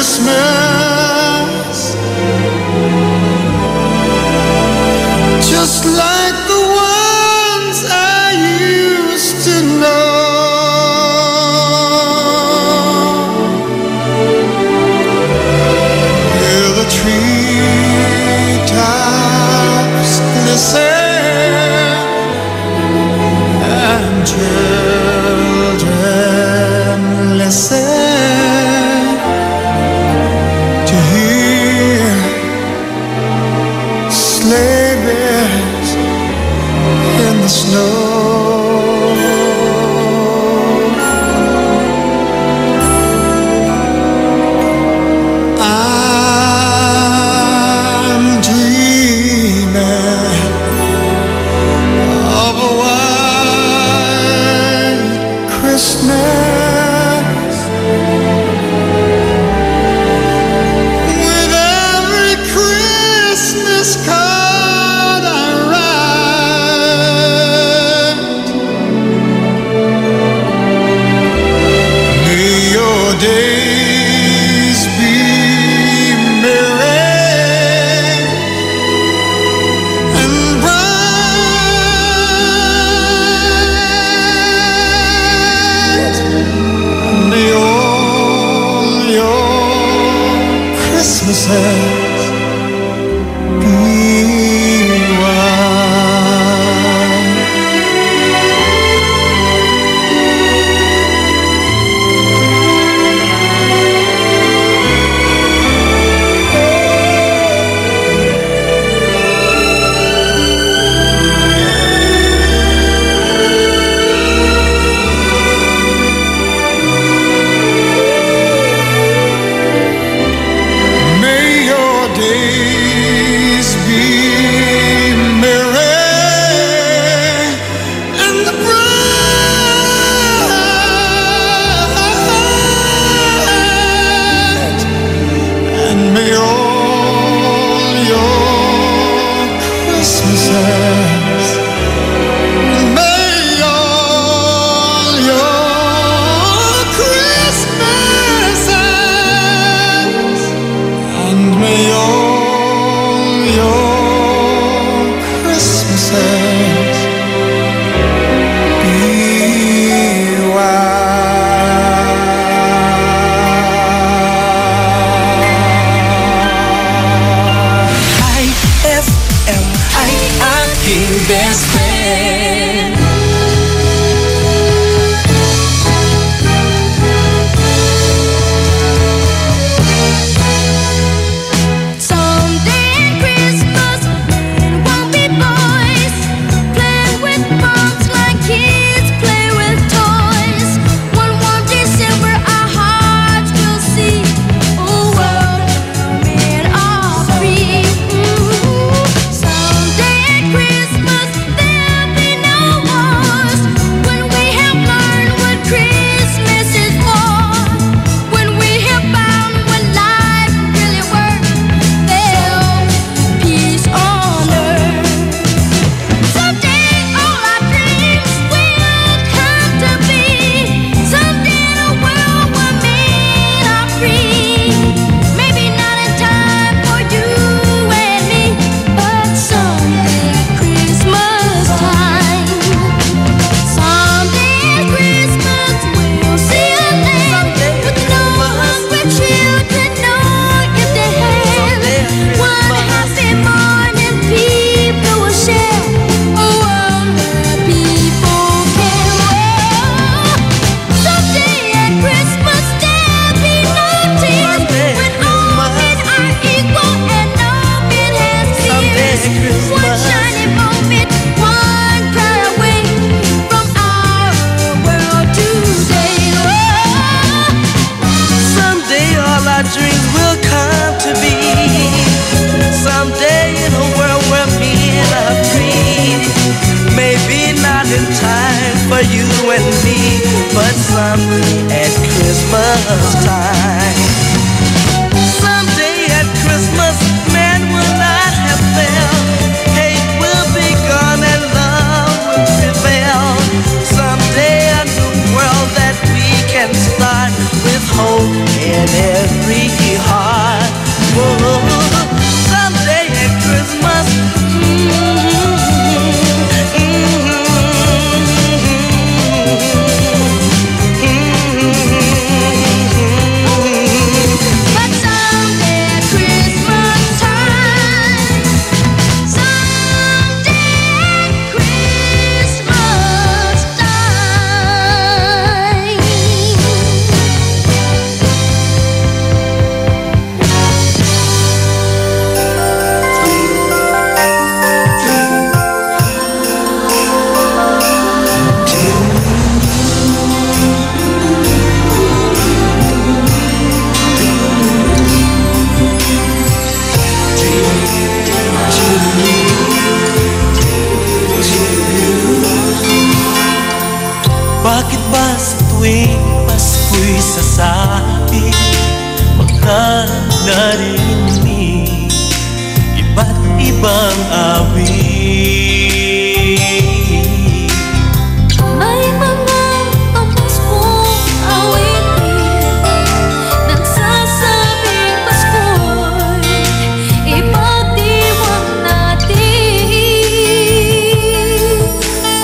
Christmas, just like the ones I used to know. Where the treetops glisten and children listen to hear sleigh bells in the snow. I'm dreaming of a white Christmas, with every Christmas card I write. May your days be merry and bright. May all your Christmases be white. May your days be merry and bright, and may all your Christmases, may all your Christmases, and may all your Christmases be white. IFM, King Best Friend. Someday at Christmas, men won't be boys, playing with bombs like kids play with toys. One warm December, our hearts will see a world where men are free. Someday at Christmas, there'll be no wars, when we have learned what Christmas is for. When we have found what life really works, there'll be peace on earth. Someday all our dreams will come to be. Someday in a world where men are free. Maybe not in time for you and me, but someday at Christmas time. Someday at Christmas we'll see a land with no hungry children, no empty hands. One happy morning people will share a world where people can wear. Someday at Christmas there'll be no tears, when all men are equal and no man has fears. One shiny moment, one prayer away from our world today. Someday all our dreams will come to be. Someday in a world where men are free. Maybe not in time for you and me, but someday at Christmas time. Someday at Christmas, man will not have failed. Hate will be gone and love will prevail. Someday a new world that we can start with hope in every narinig iba't ibang awit. May mga pamaskong awitin nagsasabing Pasko'y ipagdiwang natin.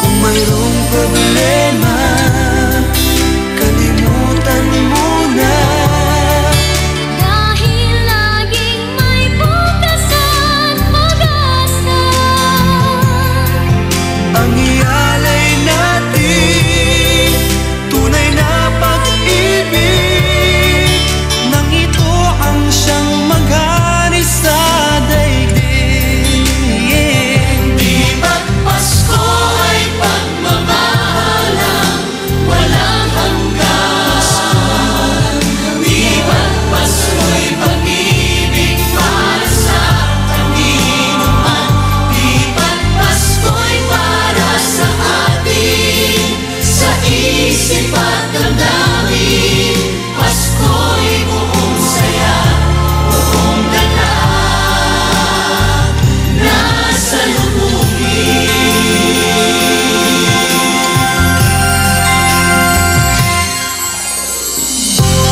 Kung mayroong problema, kalimutan mo na. Dahil laging may bukas at pag-asa. Ang ialay natin, tunay na pag-ibig. Nang ito ang siyang maghari sa daigdig. Di ba't Pasko ay pagmamahalang walang hanggan? Di ba't Pasko'y pag-ibig para sa kanino man? Di ba't Pasko'y para sa atin, sa isip at damdamin? Pasko'y buong saya, buong galak, nasa lubugin.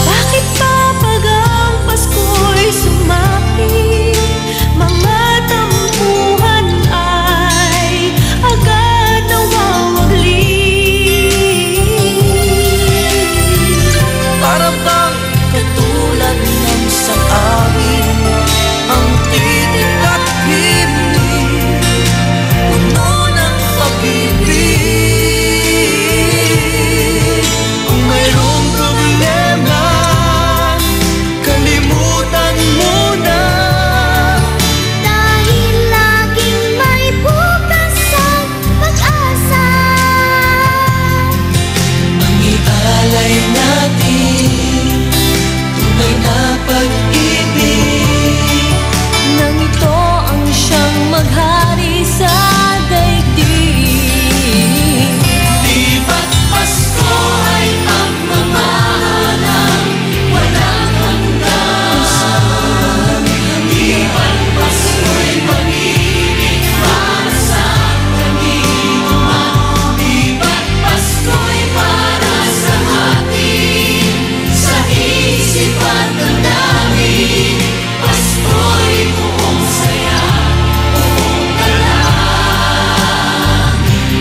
Bakit ba pag ang Pasko'y sumapit, mga tampuhan ay agad nawawaglit? Para bang katulad ng sang-awit, ang titig at himnig, puno ng pag-ibig. Kung mayroong problema, kalimutan mo na. Dahil laging may bukas at pag-asa. Ang ialay natin, tunay na pag-ibig. Nang ito ang siyang maghari sa daigdig. Di ba't Pasko ay pagmamahalang walang hanggan? Di ba't Pasko'y pag-ibig para sa kanino man? Di ba't Pasko'y para sa atin, sa isip at damdamin? Pasko'y buong saya, buong galak,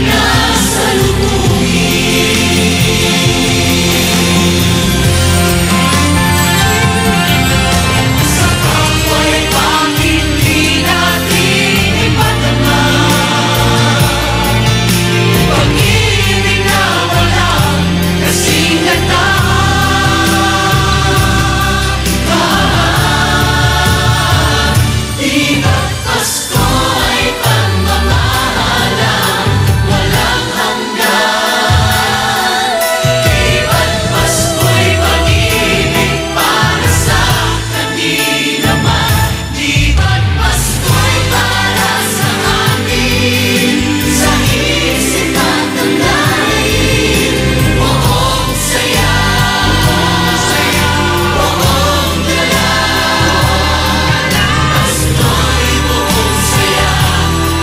nasa sa kapwa'y bakit di natin ipadama? Pag-ibig na walang kasing ganda. Di ba't Pasko ay pagmamahalang walang hanggan? Di ba't Pasko'y pag-ibig para sa kanino man? Di ba't Pasko'y para sa atin, sa isip at damdamin? Buong saya, buong galak, Pasko'y buong saya,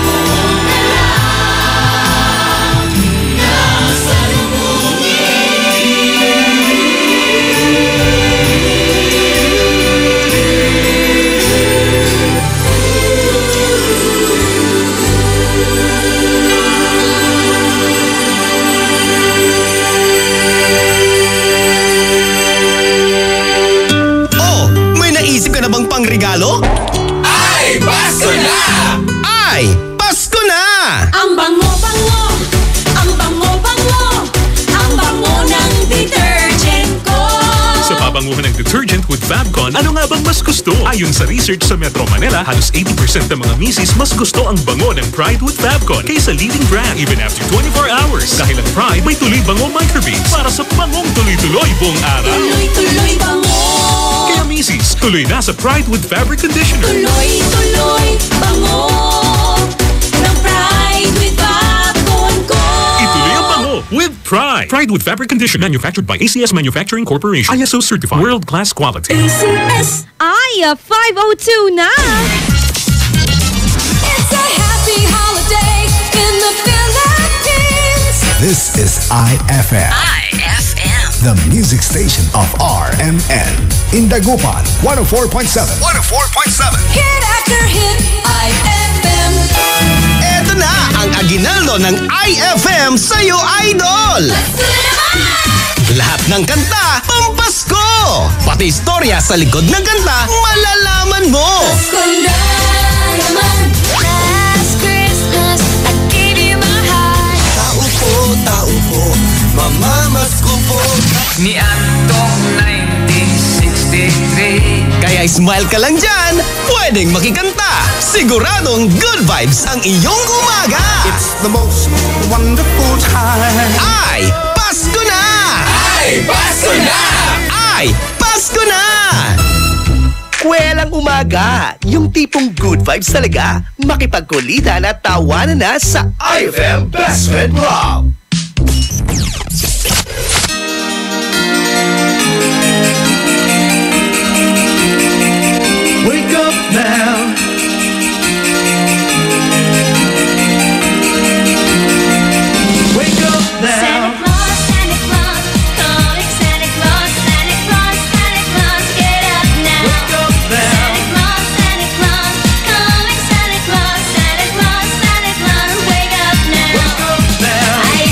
buong galak, nasa Oh, may naisip ka na bang pangregalo? Ay, Pasko na! Ay, Pasko na! Ang bango-bango, ang bango-bango, ang bango ng detergent ko. Sa pabanguhan ng detergent with Fabcon, ano nga bang mas gusto? Ayon sa research sa Metro Manila, halos 80% ng mga misis mas gusto ang bango ng Pride with Fabcon kaysa leading brand even after 24 hours. Dahil ang Pride may tuloy bango microbeads para sa bangong tuloy-tuloy buong araw. Tuloy-tuloy bango. Kaya misis, tuloy na sa Pride with Fabric Conditioner. Tuloy-tuloy bango ng Pride with Fabcon ko. Ituloy ang bango with Pride. Pride with fabric conditioner. Manufactured by ACS Manufacturing Corporation. ISO certified. World-class quality. ACS. Ay, 5:02 na. It's a happy holiday in the Philippines. This is IFM. IFM. The music station of RMN. In Dagupan, 104.7. 104.7. Hit after hit, IFM. Eto na ang aginaldo ng IFM sa'yo, idol! Lahat ng kanta, pampasko! Pati istorya sa likod ng kanta, malalaman mo! Last Christmas, I gave you my heart. Tao po, mamamasko po. Ni Antong 1963. Kaya smile ka lang dyan, pwedeng makikanta. Siguradong good vibes ang iyong umaga. It's the most wonderful time. Ay, Pasko na! Ay, Pasko na! Ay, Pasko na! Kwelang umaga, yung tipong good vibes talaga. Makipagkulitan at tawanan na sa IFM Best Friend Rob. Wake up now. Wake up Santa now. Claus, Santa Claus, calling Santa Claus, Santa Claus, Santa Claus, get up now. Wake up now. Santa Claus, Santa Claus, calling Santa Claus, Santa Claus, Santa Claus, wake up now. Wake up now. I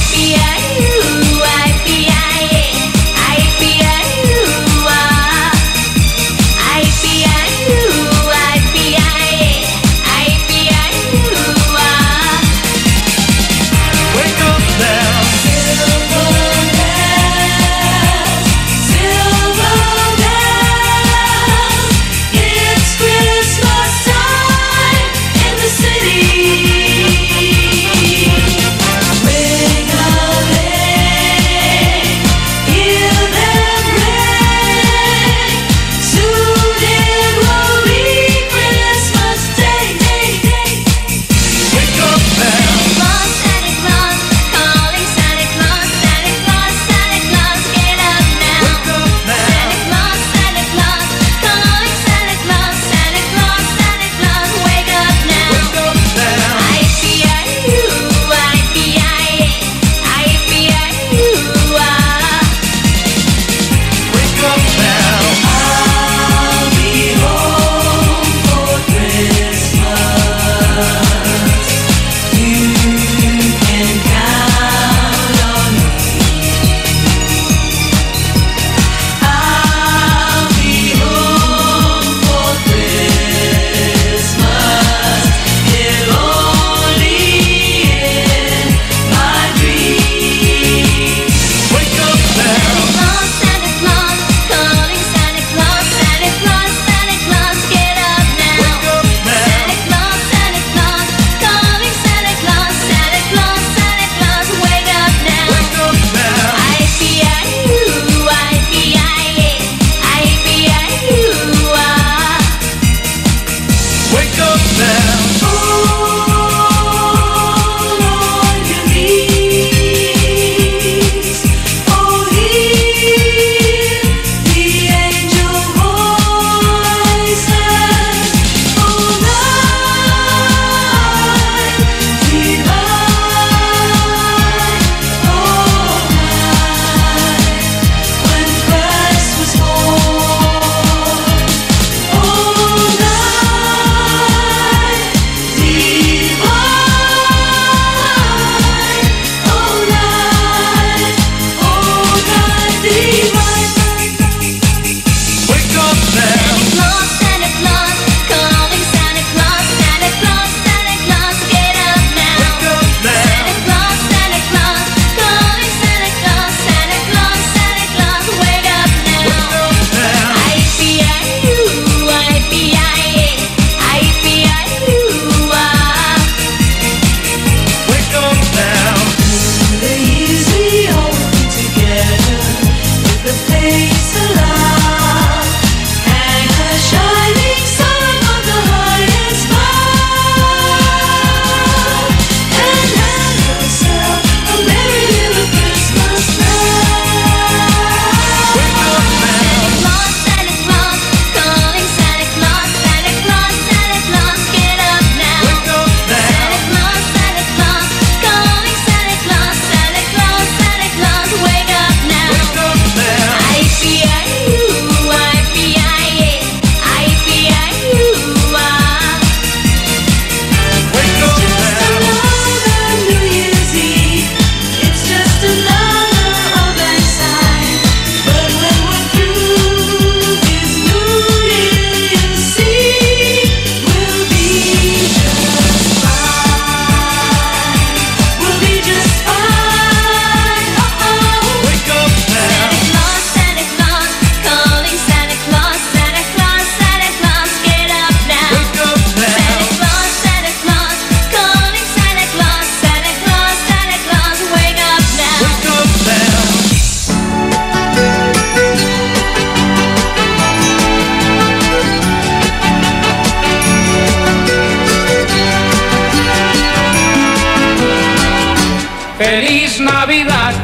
Feliz Navidad,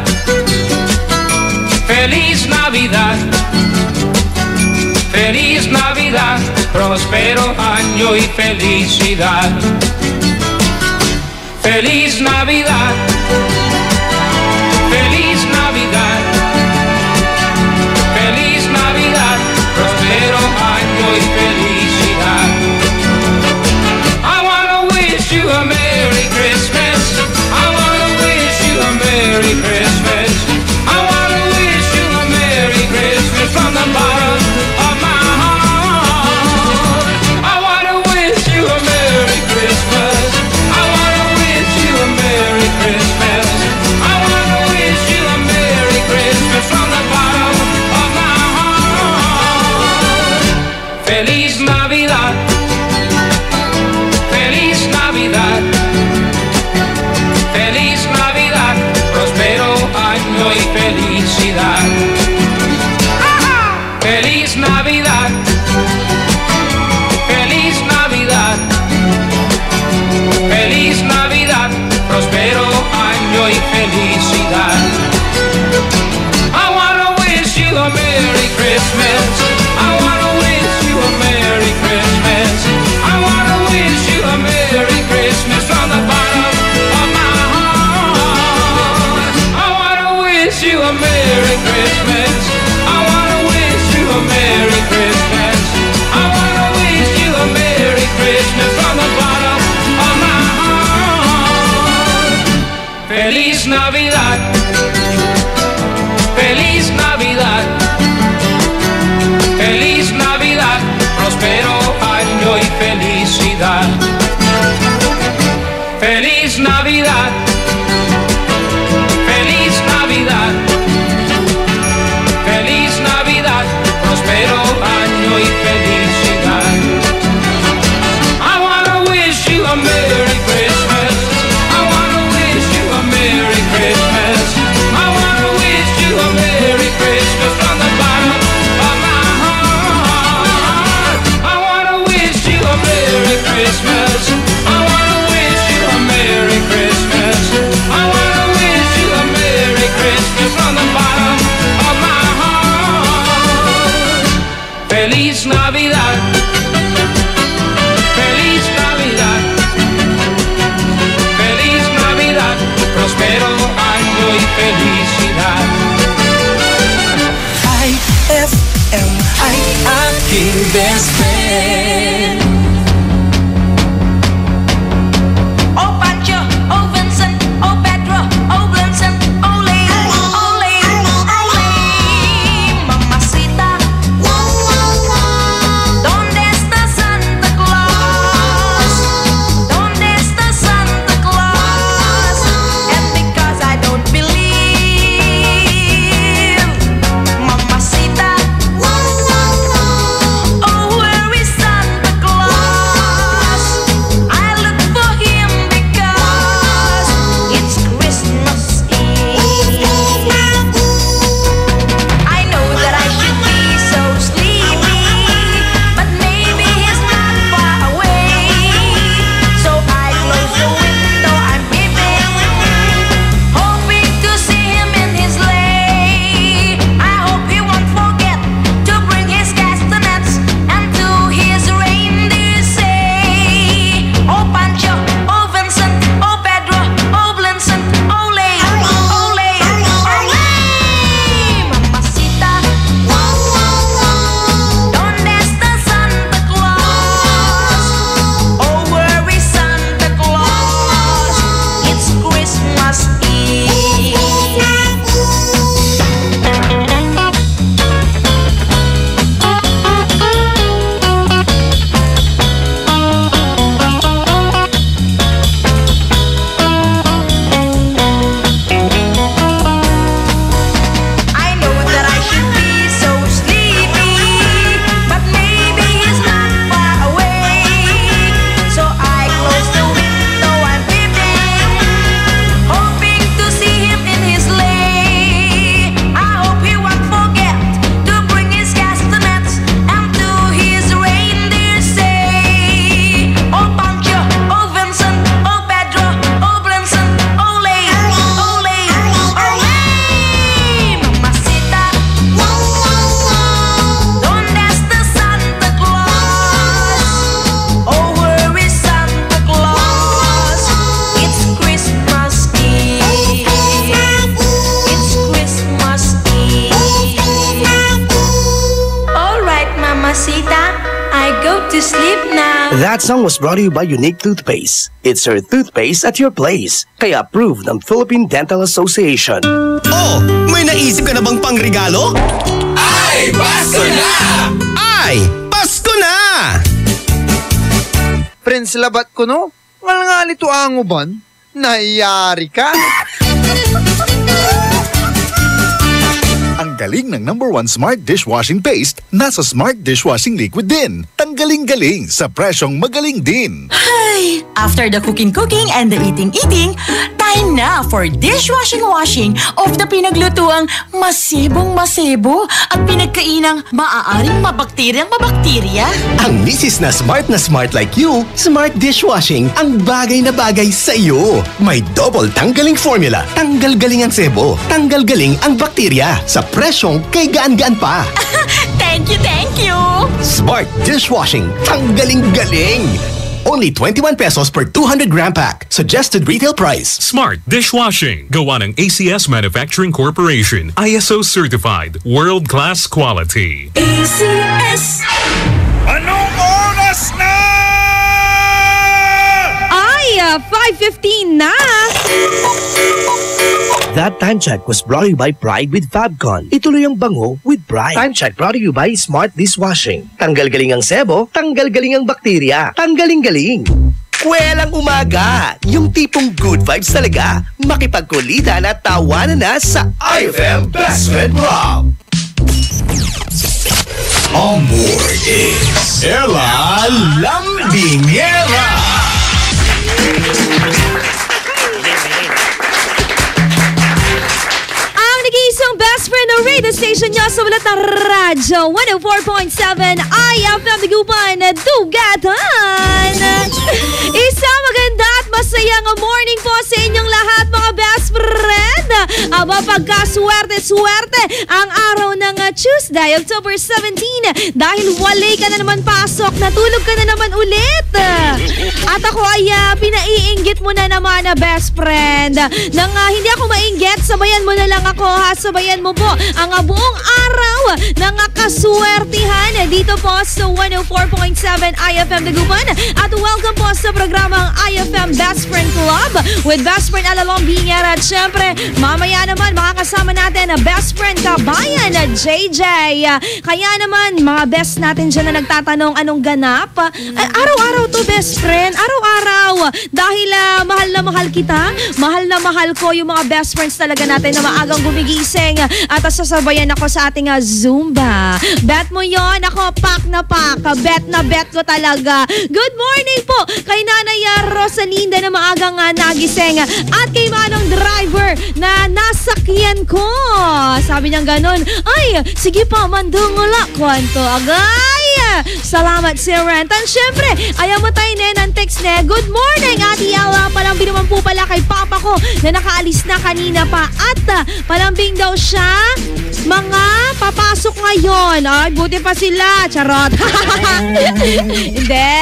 feliz Navidad, feliz Navidad, próspero año y felicidad. Feliz Navidad, feliz Navidad, feliz Navidad, próspero año y felicidad. I wanna wish you a Merry Christmas. I wanna wish you a Merry Christmas. I wanna wish you a Merry Christmas from the bottom of my heart. I wanna wish you a Merry Christmas. I wanna wish you a Merry Christmas. I wanna wish you a Merry Christmas from the bottom of my heart. Feliz Navidad, feliz Navidad, feliz Navidad, próspero año y felicidad. Feliz Navidad, feliz Navidad, feliz Navidad, próspero año y felicidad. I wanna wish you a Merry Christmas. I wanna wish you a Merry Christmas. I wanna wish you a Merry Christmas from the bottom of my heart. I wanna wish you a Merry Christmas. I wanna wish you a Merry Christmas. I wanna wish you a Merry Christmas from the bottom of my heart. Feliz Navidad, feliz Navidad, feliz Navidad, próspero año y felicidad. Feliz Navidad, feliz Navidad, feliz Navidad, próspero año y felicidad. I wanna wish you a Merry Christmas. I wanna wish you a Merry Christmas. I wanna wish you a Merry Christmas from the bottom of my heart. I wanna wish you a Merry Christmas. I wanna wish you a Merry Christmas. I wanna wish you a Merry Christmas from the bottom of my heart. Feliz Navidad, feliz Navidad, feliz Navidad, próspero año y felicidad. IFM, aking best friend. Oh Pancho, oh Vincent, oh Pedro, oh Blinson, oh Lady, oh Lady, oh Lady, Mamacita. ¿Dónde está Santa Claus? ¿Dónde está Santa Claus? And because I don't believe, Mamacita. Oh, where Sleep na. That song was brought to you by Unique Toothpaste. It's your toothpaste at your place. Kaya approved ng Philippine Dental Association. Oh, may naisip ka na bang pangregalo? Ay, Pasko na! Ay, Pasko na! Friends, labat ko no? Ngalngali to ang uban. Nayari ka? Ang galing ng #1 Smart Dishwashing Paste, nasa Smart Dishwashing Liquid din. Tanggaling-galing sa presyong magaling din. Ay, after the cooking and the eating, time na for dishwashing of the pinaglutuang masibong-masibo at pinagkainang maaaring mabakterya. Ang misis na smart like you, Smart Dishwashing ang bagay na bagay sa iyo. May double tanggaling formula. Tanggal galing ang sebo. Tanggal galing ang bakterya. Sa presyong kay gaan-gaan pa. Thank you! Smart Dishwashing. Tanggaling-galing. Only 21 pesos per 200 gram pack. Suggested retail price. Smart Dishwashing. Gawa ng ACS Manufacturing Corporation. ISO certified. World-class quality. ACS. Anong oras na? Ay, 5:15 na. That time check was brought to you by Pride with Fabcon. Ituloy ang bango with Pride. Time check brought to you by Smart Dishwashing. Tanggal galing ang sebo, tanggal galing ang bakterya. Tanggaling-galing. Kwelang umaga. Yung tipong good vibes talaga. Makipagkulitan at tawanan na sa IFM Best Friend Club. On board is Ella Lambingera. Nag-iisang best friend na radio station niya sa Balat na Radyo 104.7 IFM Dagupan Dugatan. Isang maganda at masayang morning po sa inyong lahat mga best friend. Aba pagkaswerte ang araw ng Tuesday, October 17 dahil walay ka na naman pasok, natulog ka na naman ulit. At ako ay pinaiinggit mo na naman na best friend. Nang hindi ako mainggit, sabayan mo na lang ako ha. Sabayan mo po ang buong araw ng kaswertihan dito po sa 104.7 IFM Dagupan. At welcome po sa programang IFM Best Friend Club with Best Friend Ella Lambingera. At syempre, mamaya naman makakasama natin na best friend kabayan na JJ. Kaya naman, mga best natin dyan na nagtatanong anong ganap. Araw-araw to best friend. Araw-araw. Dahil mahal na mahal kita. Mahal na mahal ko yung mga best friends talaga natin na maagang gumigising at sasabayan ako sa ating Zumba. Bet mo yon. Ako, pak na pak. Bet na bet ko talaga. Good morning po kay Nanay Rosalinda na maagang nagising at kay Manong driver na nasakyan ko. Sabi niya ganun, ay, sige pa, mandungula. Kwanto agay. Salamat si Rentan. Syempre, ayaw mo tayo ng text na, good morning, Ate Ella. Palambing naman po pala kay Papa ko na nakaalis na kanina pa. At palambing daw siya, mga papasok ngayon. Ay, buti pa sila. Charot. Hindi.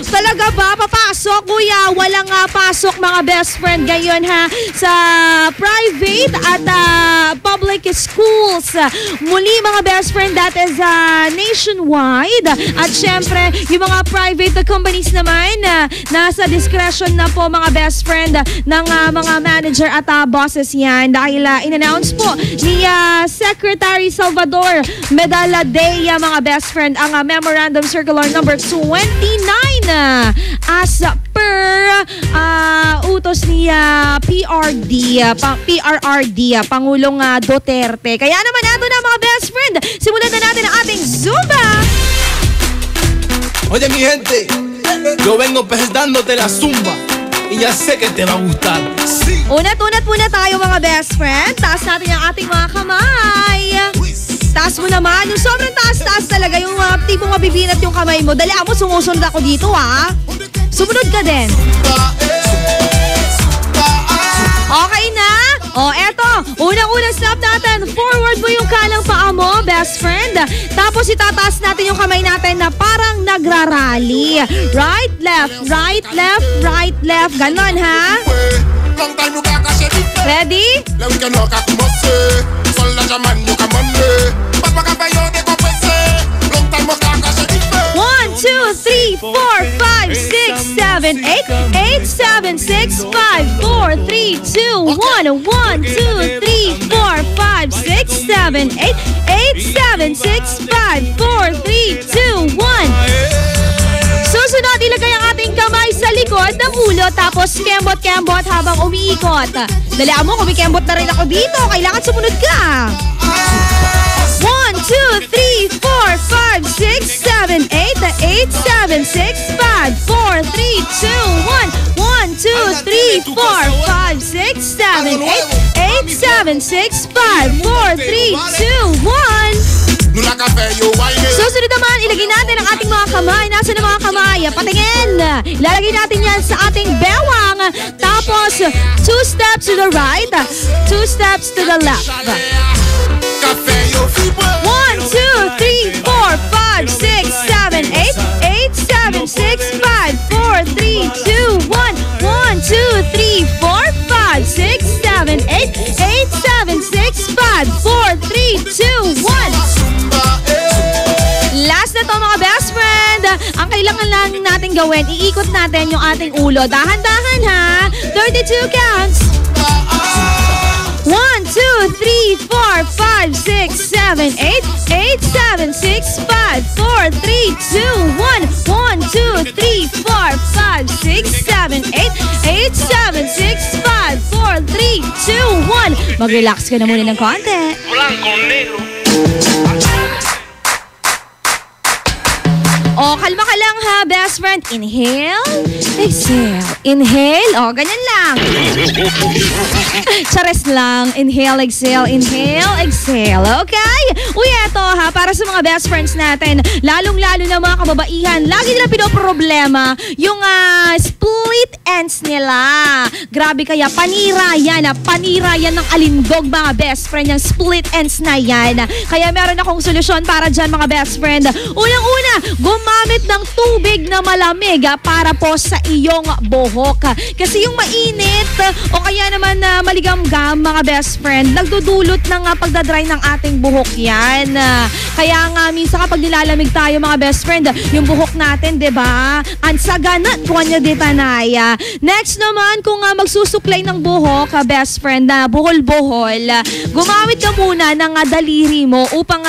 Talaga ba? Papasok, kuya. Walang pasok mga best friend ngayon ha. Sa private at public schools. Muli mga best friend, that is nationwide. At syempre, yung mga private companies naman, nasa discretion na po mga best friend ng mga manager at bosses yan. Dahil in-announce po ni Secretary Salvador Medaladea mga best friend ang Memorandum Circular number 29 as per utos ni PRRD, Pangulong Duterte. Kaya naman ato na mga best friend, simulan na natin ang ating Zumba! Oye mi gente, yo vengo presentándote la Zumba y ya sé que te va a gustar. Sí. Unat muna tayo mga best friend. Taas natin ang ating mga kamay. Taas mo naman. Yung sobrang taas talaga. Yung tipong mabibinat yung kamay mo. Dali mo, sumusunod ako dito ha. Sumunod ka din. Okay na? Eto. Unang-unang step natin. Forward mo yung kalang paa mo, best friend. Tapos itataas natin yung kamay natin na parang nagrarally. Right, left, right, left, right, left. Ganon, ha? Ready? 1, 2, 2, 3, 4, 5, 6, 7, 8, 8, 7, 6, 5, 4, 3, 2, 1, 1, 2, 3, 4, 5, 6, 7, 8, 8, 7, 6, 5, 4, 3, 2, 1. Susunod, ilagay ang ating kamay sa likod ng ulo tapos kembot-kembot habang umiikot. Dalaan mo, kumikembot na rin ako dito. Kailangan sumunod ka. 1, 2, 3, 4, 5, 6, 7, 8, 8, 7, 6, 5, 4, 3, 2, 1. 1, 2, 3, 4, 5, 6, 7, 8, 8, 7, 6, 5, 4, 3, 2, 1. Susunod naman, ilagay natin ang ating mga kamay. Nasaan ang mga kamay? Patingin! Ilalagay natin yan sa ating bewang. Tapos, 2 steps to the right, 2 steps to the left. 1, 2, 3, 4, 5, 6, 7, 8, 8, 7, 6, 5, 4, 3, 2, 1. 1, 2, 3, 4, 5, 6, 7, 8, 8, 7, 6, 5, 4, 3, 2, 1. Last na to mga best friend. Ang kailangan lang natin gawin, iikot natin yung ating ulo. Dahan-dahan ha. 32 counts. 1, 2, 3, 4, 5, 6, 7, 8, 8, 7, 6, 5, 4, 3, 2, 1. 1, 2, 3, 4, 5, 6, 7, 8, 8, 7, 6, 5, 4, 3, 2, 1. Mag-relax ka na muna ng konti. Blanco, negro. O, kalma ka lang ha, best friend. Inhale, exhale. Inhale, o, ganyan lang. Chares lang. Inhale, exhale, okay? Uy, eto ha, para sa mga best friends natin, lalong-lalo na mga kababaihan, lagi nila pinoproblema yung split ends nila. Grabe kaya, panira yan ng alindog mga best friend, yung split ends na yan. Kaya meron akong solusyon para dyan mga best friend. Unang-una, gumamit ng tubig na malamig para po sa iyong buhok. Kasi yung mainit o kaya naman maligamgam mga best friend, nagdudulot ng pagdadry ng ating buhok yan. Kaya nga minsan kapag nilalamig tayo mga best friend, yung buhok natin, diba? Ansaganat po niya ditanay. Next naman, kung magsusuklay ng buhok, best friend, na buhol-buhol, gumamit ka muna ng daliri mo upang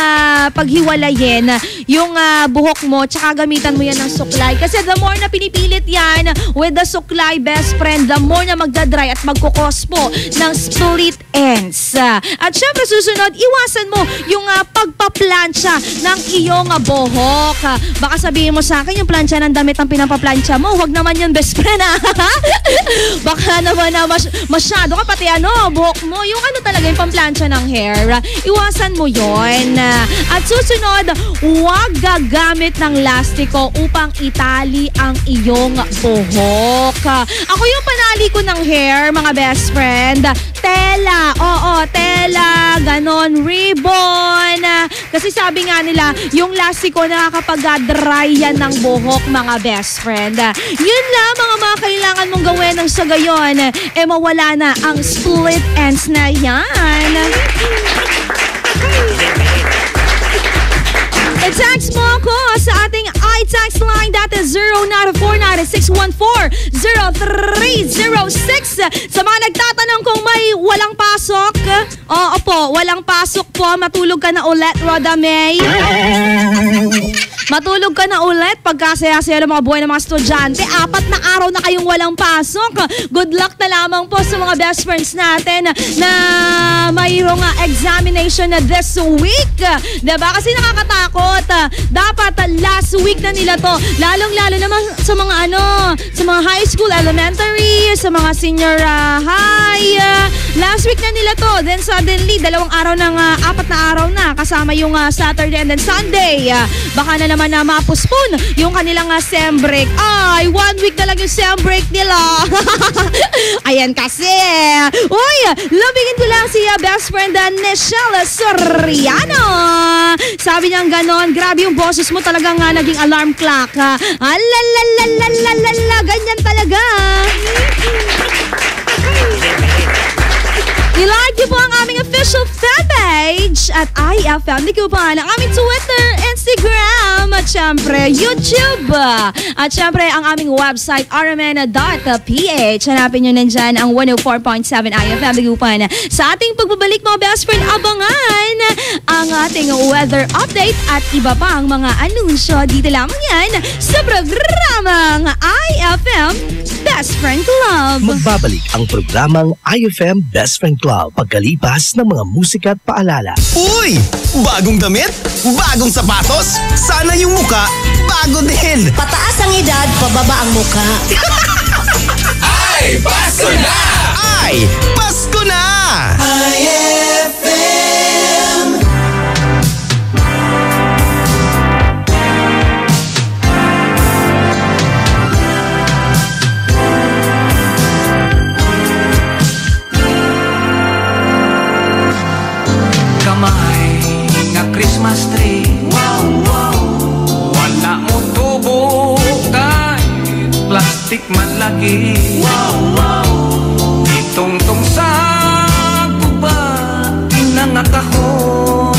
paghiwalayin yung buhok mo, tsaka gamitan mo yan ng suklay. Kasi the more na pinipilit yan with the suklay, best friend, the more na magdadry at magkukos po ng split ends. At syempre susunod, iwasan mo yung pagpaplansya ng iyong buhok. Baka sabihin mo sa akin, yung plansya ng damit ang pinapaplansya mo. Huwag naman yun, best friend. Baka naman masyado ka pati buhok mo. Yung talaga yung pamplansya ng hair. Iwasan mo yon. At susunod, huwag gagamit ng lastiko upang itali ang iyong buhok. Ako yung panali ko ng hair, mga best friend. Tela. Oo, tela. Ganon. Ribbon. Kasi sabi nga nila, yung lastiko nakakapag-dry yan ng buhok, mga best friend. Yun lang mga kailangan mong gawin ng sa gayon, mawala na ang split ends na yan. I-text mo ako sa ating i-text line, that is 0949-614-0306. Sa mga nagtatanong kung may walang pasok, oo po, walang pasok po, matulog ka na ulit, Roda May. Matulog ka na ulit pagkasaya-saya ng mga buhay ng mga estudyante. 4 na araw na kayong walang pasok. Good luck na lamang po sa mga best friends natin na mayroong examination na this week. Diba? Kasi nakakatakot. Dapat last week na nila to. Lalong-lalo naman sa mga sa mga high school, elementary, sa mga senior high. Last week na nila to. Then suddenly, 2 araw ng 4 na araw na kasama yung Saturday and then Sunday. Baka na naman na mapuspon yung kanilang sem break. Ay, 1 week na lang yung sem break nila. Ayan kasi. Uy, labingin ko lang si best friend Nichelle Soriano. Sabi niya ganon, grabe yung boses mo talagang naging alarm clock. Alalalalalalalala, ganyan talaga. I-like niyo po ang aming official fan page at IFM Dagupan, ang aming Twitter, Instagram, at syempre YouTube. At syempre ang aming website rmn.ph. Hanapin nyo nandyan ang 104.7 IFM Dagupan. Sa ating pagbabalik mga best friend, abangan ang ating weather update at iba pang mga anunsyo. Dito lamang yan sa programang IFM Best Friend Club. Magbabalik ang programang IFM Best Friend Club pagkalipas ng mga musika at paalala. Uy! Bagong damit? Bagong sapatos? Sana yung muka bago din! Pataas ang edad, pababa ang muka. Ay, Pasko na! Ay, Pasko na! IFM. Kamay nga Christmas tree. Wow, wow. Wala mo tubo kay plastic man lagi. Wow, wow. Itong-tong sa kuba nangakahon.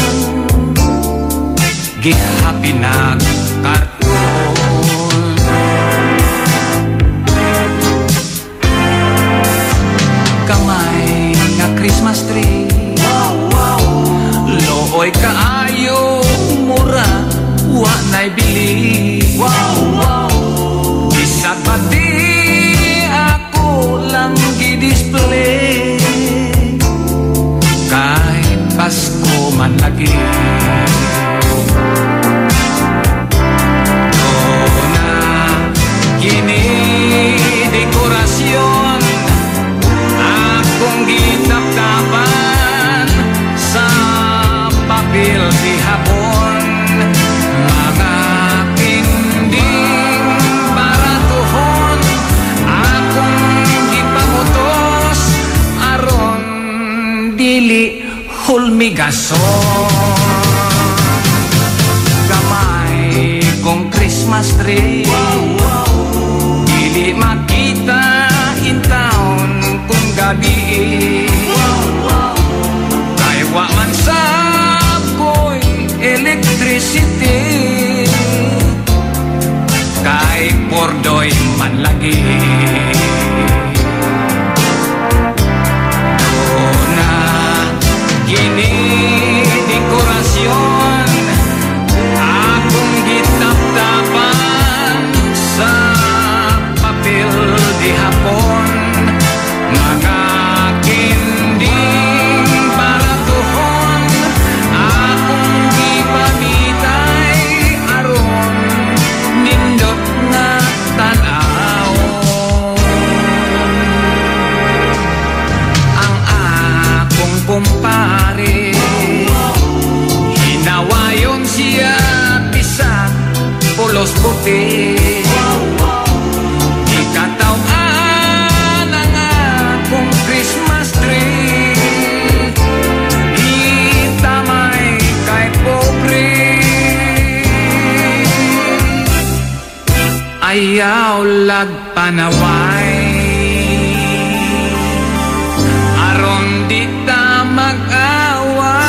Gihapi na karton. Kamay nga Christmas tree. Looy kaayo mura wa na'y bili. Wow, wow. Bisag pati ako lang gi-display. Kahit Pasko man lagi. Doon na gini-dekorasyon akong gitap-tapan sa papel di hapon. Mga kinding baratuhon akong gipamutos aron dili hulmigason. Gamay kong Christmas tree, dili makita in town kung gabi. Kay wa man sa electricity, kay pordoy man lagi. Doon na gini-dekorasyon akong gitap-tapan sa papel di hapon. Mga kinding baratuhon akong gipabitay aron nindot nga tan-awon. Ang akong kumpare hinawayon siya bisa pulos puti. Ikatawan ang akong Christmas tree, itamay kay pobre. Ayaw lag panaway aron di ta mag-away.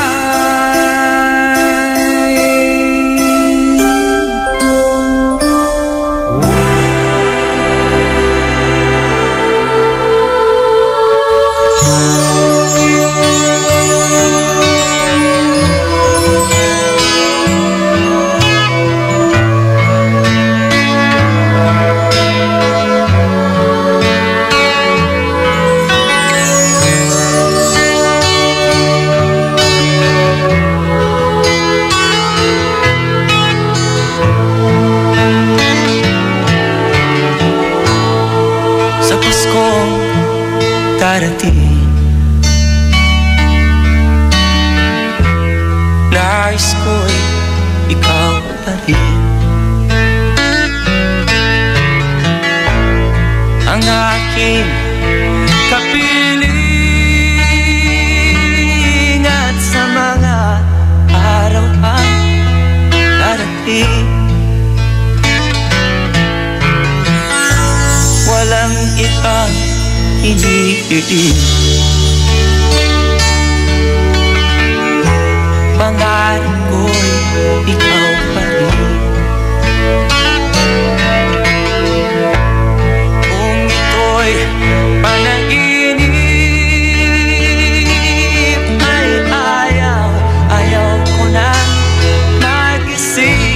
Sa Paskong darating, nais ko'y ikaw pa rin ang aking kapiling at sa mga araw ang darating. Walang ibang hinihiling ikaw pa rin. Kung ito'y panaginip ay ayaw ko na magising.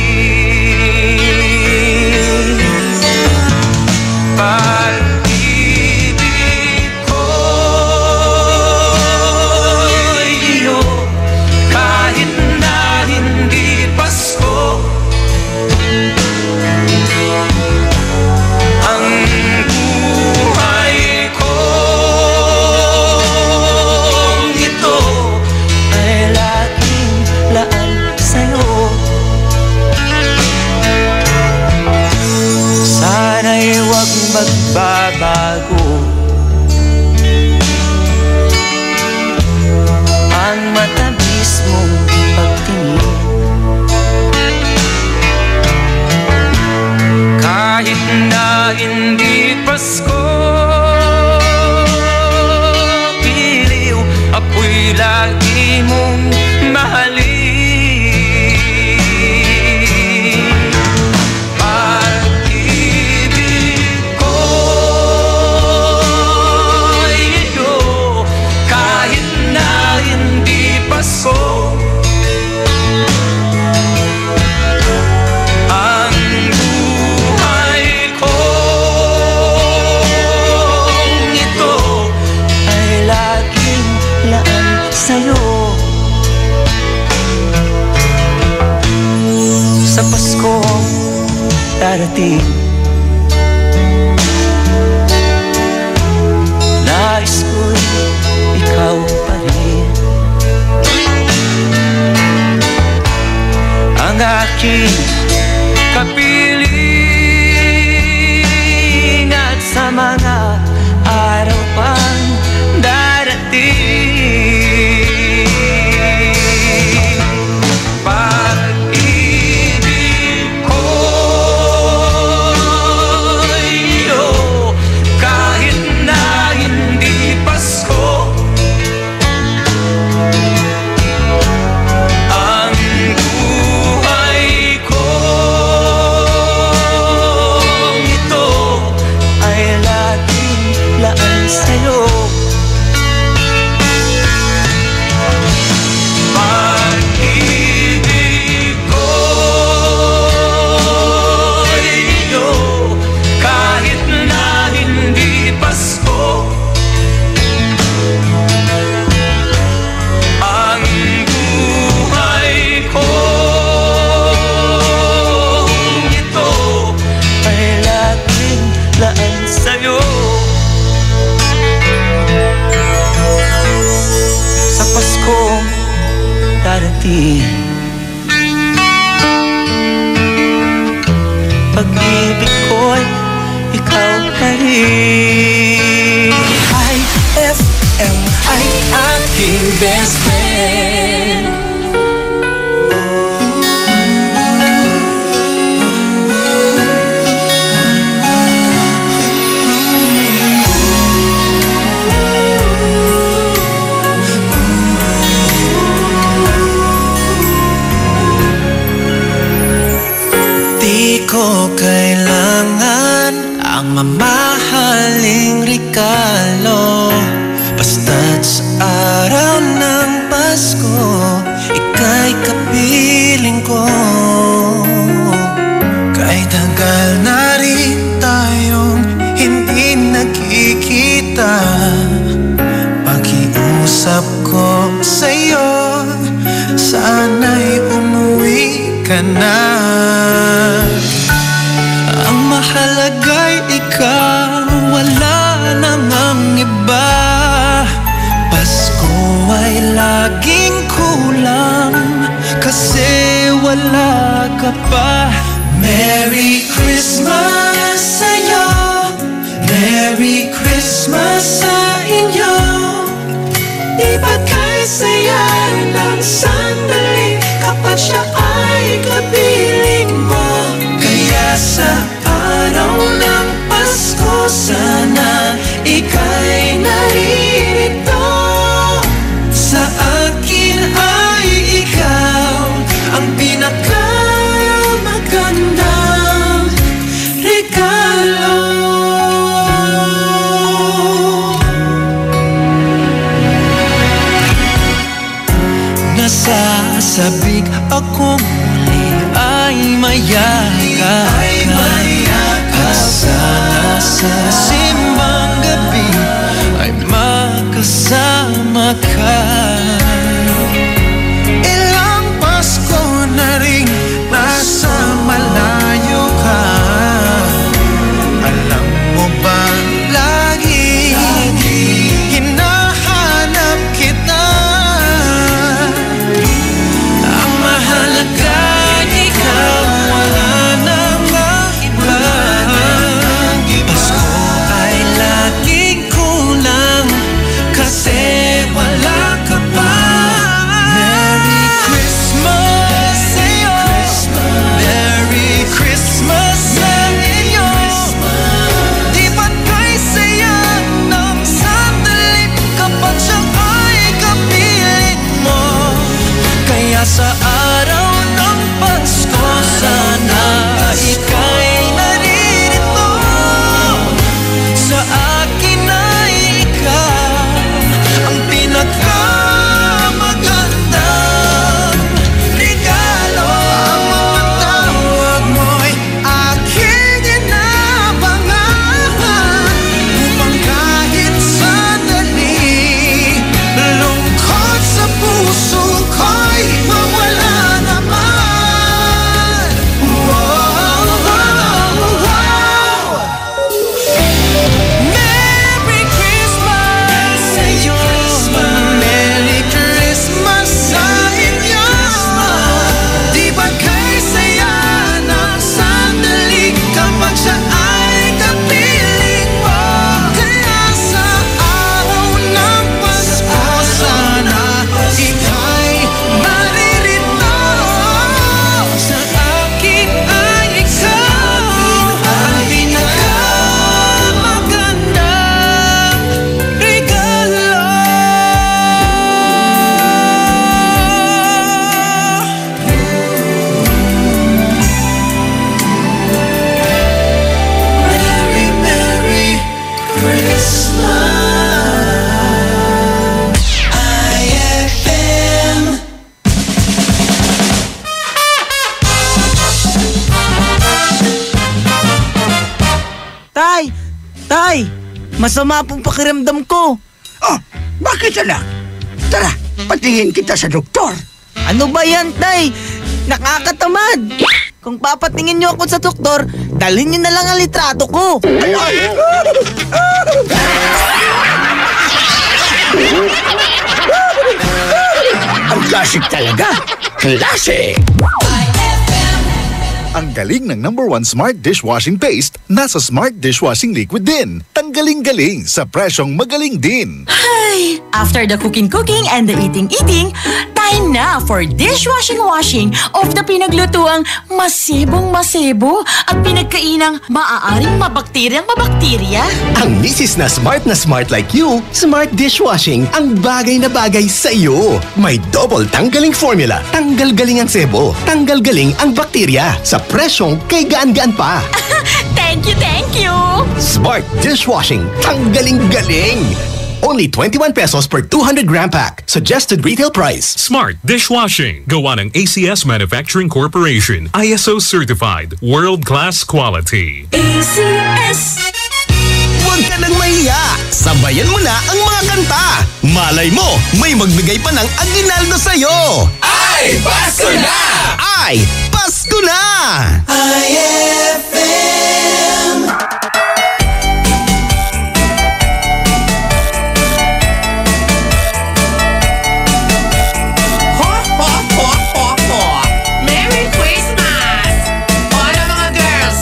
Pag-ibig ko'y iyo kahit na hindi Pasko. Ang buhay kong ito ay laging laan sa'yo. Sana'y huwag magbabago ang matamis mong pagtingin. Kahit na hindi Pasko, piliw ako'y lagi mong mahalin. Pag-ibig ko'y iyo kahit na hindi Pasko. Ang buhay kong ito ay laging laan sa'yo. Sa Pasko darating, nais ko'y ikaw pa rin. Ang aking kapiling at sa mga araw pang darating. Pag-ibig ko'y iyo kahit na hindi Pasko. Ang buhay kong ito ay laging laan sa'yo. Pag-ibig ko'y iyo kahit na hindi Pasko. Ang buhay kong ito ay laging laan sa'yo. Sa Pasko darating, pag-ibig ko'y ikaw pa rin. IFM ay aking best friend. Di ko kailangan ang mamahaling regalo, basta't sa araw ng Pasko, ika'y kapiling ko. Kahit tagal na rin tayong hindi nagkikita, pakiusap ko sa'yo, sana'y umuwi ka na. Ang mahalaga'y ikaw, wala namang iba. Pasko ay laging kulang kasi wala ka pa. Merry Christmas sa'yo, Merry Christmas sa inyo. Ibagay saya ng sandali kapag siya ay kapiling mo. Kaya sa araw ng Pasko, sana ika'y naririto. Sa akin ay ikaw ang pinaka Tay! Tay! Masama pong pakiramdam ko. Oh, bakit anak? Tara, patingin kita sa doktor. Ano ba yan, Tay? Nakakatamad. Kung papatingin niyo ako sa doktor, dalhin niyo na lang ang litrato ko. Ang classic talaga. Classic! Ang galing ng #1 Smart Dishwashing Paste, nasa Smart Dishwashing Liquid din. Tanggaling-galing sa presyong magaling din. Ay! After the cooking and the eating, time na for dishwashing of the pinaglutuang masibong-masibo at pinagkainang maaaring mabakterya. Ang misis na smart like you, Smart Dishwashing ang bagay na bagay sa iyo. May double tanggaling formula. Tanggal galing ang sebo. Tanggal galing ang bakterya. Sa presyong kay gaan-gaan pa. Thank you! Smart Dishwashing. Tanggaling-galing. Only 21 pesos per 200 gram pack. Suggested retail price. Smart Dishwashing. Gawa ng ACS Manufacturing Corporation. ISO certified. World-class quality. ACS. Huwag ka nang mahiya. Sabayan mo na ang mga kanta. Malay mo, may magbigay pa ng aginaldo sa'yo. Ay, Pasko na! Ay, Pasko na! IFM. Merry Christmas! O ano mga girls?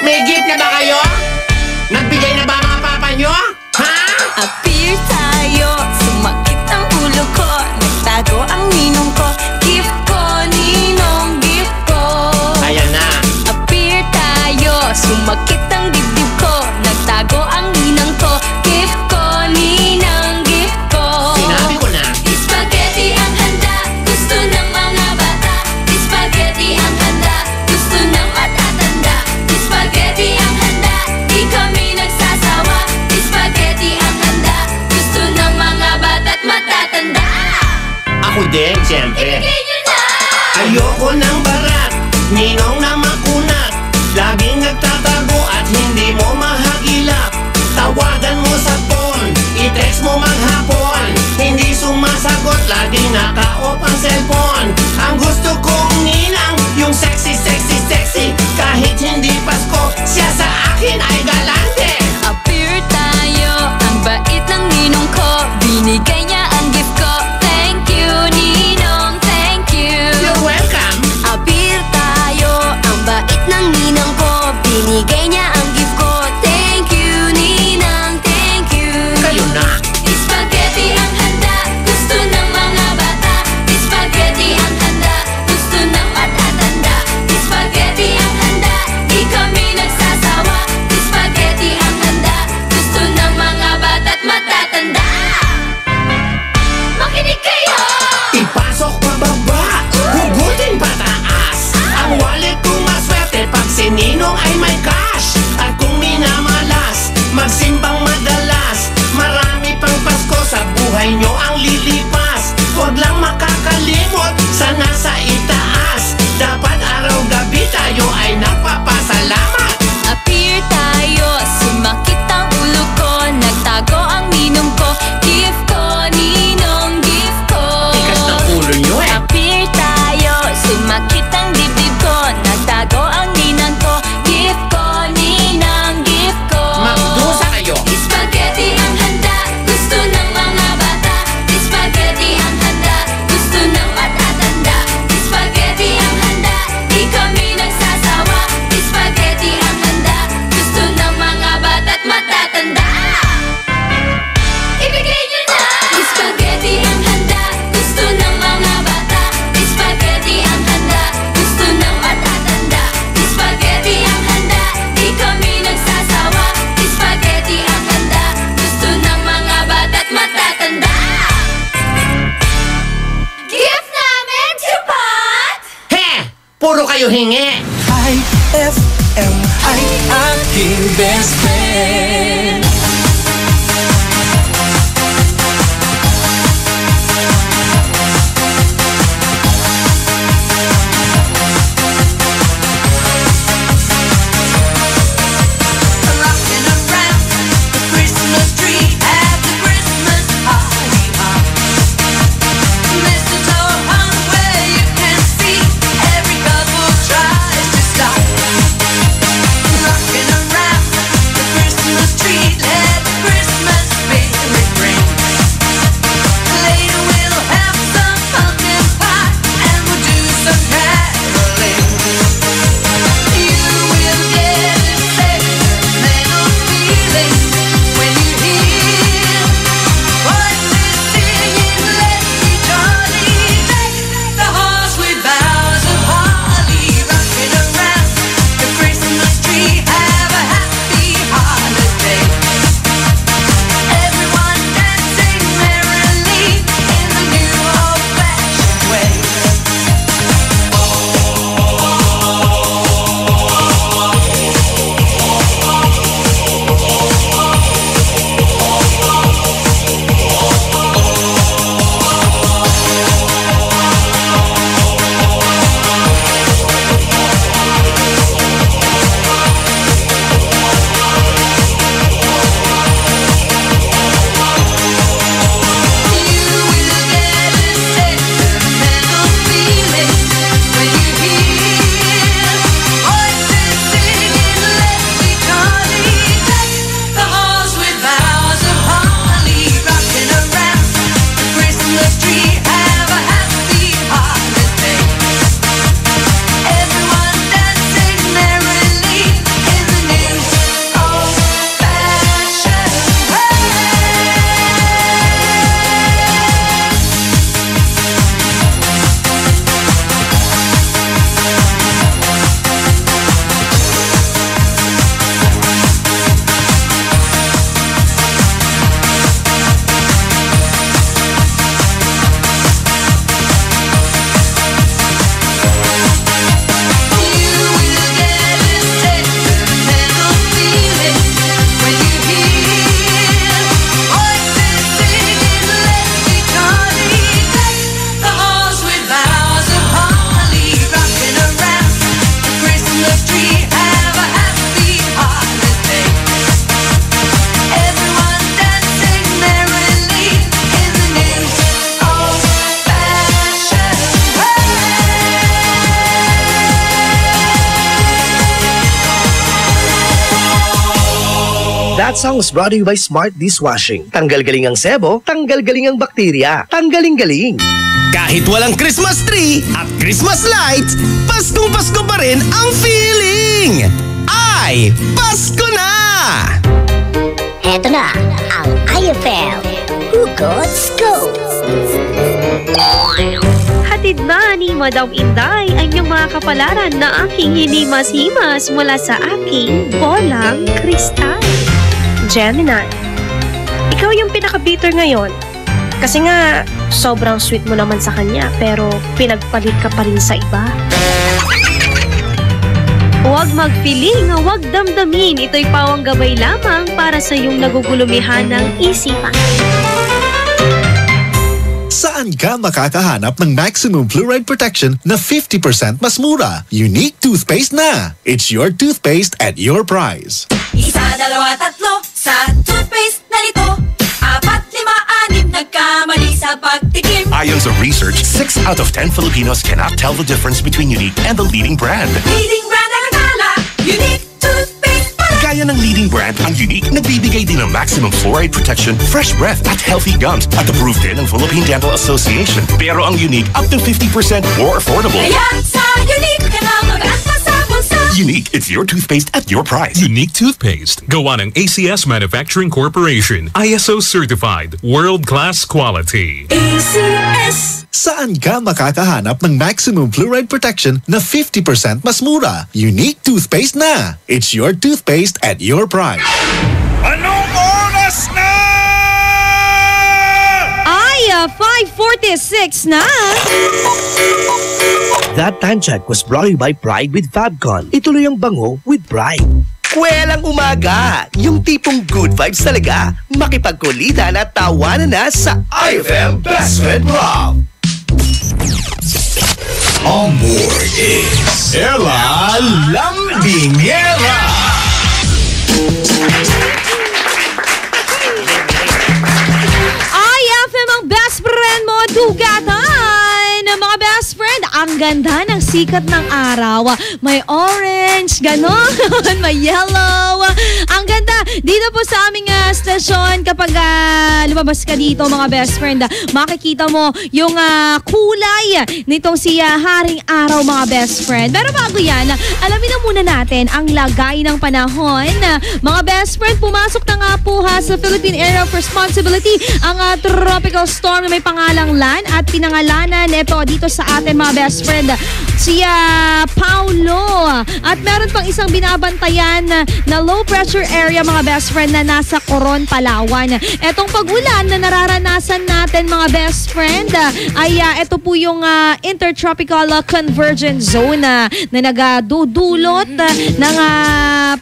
May gift na ba kayo? Nagbigay na ba mga papa nyo? Ha? Appear tayo, sumakit ang ulo ko, nagtago ang ninong ko, gift ko, ninong gift ko. Ayan na. Appear tayo, sumakit ang dibdib ko, nagtago ang ninang ko, gift ko, ninang gift ko. Sinabi ko na. Spaghetti ang handa, gusto ng mga bata. Spaghetti ang handa, gusto ng matatanda. Spaghetti ang handa, di kami nagsasawa. Spaghetti ang handa, gusto ng mga bata't matatanda. Ako din, siyempre. Ibigay nyo na! Ayoko ng barat, ninong na makunat. Laging nagtatago at hindi mo mahagilap. Tawagan mo sa phone, i-text mo maghapon. Hindi sumasagot, laging naka-off ang cellphone. Ang gusto kong ninang, yung sexy. Kahit hindi Pasko, siya sa akin ay galante. Appear tayo, ang bait ng ninong ko, binigay niya ang gift ko. Thank you, ninong, thank you. You're welcome. Appear tayo, ang bait ng ninang ko, binigay niya ang gift ko. Thank you, ninang, thank you. Kayo na. Spaghetti ang handa, gusto ng mga bata. Spaghetti ang handa, gusto ng matatanda. Spaghetti ang handa, di kami nagsasawa. Spaghetti ang handa, gusto ng mga bata't matatanda. Makinig kayo! Ipasok pababa, hugutin pataas. Ang wallet kong maswerte pag si ninong ay may cash. At kung minamalas, magsimbang madalas. Marami pang Pasko sa buhay nyo ang lilipas. Huwag lang makakalimot sa nasa itaas. Dapat araw-gabi tayo ay napapasalamat. Appear tayo, sumakit ang ulo ko, nagtago ang ninong ko, gift ko, ninong gift ko. Tikas ng ulo nyo eh. Appear tayo, sumakit ang dibdib ko, nagtago ang ninang ko, gift ko, ninang gift ko. Magdusa kayo. Spaghetti ang handa, gusto ng mga bata. Spaghetti ang handa, gusto ng matatanda. Spaghetti ang handa, di kami nagsasawa. Spaghetti ang handa, gusto ng mga bata't matatanda. Ibigay nyo na! Spaghetti ang handa, gusto ng mga bata. Spaghetti ang handa, gusto ng matatanda. Spaghetti ang handa, di kami nagsasawa. Spaghetti ang handa, gusto ng mga bata't matatanda. Gift namin, Chupat! He! Puro kayo hingi. IFM ay aking best friend. Rock That song was brought to you by Smart Dishwashing. Tanggal galing ang sebo, tanggal galing ang bakterya. Tanggaling-galing. Kahit walang Christmas tree at Christmas lights, Paskong Pasko pa rin ang feeling! Ay, Pasko na! Eto na ang IFM Hugot Scoop. Hatid na ni Madam Inday ang iyong mga kapalaran na aking hinimas-himas mula sa aking bolang kristal. Gemini, ikaw yung pinaka-bitter ngayon. Kasi nga, sobrang sweet mo naman sa kanya pero pinagpalit ka pa rin sa iba. Huwag magpiling, huwag damdamin. Ito'y pawang gabay lamang para sa iyong nagugulumihan ng isipan. Saan ka makakahanap ng maximum fluoride protection na 50% mas mura? Unique toothpaste na! It's your toothpaste at your price. Isa, dalawa, tatlo sa toothpaste na nito. 4, 5, 6 nagkamali sa pagtikim. Ayon sa research, 6 out of 10 Filipinos cannot tell the difference between Unique and the leading brand. Leading brand ang akala, Unique toothpaste pala. Gaya ng leading brand, ang Unique nagbibigay din ng maximum fluoride protection, fresh breath at healthy gums at approved din ng Philippine Dental Association. Pero ang Unique up to 50% more affordable. Kaya sa Unique ka na mag-asa sa bulsa. Unique, it's your toothpaste at your price. Unique toothpaste. Gawa ng ACS Manufacturing Corporation. ISO certified. World-class quality. ACS. Saan ka makakahanap ng maximum fluoride protection na 50% mas mura? Unique toothpaste na! It's your toothpaste at your price. Anong oras na? Ay, 5:46 na! That time check was brought to you by Pride with Fabcon. Ituloy ang bango with Pride. Kwelang umaga! Yung tipong good vibes talaga. Makipagkulitan at tawanan na sa IFM Best Friend Club. On board is Ella Lambingera. IFM ang best friend mo, dugatan! Mga best friend, ang ganda ng sikat ng araw. May orange, ganon, may yellow. Ang ganda. Dito po sa aming stasyon, kapag lumabas ka dito, mga best friend, makikita mo yung kulay nitong si Haring Araw, mga best friend. Pero bago yan, alamin na muna natin ang lagay ng panahon. Mga best friend, pumasok na nga po sa Philippine Area of Responsibility ang tropical storm na may pangalang Lan at pinangalanan ito dito sa atin, mga best friend, si Paulo. At meron pang isang binabantayan na low pressure area, mga best friend, na nasa Coron, Palawan. Etong pag-ulan na nararanasan natin, mga best friend, ay ito po yung intertropical convergence zone na nagdudulot ng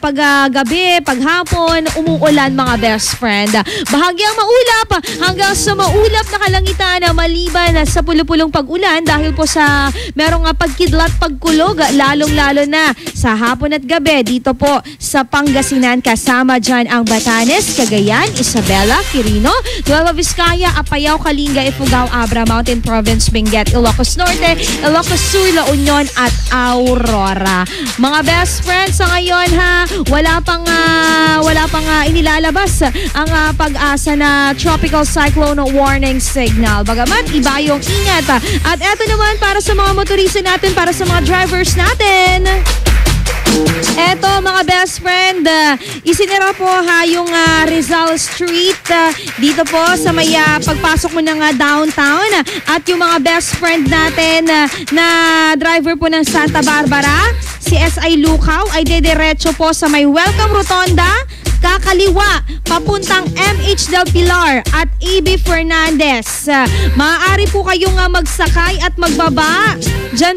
paggabi, paghapon, umuulan, mga best friend. Bahagyang maulap hanggang sa maulap na kalangitan maliban sa pulupulong pag-ulan dahil po sa merong pagkidlat, pagkulog, lalong-lalo na sa hapon at gabi dito po sa Pangasinan, kasama dyan ang Batanes, Cagayan, Isabela, Quirino, Nueva Vizcaya, Apayao, Kalinga, Ifugao, Abra, Mountain Province, Benguet, Ilocos Norte, Ilocos Sur, La Union at Aurora. Mga best friends, sa ngayon wala pang inilalabas ang pag-asa na tropical cyclone warning signal. Bagamat iba yung ingat. At eto naman para sa mga motorista natin, para sa mga drivers natin. Eto, mga best friend, isinira po yung Rizal Street dito po sa may pagpasok mo ng downtown. At yung mga best friend natin na driver po ng Santa Barbara, si S.I. Lucaw, ay dediretso po sa may Welcome Rotonda, kakaliwa, papuntang MH Del Pilar at A.B. Fernandez. Maaari po kayong magsakay at magbaba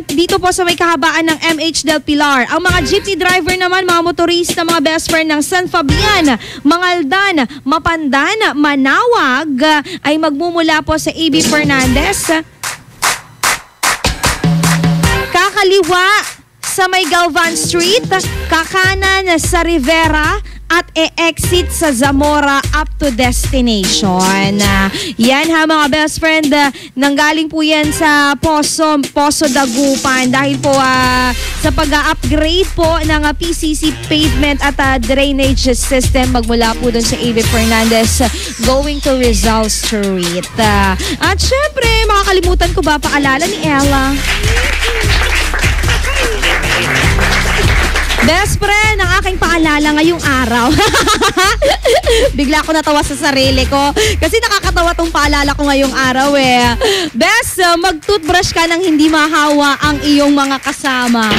dito po sa may kahabaan ng MH Del Pilar. Ang mga jeepney driver naman, mga motorista, mga best friend ng San Fabian, Mangaldan, Mapandan, Manawag, ay magmumula po sa A.B. Fernandez, kakaliwa sa may Galvan Street, kakanan sa Rivera at e-exit sa Zamora up to destination. Yan ha mga best friend, nanggaling po yan sa Poso Dagupan dahil po sa pag-upgrade po ng PCC pavement at drainage system magmula po dun sa A.V. Fernandez going to Rizal Street. At syempre, makakalimutan ko ba paalala ni Ella? Best friend, ang aking paalala ngayong araw. Bigla ako natawa sa sarili ko kasi nakakatawa tong paalala ko ngayong araw eh. Best, mag-toothbrush ka nang hindi mahawa ang iyong mga kasama.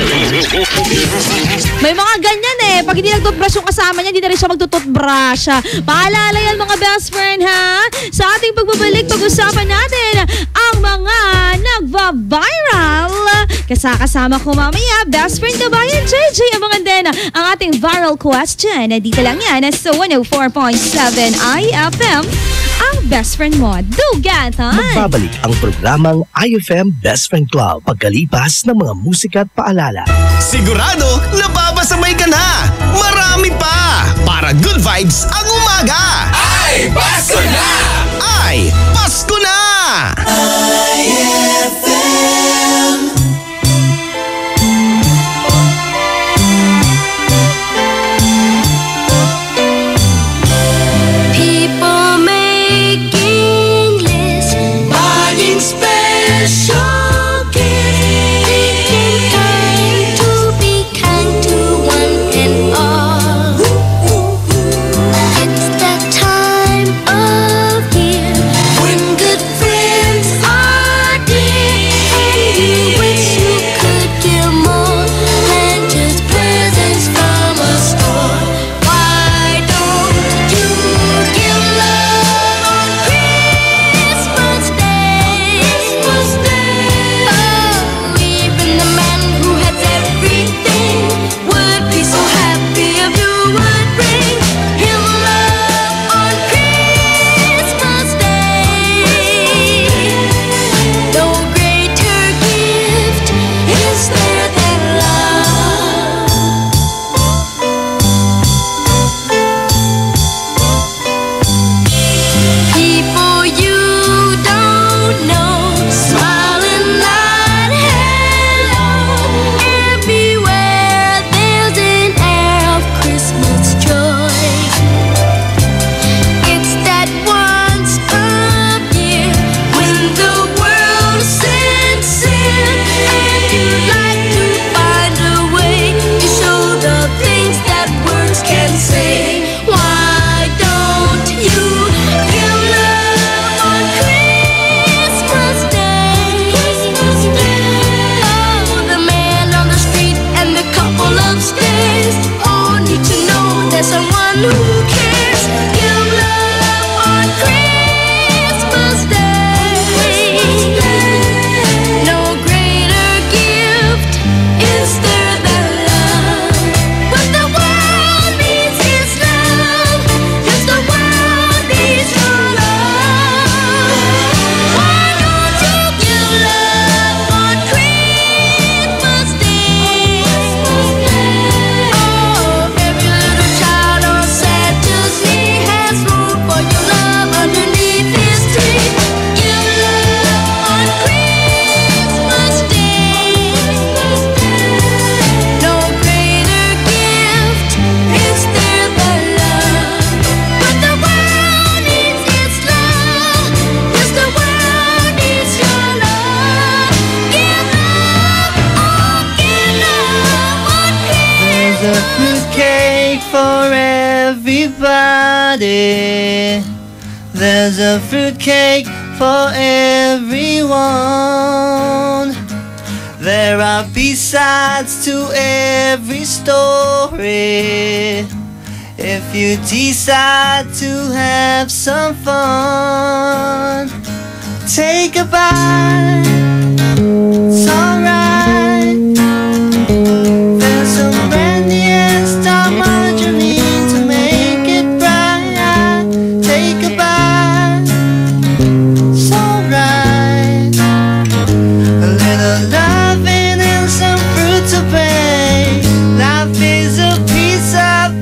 May mga ganyan eh. Pag hindi nag-toothbrush yung kasama niya, hindi na rin siya mag-toothbrush. Paalala yan mga best friend ha. Sa ating pagbabalik, pag-usapan natin ang mga nagva-viral. Kasama ko mamaya, best friend na bayan JJ, abangan din ang ating viral question. Dito lang yan sa 104.7 IFM, ang best friend mo. Dugatan! Magbabalik ang programang IFM Best Friend Club pagkalipas ng mga musika at paalala. Sigurado nababasabay ka na! Marami pa! Para good vibes ang umaga! Ay, Pasko na! Ay, Pasko na! IFM. There's a fruitcake for everyone. There are B-sides to every story. If you decide to have some fun, take a bite. It's alright. There's some brandy and star margarine to make it bright. Take a bite. It's alright. A little loving and some fruit to bake. Life is a piece of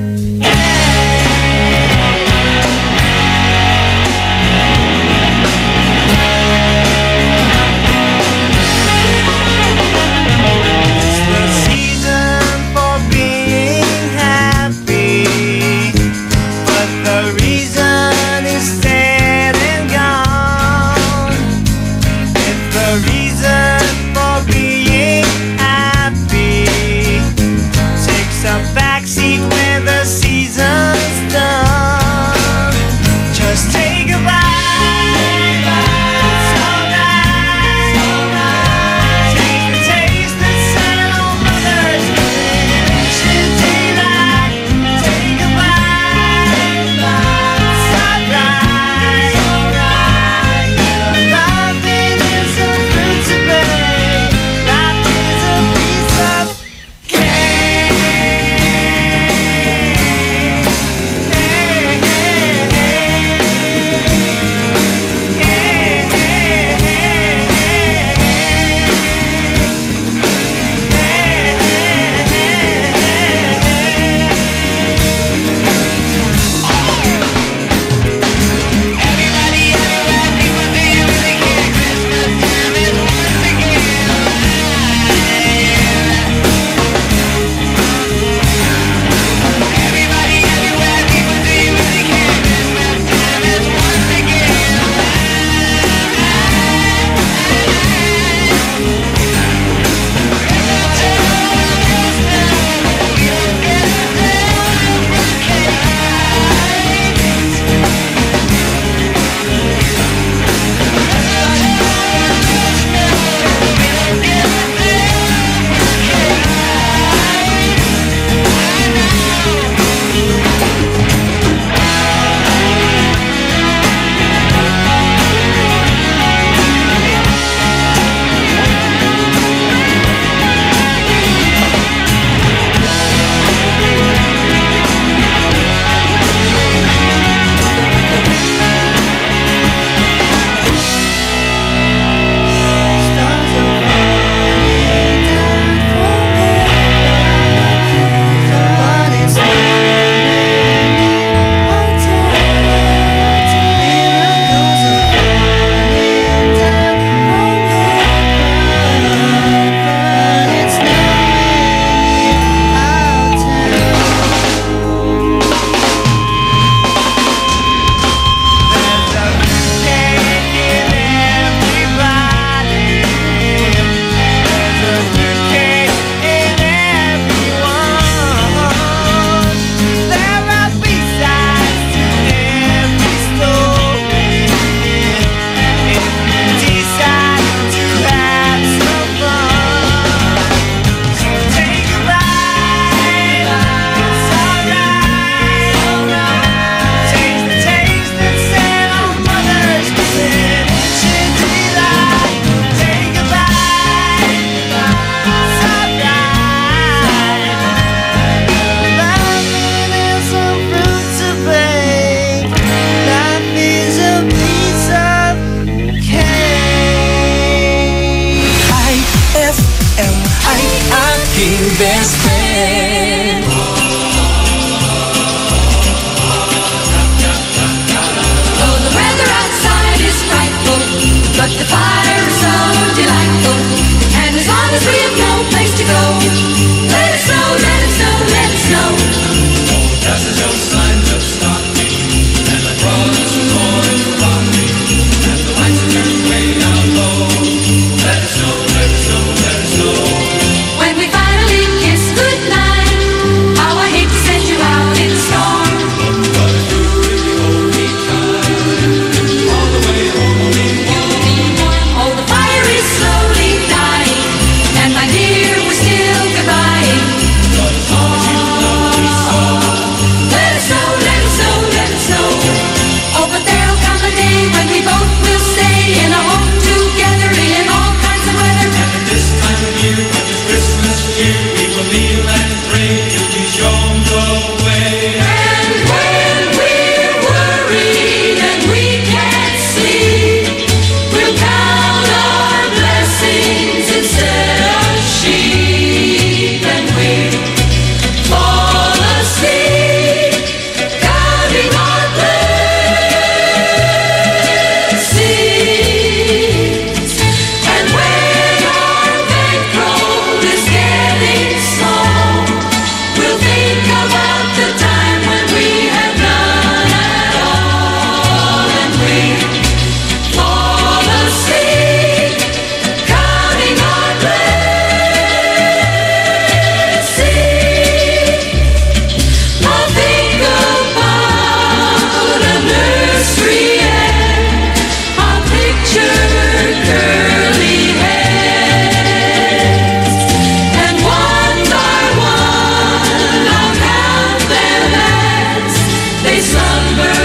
slumber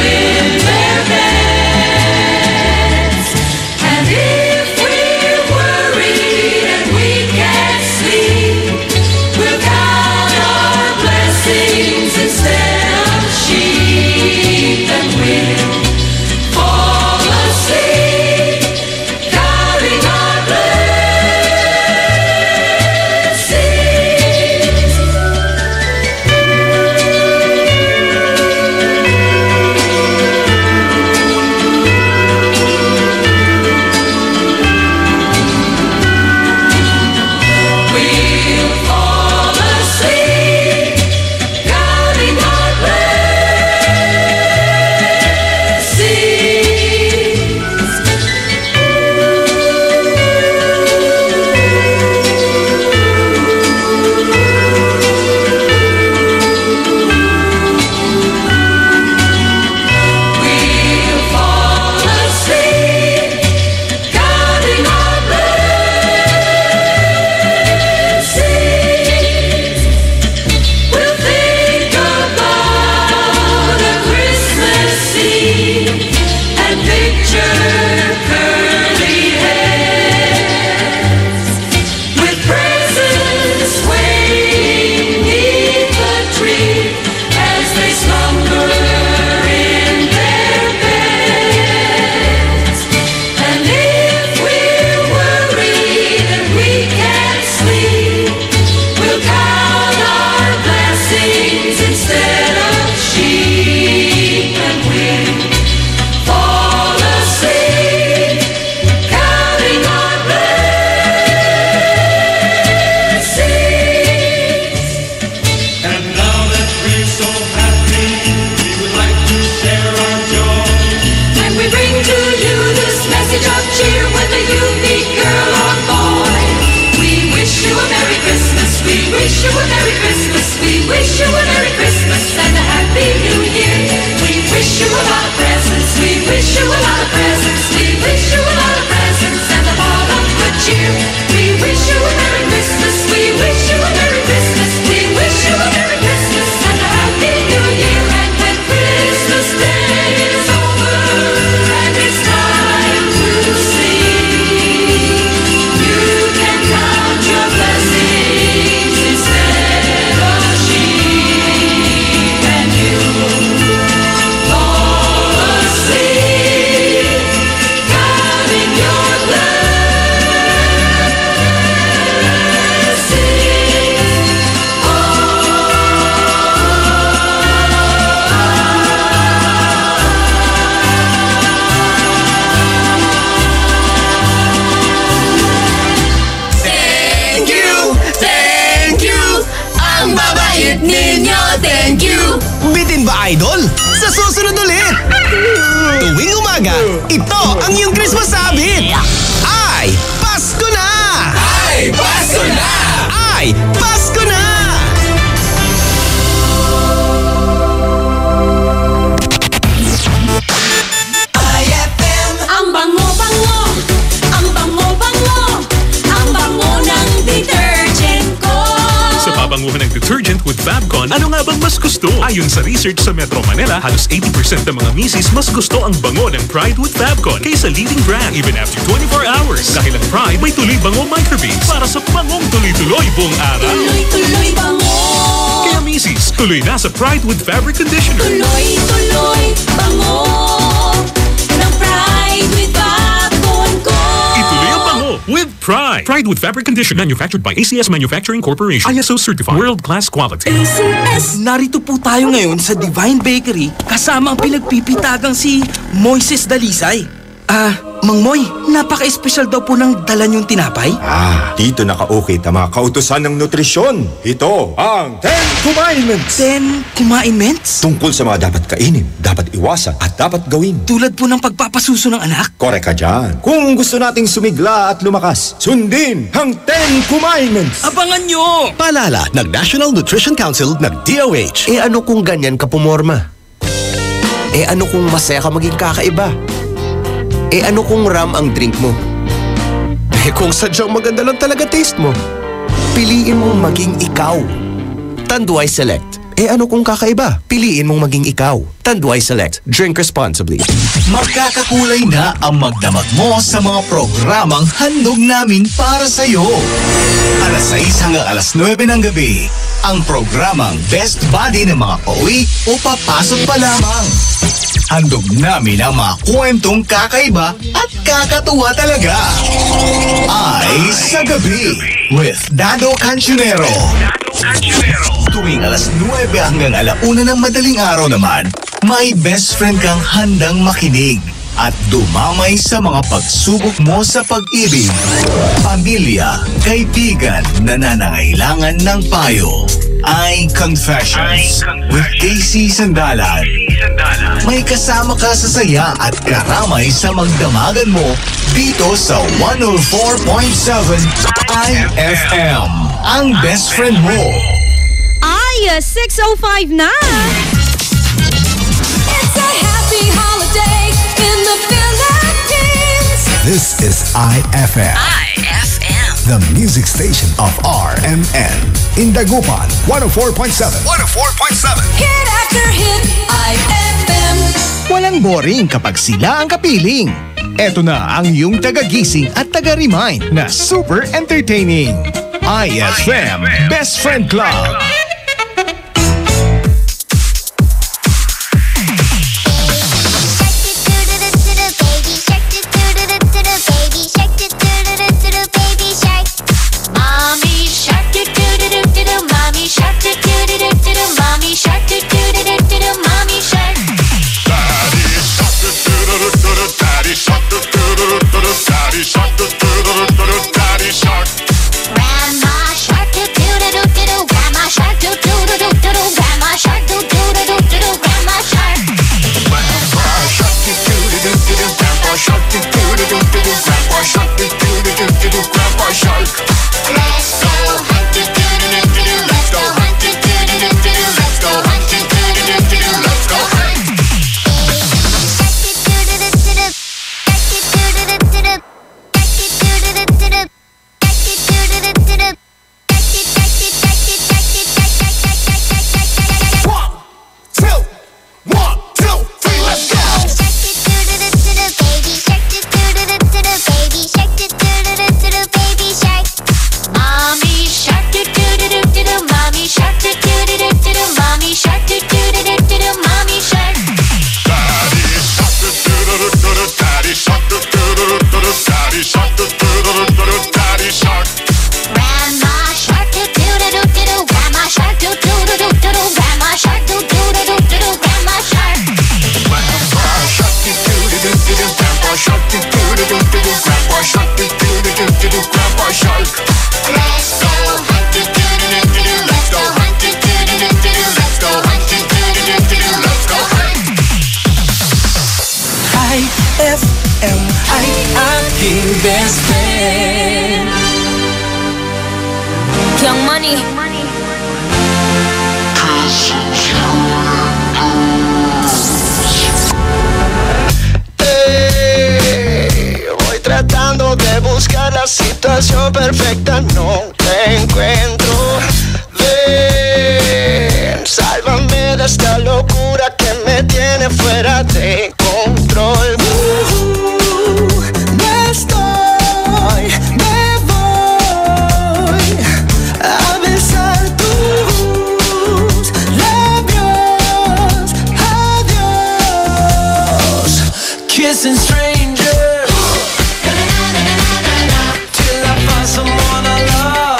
in their beds. And if we're worried and we can't sleep, we'll count our blessings instead of sheep, and we'll fall asleep counting our blessings. We'll fall asleep counting our blessings. We'll fall asleep counting our blessings. We'll think about a Christmas Eve and picture curly heads with presents waiting 'neath the tree as they slumber in their beds. And if we're worried and we can't sleep, we'll count our blessings instead of sheep, and we'll fall asleep counting our blessings. And now that we're so happy, we would like to share our joy. And we bring to you this message of cheer, whether you be girl or boy. We wish you a Merry Christmas, we wish you a Merry Christmas, we wish you a Merry Christmas and a Happy New Year. We wish you a lot of presents, we wish you a lot of presents, we wish you a lot of presents and a lot of good cheer. We wish you a Merry Christmas, we wish you a Merry Christmas, we wish you a Merry Christmas and a Happy New Year. And when Christmas Day is over and it's time to sleep, you can count your blessings instead of sheep, and you'll fall asleep counting your Thank you! Ang babait ninyo, thank you! Bitin ba, Idol? Sa susunod ulit! Tuwing umaga, ito ang iyong Christmas sabit! Ay, Pasko na! Ay, Pasko na! Ay, Pasko na! Ang bango-bango, ang bango-bango, ang bango ng detergent ko. Sa pabanguhan ng detergent with Fabcon, ano nga bang mas gusto? Ayon sa research sa Metro Manila, halos 80% ng mga misis mas gusto ang bango ng Pride with Fabcon kaysa leading brand even after 24 hours. Dahil ang Pride may tuloy bango microbeads para sa bangong tuloy-tuloy buong araw. Tuloy-tuloy bango. Kaya misis, tuloy na sa Pride with Fabric Conditioner. Tuloy-tuloy bango ng Pride with Fabcon ko. Ituloy ang bango with Pride. Pride with Fabric Conditioner, manufactured by ACS Manufacturing Corporation. ISO certified. World-class quality. Narito po tayo ngayon sa Divine Bakery kasama ang pinagpipitagang si Moises Dalisay. Mang Moy, napaka-espesyal daw po ng dala niyong tinapay. Dito naka-ukit ang mga kautusan ng nutrisyon. Ito ang 10 Commandments. 10 Commandments? Tungkol sa mga dapat kainin, dapat iwasan at dapat gawin. Tulad po ng pagpapasuso ng anak? Korek ka dyan. Kung gusto nating sumigla at lumakas, sundin ang 10 Commandments. Abangan nyo! Paalala ng National Nutrition Council ng DOH. Ano kung ganyan ka pumorma? Ano kung masaya ka maging kakaiba? Ano kung ram ang drink mo? Kung sadyang maganda lang talaga taste mo, piliin mong maging ikaw. Tanduay Select. ano kung kakaiba? Piliin mong maging ikaw. Tanduay Select. Drink responsibly. Magkakakulay na ang magdamag mo sa mga programang handog namin para sa'yo. Alas 6 hanggang alas 9 ng gabi, ang programang Best Buddy ng mga pauwi o papasok pa lamang. Handog namin ang mga kwentong kakaiba at kakatuwa talaga. Ay sa gabi with Dado Cancionero. Tuwing alas 9 hanggang alauna ng madaling araw naman, may best friend kang handang makinig at dumamay sa mga pagsubok mo sa pag-ibig, pamilya, kaibigan na nangangailangan ng payo. Ay Confessions with Casey Sandalan. May kasama ka sa saya at karamay sa magdamagan mo dito sa 104.7 IFM. Ang best friend mo. Ay, 6:05 na. It's a happy holiday in the Philippines. This is IFM. IFM. The music station of RMN. In Dagupan, 104.7. 104.7. Hit after hit, IFM. Walang boring kapag sila ang kapiling. Eto na ang iyong taga-gising at taga-remind na super entertaining. IFM Best Friend Club. Perfecta no te encuentro. Ven, sálvame de esta locura que me tiene fuera de control. Me voy a besar tus labios. Adiós, kissing strangers. Someone I love,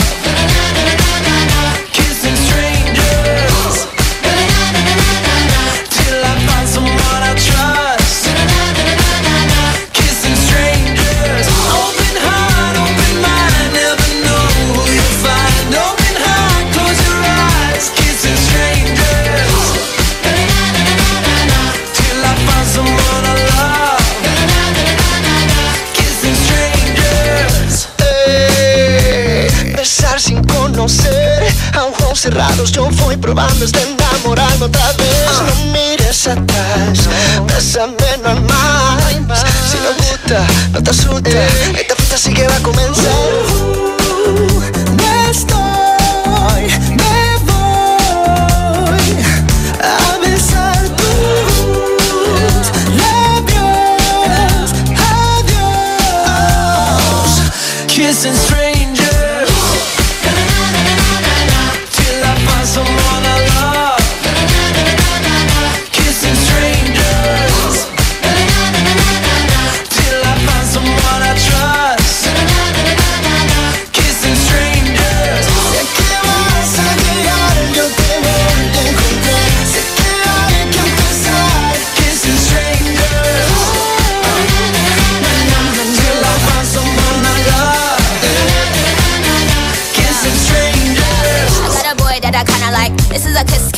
kissing strangers, till I find someone I trust, kissing strangers. Open heart, open mind, never know who you'll find. Open heart, close your eyes, kissing strangers, till I find someone I love, kissing strangers. Besar sin conocer, a ojos cerrados yo voy probando hasta enamorarme otra vez. No mires atrás, bésame, no hay más. Si no gusta, no te asusta, esta fiesta sí que va a comenzar. Me voy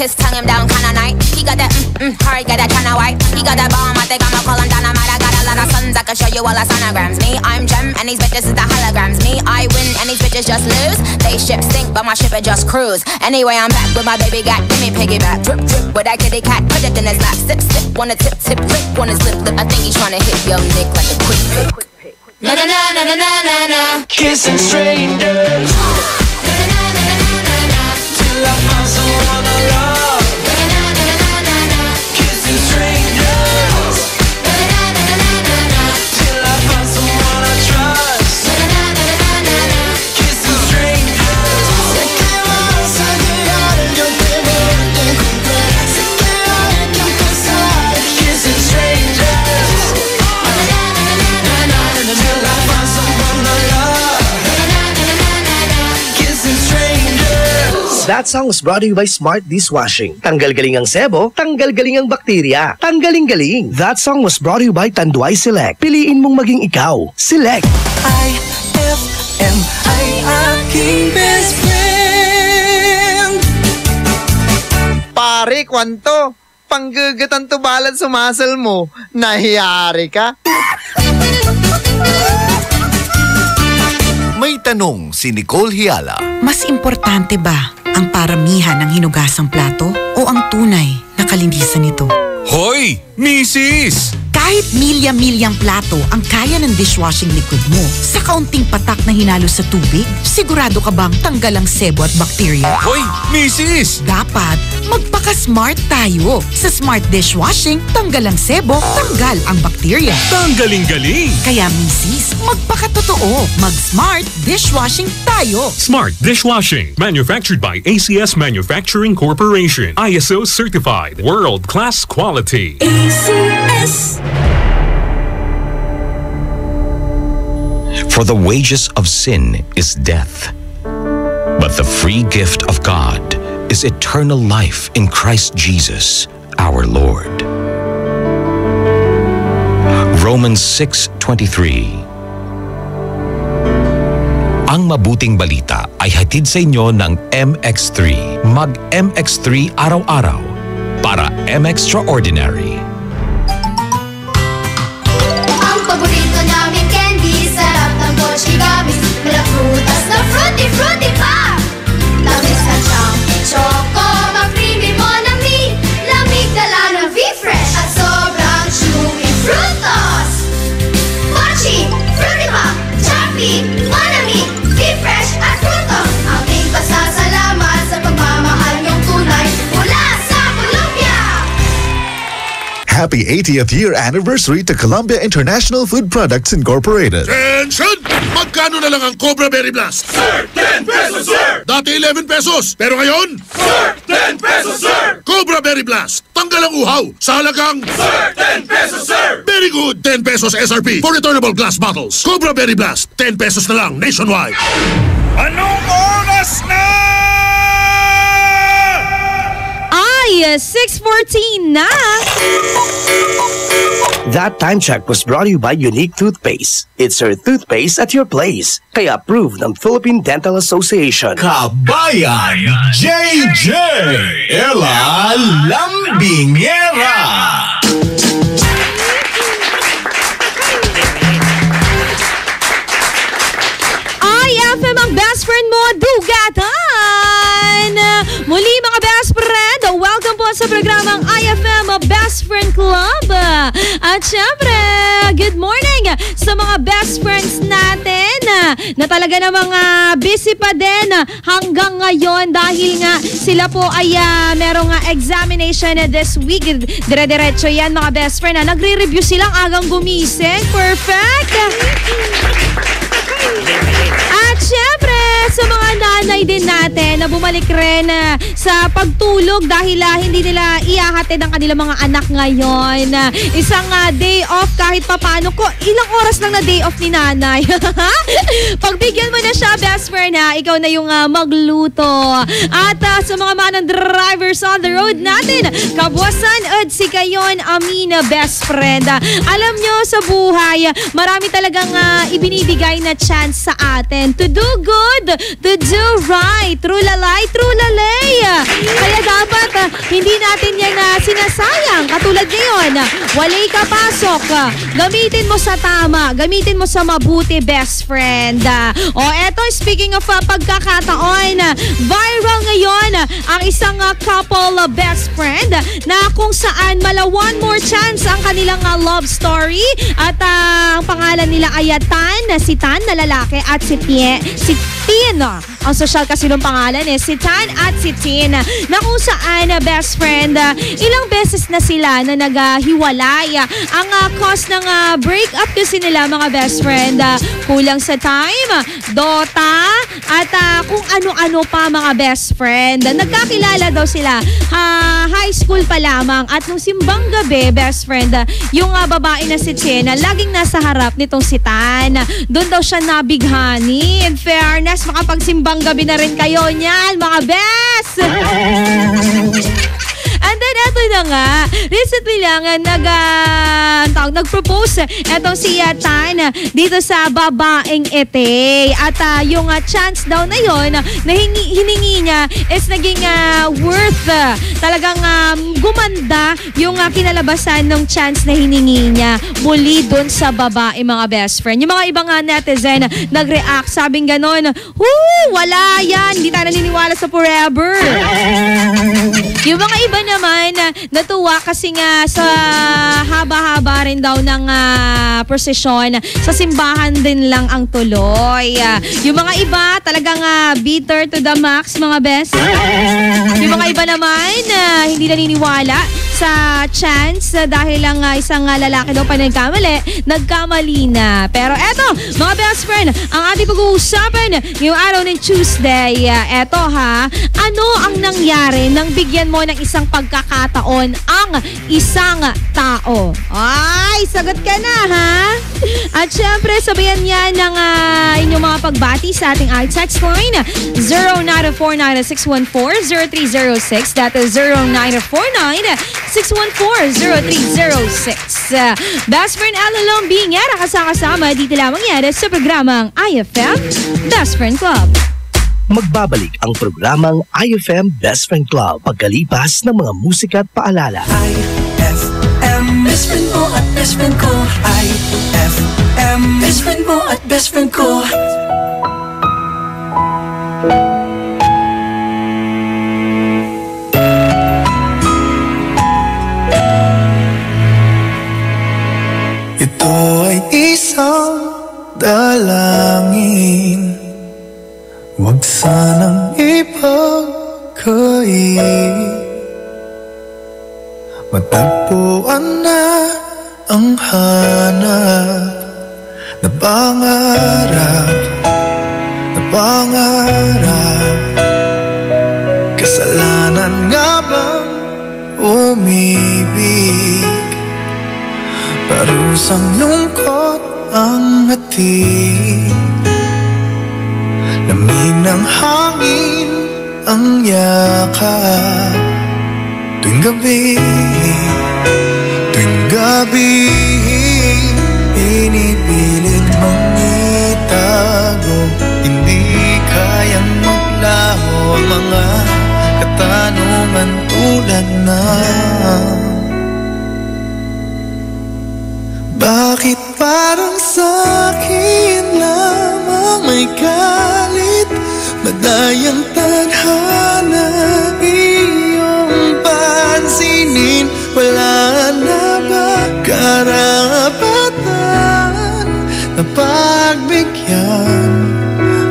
kiss, tongue him down kinda night. He got that hard, got that kinda white. He got that bomb, I think I'ma call him dynamite. I got a lot of sons, I can show you all the sonograms. Me, I'm Gem, and these bitches is the holograms. Me, I win, and these bitches just lose. They ship sink, but my ship it just cruise. Anyway, I'm back with my baby got, give me piggyback. Drip, drip, with that kitty cat, put it in his lap. Sip, sip, wanna tip, tip, lick, on his lip, lip. I think he's tryna hit your Nick like a quick pick. Na na na na na na na na. Kissing strangers. Till I find someone I love. Kissing strangers. Till I find someone I trust. Kissing strangers. Se que vas a llegar, yo te voy a encontrar. Sé que hay que empezar. Kissing strangers. Till I find someone I love. Kissing strangers. That song was brought to you by Smart Dishwashing. Tanggal galing ang sebo, tanggal galing ang bakterya. Tanggaling galing. That song was brought to you by Tanduay Select. Piliin mong maging ikaw. Select. IFM ay aking best friend. Pare, kwanto? Panggagatan to balat sa muscle mo. Nahiyari ka? May tanong si Nicole Hiala. Mas importante ba ang paramihan ng hinugasang plato o ang tunay na kalinisan nito? Hoy, Mrs! Kahit milya-milyang plato ang kaya ng dishwashing liquid mo, sa kaunting patak na hinalo sa tubig, sigurado ka bang tanggal ang sebo at bakterya? Hoy, Mrs! Dapat magpaka-smart tayo. Sa Smart Dishwashing, tanggal ang sebo, tanggal ang bakterya. Tanggaling-galing! Kaya Mrs., magpaka-totoo. Mag-Smart Dishwashing tayo. Smart Dishwashing. Manufactured by ACS Manufacturing Corporation. ISO certified. World-class quality. ACS. For the wages of sin is death, but the free gift of God is eternal life in Christ Jesus, our Lord. Romans 6:23. Ang mabuting balita ay hatid sa inyo ng MX3. Mag-MX3 araw-araw para M-Extraordinary. Ang paborito namin candy, sarap ng Dolce Gamis. Mala prutas na fruity, fruity pa. Tamis na siyang choco, mag-creamy Monami. Lamig dala ng V-Fresh at sobrang chewy frutos. Mochi, fruity pa, choppy, Monami, V-Fresh at frutos. Aming pasasalamat sa pagmamahal niyong tunay mula sa Colombia. Happy 80th year anniversary to Columbia International Food Products Incorporated. Attention! Magkano na lang ang Cobra Berry Blast? Sir, 10 pesos, sir! Dati 11 pesos, pero ngayon? Sir, 10 pesos, sir! Cobra Berry Blast, tanggal ang uhaw sa halagang... Sir, 10 pesos, sir! Very good! 10 pesos SRP for returnable glass bottles. Cobra Berry Blast, 10 pesos na lang nationwide. Anong oras na? Ay, 6:14 na! That time check was brought to you by Unique Toothpaste. It's your toothpaste at your place. Kaya approved ng Philippine Dental Association. Kabayan JJ Ella Lambingera. IFM ang best friend mo, Dugatan! Muli mga best friend, welcome po sa programang IFM Best Friend Club. At syempre, good morning sa mga best friends natin na talaga namang busy pa din hanggang ngayon dahil nga sila po ay merong examination this week. Dire-diretso yan mga best friend. Nagre-review silang agang gumising. Perfect! At syempre, sa mga nanay din natin na bumalik rin sa pagtulog dahil hindi nila ihahatid ang kanilang mga anak ngayon. Isang day off kahit papaano ko. Ilang oras lang na day off ni nanay. Pagbigyan mo na siya, best friend ikaw na yung magluto. At sa mga manang drivers on the road natin, kabuwasan at si Kayon Amina, best friend. Alam nyo, sa buhay, marami talagang ibinibigay na chance sa atin to do good. to do right. Trulalay, trulalay. Kaya dapat hindi natin yan sinasayang. Katulad ngayon, walay ka pasok. Gamitin mo sa tama. Gamitin mo sa mabuti, best friend. Eto, speaking of pagkakataon, viral ngayon ang isang couple best friend na kung saan one more chance ang kanilang love story at ang pangalan nila ay si Tan na lalaki at si Tin. Ang social kasi ng pangalan si Tan at si Tin na kung saan best friend ilang beses na sila na naghiwalay. Ang cause ng breakup kasi nila mga best friend, kulang sa time, Dota, at kung ano-ano pa mga best friend. Nagkakilala daw sila high school pa lamang at nung simbang gabi, best friend, yung babae na si Tin laging nasa harap nitong si Tan. Doon daw siya nabighani. In fairness, makapagsimbang gabi na rin kayo niyan mga best! And then, eto na nga, recently lang, nag-propose etong si Tan dito sa babaeng ete. At yung chance daw na yon na hiningi niya is naging worth. Talagang gumanda yung kinalabasan ng chance na hiningi niya muli dun sa babae mga best friend. Yung mga ibang netizen nag-react, sabing ganon, wala yan, hindi tayo naniniwala sa forever. Yung mga iba naman natuwa kasi nga sa haba-haba rin daw ng prosesyon, sa simbahan din lang ang tuloy. Yung mga iba talagang bitter to the max mga best. Yung mga iba naman hindi naniniwala sa chance dahil lang isang lalaki daw pa nagkamali na. Pero eto mga best friend, ang ating pag-uusapan yung araw ng Tuesday. Eto ano ang nangyari nang bigyan mo ng isang pagkakataon ang isang tao? Ay, sagot ka na At syempre, sabayan yan ng inyong mga pagbati sa ating iText line 0949-614-0306. That is 0949-614-0306. Best friend Alalong Bingera kasama dito lamang yan sa programang IFM Best Friend Club. Magbabalik ang programang IFM Best Friend Club pagkalipas ng mga musika at paalala. IFM Best Friend mo at Best Friend ko. IFM Best Friend mo at Best Friend ko. Ito ay isang dalangin, huwag sanang ipagkait. Matagpuan na ang hanap na pangarap, kasalanan nga bang umibig? Parusang lungkot ang hatid, lamig ng hangin ang yakap. Tuwing gabi, pinipilit mong itago. Hindi kayang maglaho ang mga katanungan tulad ng bakit parang sa'kin lamang may galit? Madayang tadhana iyong pansinin. Wala na ba karapatan na pagbigyan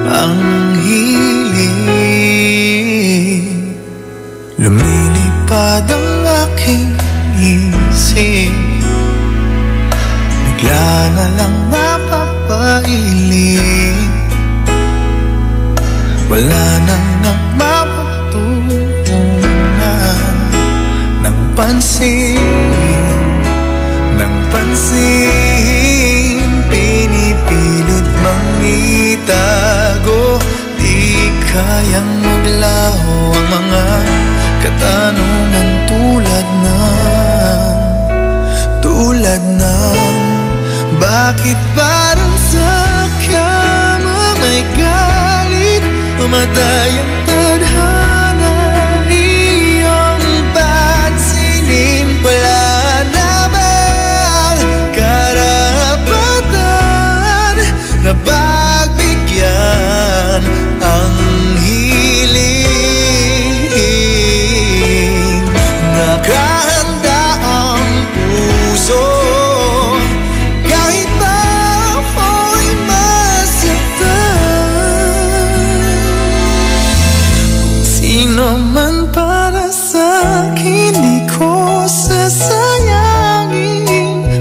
ang hiling? Lumilipad ang aking isip, bigla na lang napapailing. Wala nang nagmapatutunan ng pansin, pinipilit mang itago. Di kayang maglaho ang mga katanungan tulad ng bakit parang sa kama may galit? Madayang tadhana iyong pansinin, wala na bang karapatan na pagbigyan ang hiling? Nakahanda ang puso kahit pa ako'y masaktan. Sino man para sa'kin di ko sasayangin.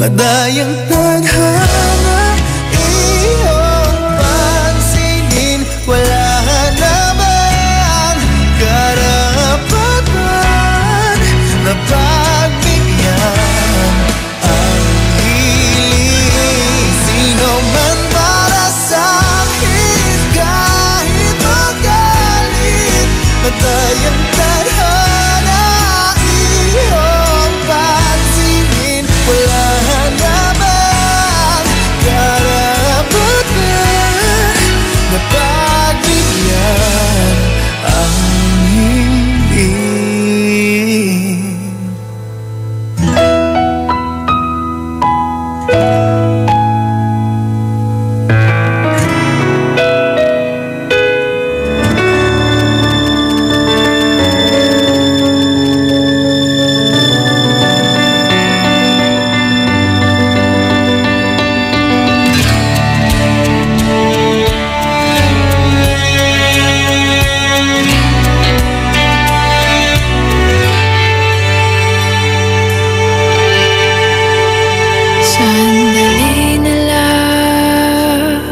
Madayang tadhana iyong pansinin, wala na bang karapatan na pagbigyan ang hiling? Sino man para sa'kin kahit magalit. Madayang tadhana iyong pansinin, wala na bang karapatan na pagbigyan ang hiling? Sandali na lang,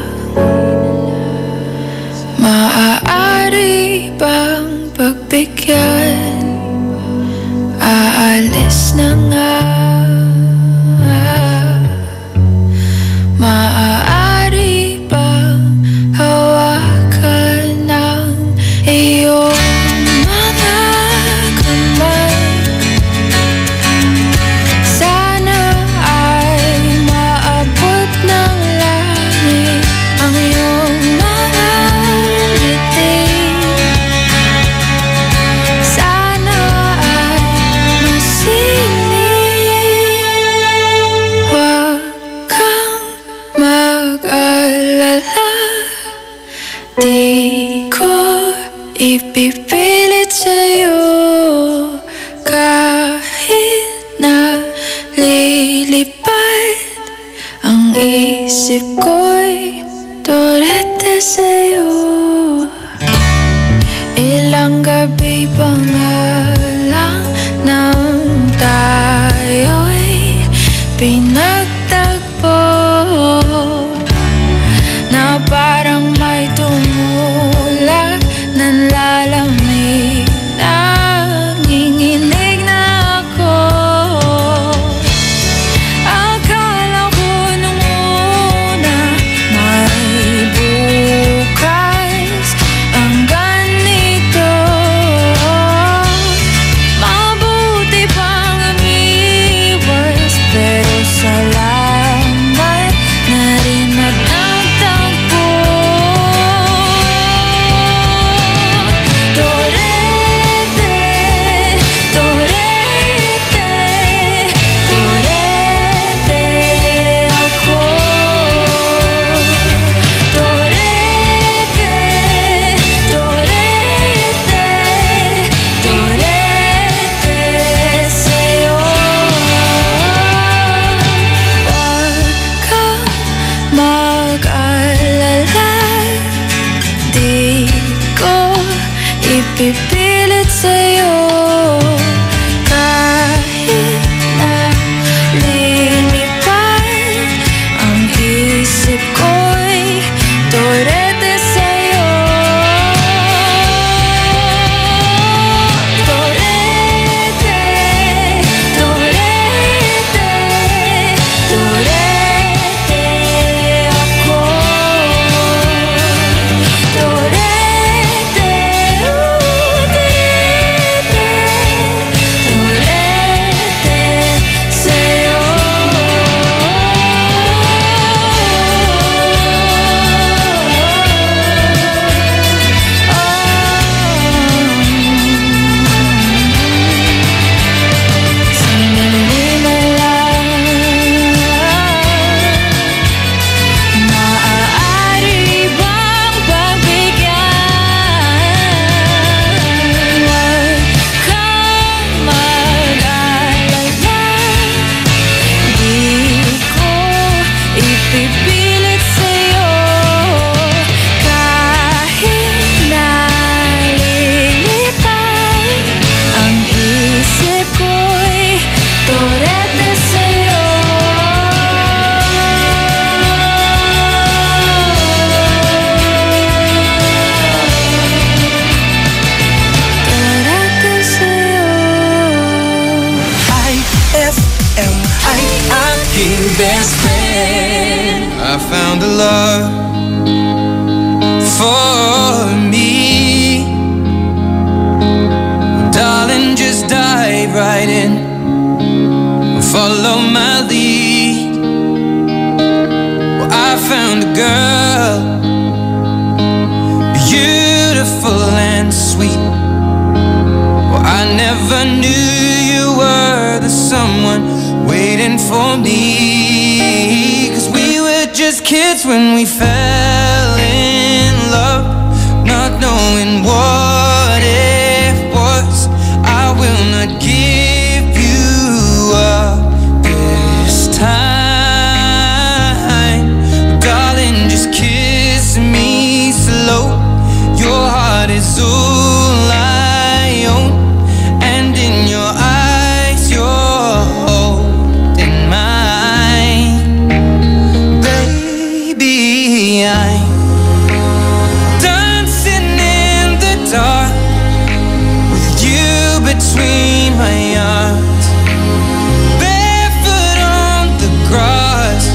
maaari bang pagbigyan? Aalis na nga. Maaari bang hawakan ng iyong mga kamay? Sana ay maabot ng langit ang iyong mga ngiti. Sana ay masinig. Huwag kang mag-alala, di ko ipipilit sa'yo kahit na lilipad ang isip ko'y turete sa'yo. Ilang gabi pa nga lang nang tayo'y pinagtagpo, na parang may tumulak ng lalamig. Nanginginig na ako. Akala ko nung una may bukas ang ganito. Mabuti pang umiwas, pero sa lahat best friend. I found a love for me. Darling, just dive right in, follow my lead. Well, I found a girl, beautiful and sweet. Well, I never knew you were the someone waiting for me. 'Cause we were just kids when we fell in love, not knowing what it was. I will not give you up this time. Darling, just kiss me slow. Your heart is all I own, and in your eyes you're holding mine. Baby, I'm dancing in the dark with you between my arms, barefoot on the grass.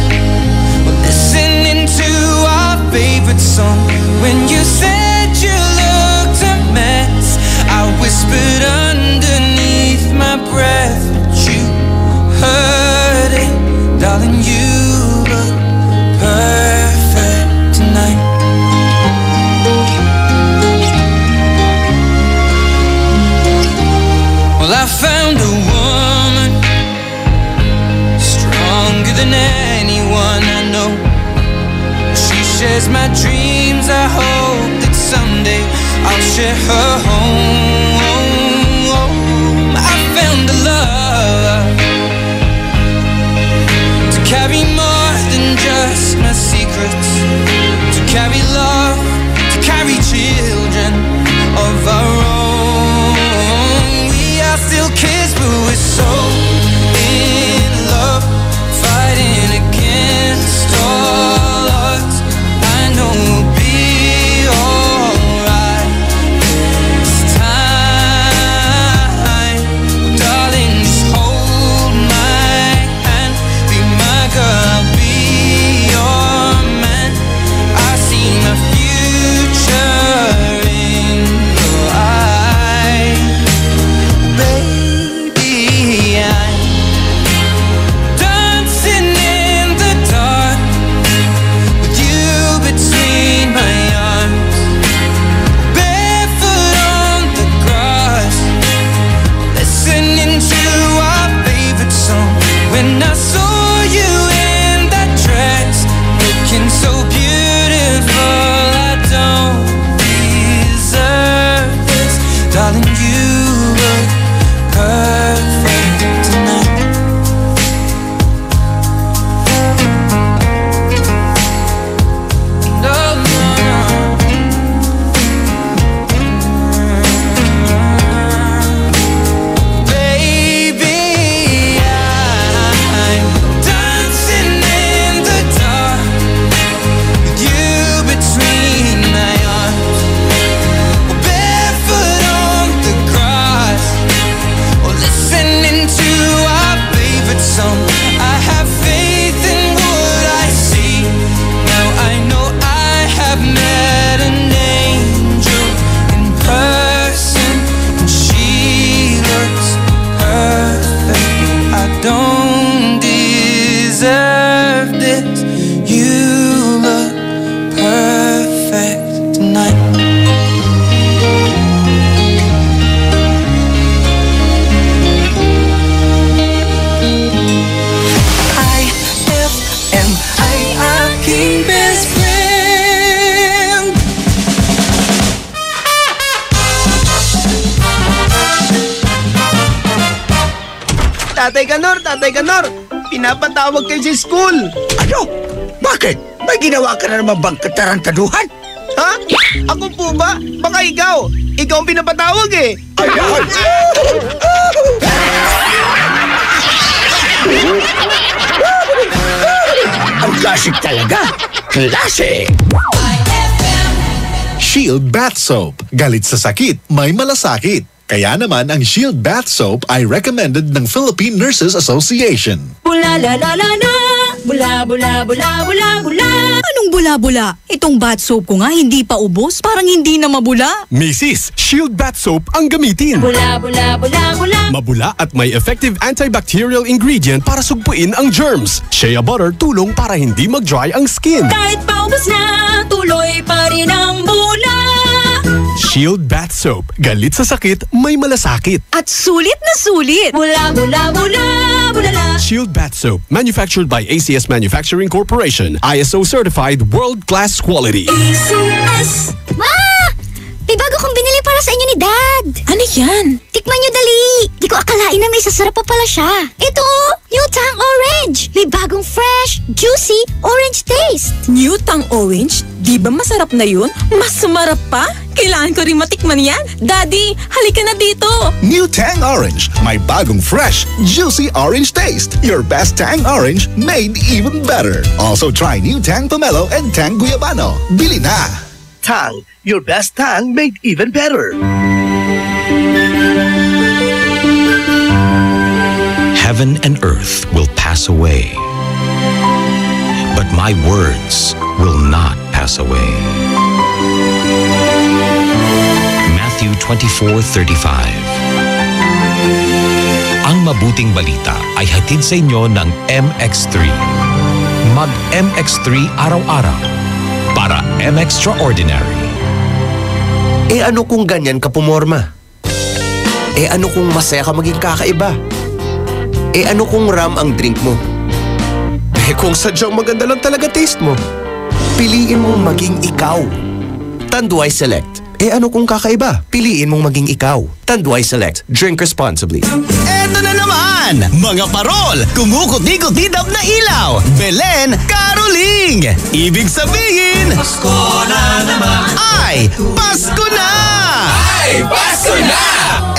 We're listening to our favorite song. When you said you looked a mess, I whispered underneath my breath, but you heard it. Darling, you look perfect tonight. Well, I found a woman stronger than anyone I know. She shares my dreams. I hope that someday I'll share her home. I found a love to carry more than just my secrets, to carry love, to carry children of our own. We are still kids, but we're so in love, fighting against all odds. I know we'll be alright this time. Darling, just hold my hand, be my girl, I'll be your man. I see my future in your eyes. Baby, I'm dancing in the dark with you between my arms, barefoot on the grass, listening to our favorite song. When I saw you in that dress, looking so beautiful, I don't deserve this. Darling, you look perfect tonight. No, no, no. Baby, I'm dancing in the dark with you between my arms, barefoot on the grass, or listening to our favorite song. I have faith in what I see. Now I know I have met an angel in person, and she looks perfect. I don't deserve this. You look perfect tonight. IFM, ay aking best friend. Tatay Kanor, pinapatawag kayo sa school. Ano? Bakit? May ginawa ka na naman bang katarantaduhan? Ha? Ako po ba? Baka ikaw. Ikaw ang pinapatawag eh. Ayan! Ang klasik talaga. Klase! Shield Bath Soap. Galit sa sakit, may malasakit. Kaya naman ang Shield Bath Soap ay recommended ng Philippine Nurses Association. Ooh la la la la la. Bula, bula, bula, bula, bula. Anong bula-bula? Itong bath soap ko nga hindi pa ubos. Parang hindi na mabula. Mrs. Shield Bath Soap ang gamitin. Bula, bula, bula, bula. Mabula at may effective antibacterial ingredient para sugpuin ang germs. Shea butter tulong para hindi mag-dry ang skin. Kahit paubos na, tuloy pa rin ang bula. Shield Bath Soap. Galit sa sakit, may malasakit. At sulit na sulit. Bula, bula, bula, bulala. Shield Bath Soap. Manufactured by ACS Manufacturing Corporation. ISO certified world-class quality. ACS. Ma! May bago kong binili para sa inyo ni Dad. Ano yan? Tikman nyo dali. Di ko akalain na may sasarap pa pala siya. Ito, New Tang Orange. May bagong fresh, juicy, orange taste. New Tang Orange? Di ba masarap na yun? Mas sumarap pa? Kailangan ko rin matikman yan. Daddy, halika na dito. New Tang Orange. May bagong fresh, juicy orange taste. Your best Tang Orange made even better. Also try New Tang Pomelo and Tang Guyabano. Bili na! Tang, your best Tang made even better. Heaven and earth will pass away, but my words will not pass away. Matthew 24:35. Ang mabuting balita ay hatid sa inyo ng MX3. Mag MX3 araw-araw para M-Extraordinary. Ano kung ganyan ka pumorma? Ano kung masaya ka maging kakaiba? Ano kung ram ang drink mo? Kung sadyang maganda lang talaga taste mo, piliin mong maging ikaw. Tanduay Select. Ano kung kakaiba? Piliin mong maging ikaw. Tanduay Select. Drink responsibly. Eto na naman! Mga parol! Kumukuti-kutidap na ilaw! Belen Caroling! Ibig sabihin... Pasko na naman! Ay! Pasko na! Ay! Pasko na!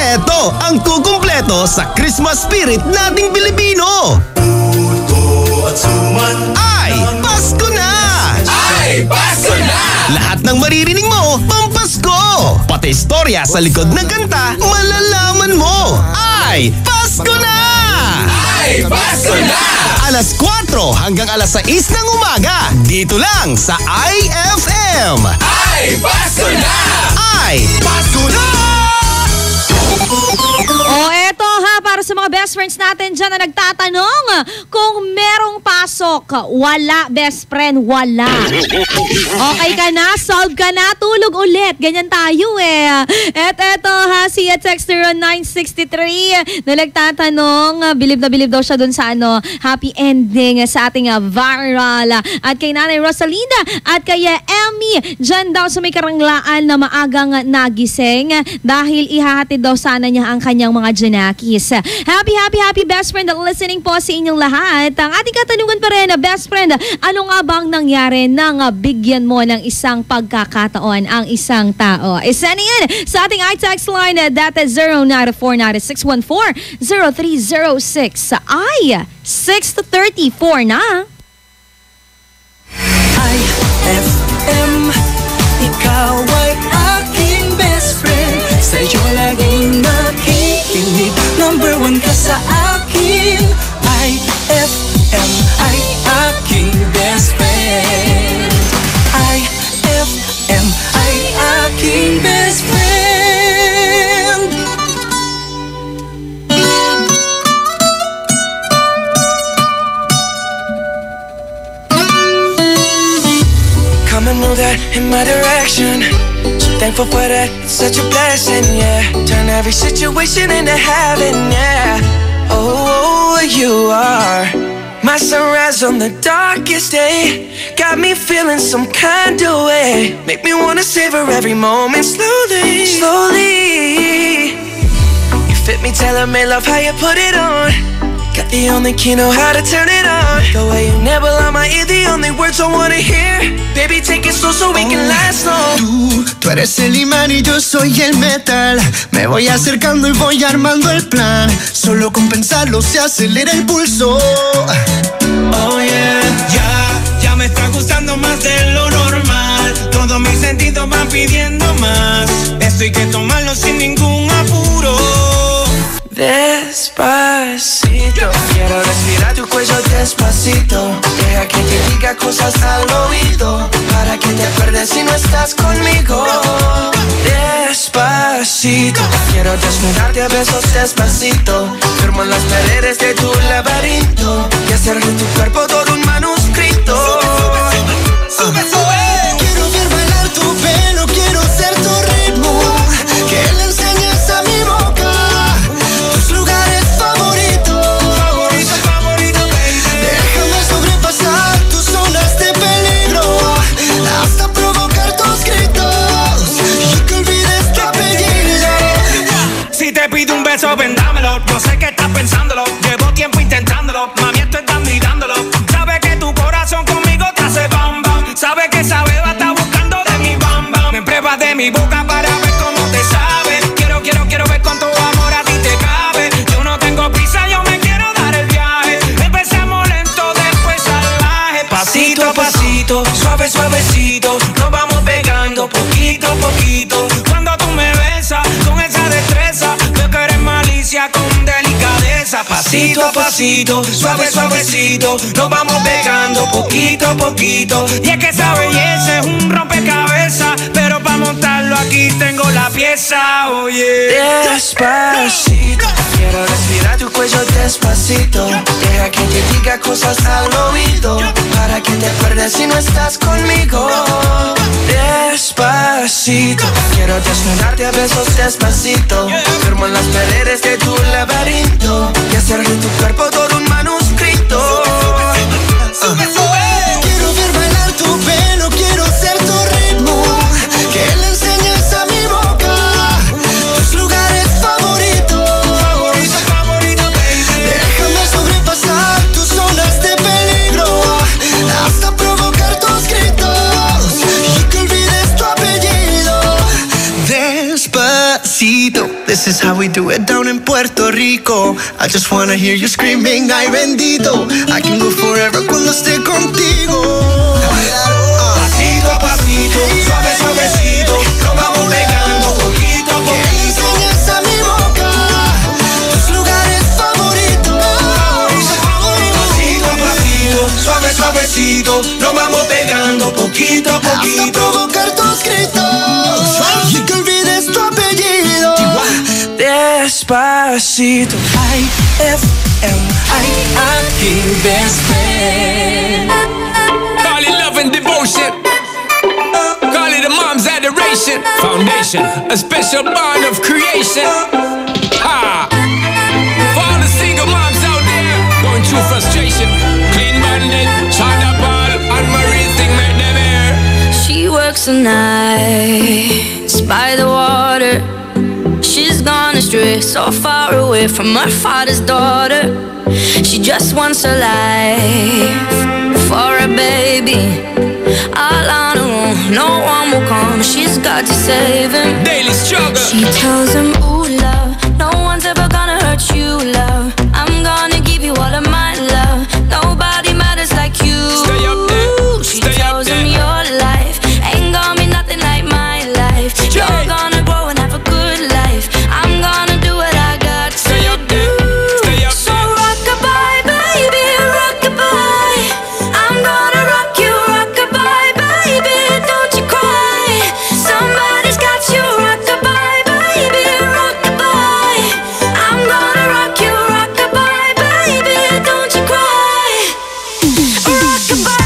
Eto ang kukumpleto sa Christmas spirit nating Pilipino! Puto at suman! Ay! Pasko na! Ay! Pasko na! Lahat ng maririnig mo, pampasko! Pati istorya sa likod ng kanta, malalaman mo! Ay! Pasko na! Ay! Pasko na! Alas 4 hanggang alas 6 ng umaga, dito lang sa IFM! Ay! Pasko na! Ay! Pasko na! Eto ha, para sa mga best friends natin dyan na nagtatanong kung merong pasok, wala, best friend, wala. Okay ka na? Solve ka na? Tulog ulit. Ganyan tayo At eto ha, si Texter 963 na nagtatanong, bilib na bilib daw siya dun sa happy ending sa ating viral. At kay Nanay Rosalinda at kay Emmy, dyan daw sa may karanglaan na maagang nagising dahil ihahatid daw sana niya ang kanyang mga janakis. Happy best friend listening po sa inyong lahat. Ang ating katanungan pa rin, best friend, ano nga bang nangyari nang bigyan mo ng isang pagkakataon ang isang tao? Isend yan sa ating iText line, that is 0949-614-0306. Ay, 6:34 na. IFM, ikaw ay aking best friend. Sa'yo laging nakikinig. Number 1 ka sa akin. IFM ay aking best friend. IFM ay aking best friend. Come and move that in my direction. Thankful for that, it's such a blessing, yeah. Turn every situation into heaven, yeah. Oh, you are my sunrise on the darkest day. Got me feeling some kind of way. Make me wanna savor every moment slowly, slowly. You fit me, tailor-made, love how you put it on. Got the only key, know how to turn it on. The way you never on my ear, the only words I wanna hear. Baby, take it slow so we can last long. Tú eres el imán y yo soy el metal. Me voy acercando y voy armando el plan. Solo con pensarlo se acelera el pulso. Oh yeah, ya me está gustando más de lo normal. Todos mis sentidos van pidiendo más. Esto hay que tomarlo sin ningún apuro. Despacito, quiero respirar tu cuello de despacito. Deja que te diga cosas al oído, para que te acuerdes si no estás conmigo. Despacito, quiero desnudarte a besos despacito. Firmo en las paredes de tu laberinto y hacer de tu cuerpo todo un manuscrito. Sube, sube. Quiero ver bailar tu pelo, quiero ser tu ritmo. Que le enseñes a mi boca tus lugares favoritos. Favorito, baby. Déjame sobrepasar tus zonas de peligro, hasta provocar tus gritos y que olvides tu apellido. Si te pido un beso, vendámelo. No sé qué estás pensándolo. Llevo tiempo intentándolo. Mami, esto estás mirándolo. Sabes que tu corazón conmigo te hace bam bam. Sabes que esa beba está buscando de mi bam bam. Me pruebas de mi boca para ver cómo te sabe. Quiero ver cuánto amor a ti te cabe. Yo no tengo prisa, yo me quiero dar el viaje. Empezamos lento, después salvaje. Pasito a pasito, suave, suavecito. Nos vamos pegando poquito a poquito. Cuando tú me besas con esa destreza, veo que eres malicia con delicadeza. Pasito a pasito, suave, suavecito. Nos vamos pegando poquito a poquito. Y es que esa belleza es un rompecabezas, pero para montarlo aquí tengo la pieza, oye. Despacito, quiero respirar tu cuello despacito. Deja que te diga cosas al oído, para que te acuerdes si no estás conmigo. Despacito, quiero desnudarte a besos despacito. Firmo en las paredes de tu laberinto y hacer de tu cuerpo todo un manuscrito. Sube, sube. Quiero ver bailar tu pelo, quiero ser tu ritmo. Que le enseñes a mi boca tus lugares favoritos. Favorito, baby. Déjame sobrepasar tus zonas de peligro, hasta provocar tus gritos y que olvides tu apellido. Despacito, this is how we do it down in Puerto Rico. I just wanna hear you screaming, ay bendito. I can go forever cuando esté contigo. Pasito a pasito, suave, suavecito. Nos vamos pegando poquito a poquito. Que enseñes a mi boca tus lugares favoritos. Pasito a pasito, suave, suavecito. Nos vamos pegando poquito a poquito. Hasta provocar tus gritos y que olvides tu apellido. Despacito. IFM, I best friend. Call it love and devotion. Call it a mom's adoration. Foundation, a special bond of creation. Ha! For all the single moms out there going through frustration. Clean Bandit, Shonda Paul, and Marie thing made them air. She works the nights by the water. She's gone astray, so far away from her father's daughter. She just wants her life for a baby. All on her own, no one will come. She's got to save him. Daily struggle. She tells him, ooh, love, no one's ever gonna hurt you, love. I'm gonna give you all of my love. Nobody matters like you. Stay up there. She Stay tells up him there. your life ain't gonna be nothing like my life. You're gonna grow and have a good life. I'm gonna do what I got to Stay up there. Stay up So there. rock-a-bye, baby, rock-a-bye. I'm gonna rock you, rock-a-bye, baby, don't you cry. Somebody's got you, rock-a-bye, baby, rock-a-bye. I'm gonna rock you, rock-a-bye, baby, don't you cry. Rock-a-bye.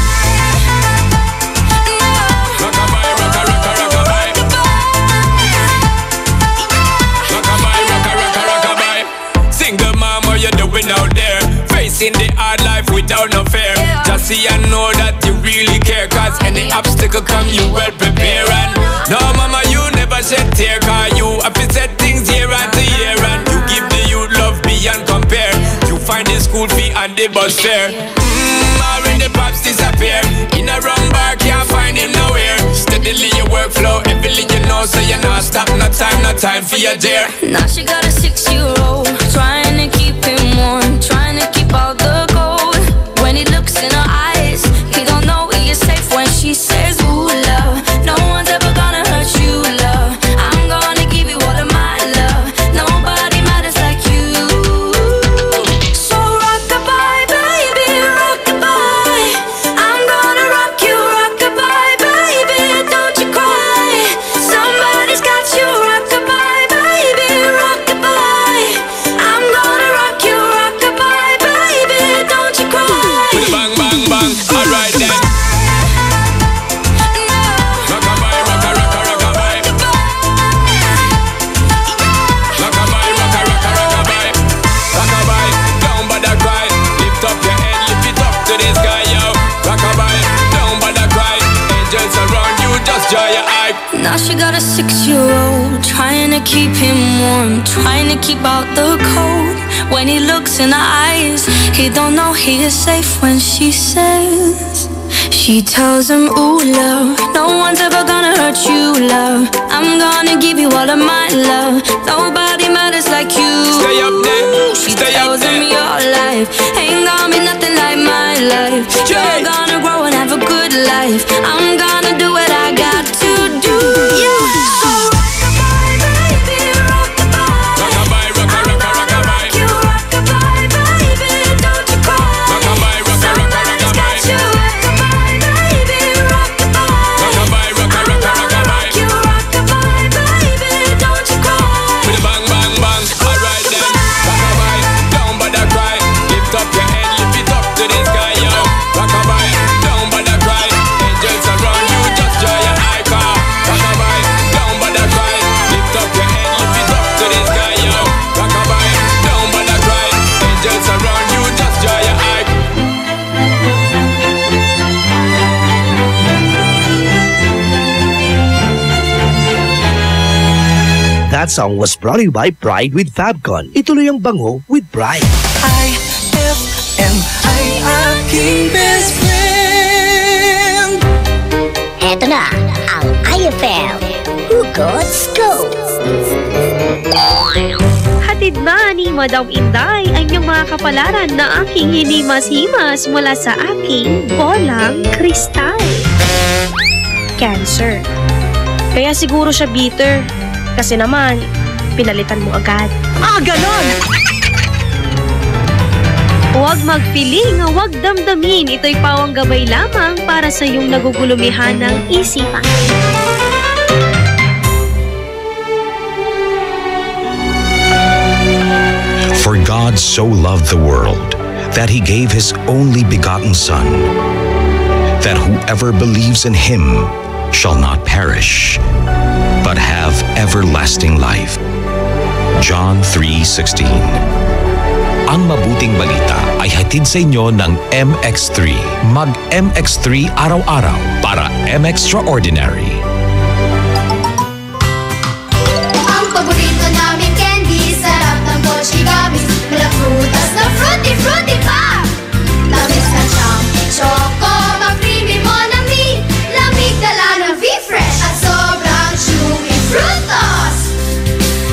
Rockabye, rocka, rocka, rockabye. Rockabye, rocka, rocka, rockabye. Single mom, what you doing out there? Facing the hard life without no fear. Just see and know that you really care. Cause any obstacle come, you well prepare. And no, mama, you never shed tear. Cause you have to set things year after year. And you give the youth love beyond compare. You find the school fee and the bus fare. Already the pops disappear. In a wrong bar, can't find him nowhere. Steadily your workflow, everything you know, so you're not stop. No time for your dear. Now she got a 6-year-old, trying to keep him warm, trying to keep out the cold. When he looks in her eyes, he don't know he is safe when she says, ooh, love, no one's ever gonna hurt you, love. I'm gonna give you all of my love. Nobody matters like you. So rock-a-bye, baby, rock your eye. Now she got a 6-year-old, trying to keep him warm, trying to keep out the cold. When he looks in her eyes, he don't know he is safe when she says, she tells him, ooh, love, no one's ever gonna hurt you, love. I'm gonna give you all of my love. Nobody matters like you. Stay up there. She Stay tells up there. him your life ain't gonna be nothing like my life. You're gonna grow and have a good life. I'm gonna do what I got to do. Yeah. That song was brought to you by Pride with Fabcon. Ituloy ang bango with Pride. IFM, ay aking best friend. Eto na ang IFM Hugot Scoop. Hatid na ni Madam Inday ang iyong mga kapalaran na aking hinimas-himas mula sa aking bolang kristal. Cancer. Kaya siguro siya bitter. Kasi naman, pinalitan mo agad. Ganon! Huwag magpiling, huwag damdamin. Ito'y pawang gabay lamang para sa iyong nagugulumihan ng isipan. For God so loved the world that He gave His only begotten Son, that whoever believes in Him shall not perish, but have everlasting life. John 3:16. Ang mabuting balita ay hatid sa inyo ng MX3. Mag-MX3 araw-araw para M-Extraordinary. Ang paborito namin candy, sarap ng Mochi Gummies. Mula prutas na fruity pa. Tamis na siyang choco, mag-creamy Monami. Lamig dala ng V-Fresh at sobrang chewy Frutos.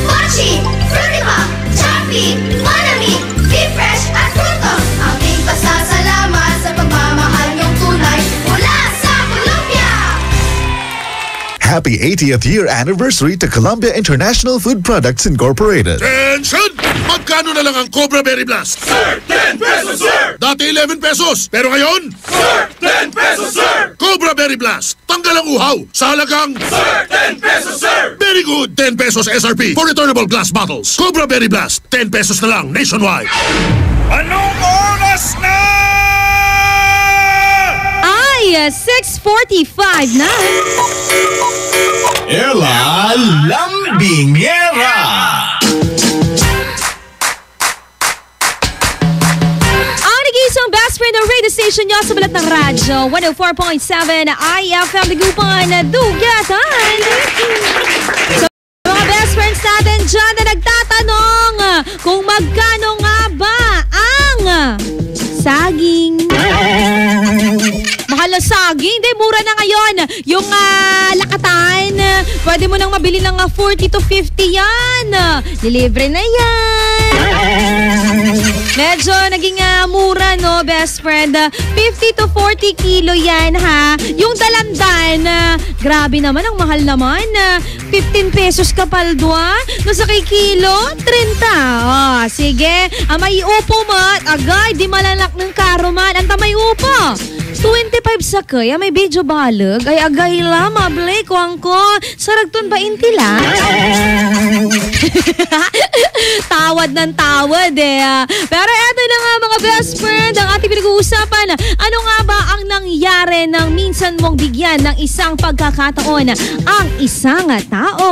Mochi, fruity pa, choppy, Monami, V-Fresh at Frutos. Aming pasasalamat sa pagmamahal niyong tunay mula sa Colombia. Happy 80th year anniversary to Columbia International Food Products Incorporated. Attention! Magkano na lang ang Cobra Berry Blast? Sir, 10 pesos, sir! Dati 11 pesos, pero ngayon? Sir, 10 pesos, sir! Cobra Berry Blast, tanggal ang uhaw sa halagang... Sir, 10 pesos, sir! Very good! 10 pesos SRP for returnable glass bottles. Cobra Berry Blast, 10 pesos na lang nationwide. Anong oras na? Ay, 6:45 na. Ella Lambingera. Ang nag-iisang best friend ng radio station nyo sa balat ng radyo, 104.7 IFM Dagupan, Dugatan. So, mga best friends natin dyan na nagtatanong kung magkano nga ba ang saging. Mahal na saging. Hindi, mura na ngayon. Yung lakatan, pwede mo nang mabili ng 40 to 50 yan. Delivery na yan. Medyo naging mura, no, best friend. 50 to 40 kilo yan, ha. Yung dalandan, grabe naman, ang mahal naman. 15 pesos kapaldwa. No, sa kay kilo, 30. Sige, may upo mo at agay, di malalak ng karuman. Ang tamay upo. 25 sa kaya, may video balag. Ay agay la, mable ko ang ko. Saragton ba intila? Tawad ng tawad eh. Pero eto na nga mga best friend, ang ating pinag-uusapan. Ano nga ba ang nangyari nang minsan mong bigyan ng isang pagkakataon ang isang tao?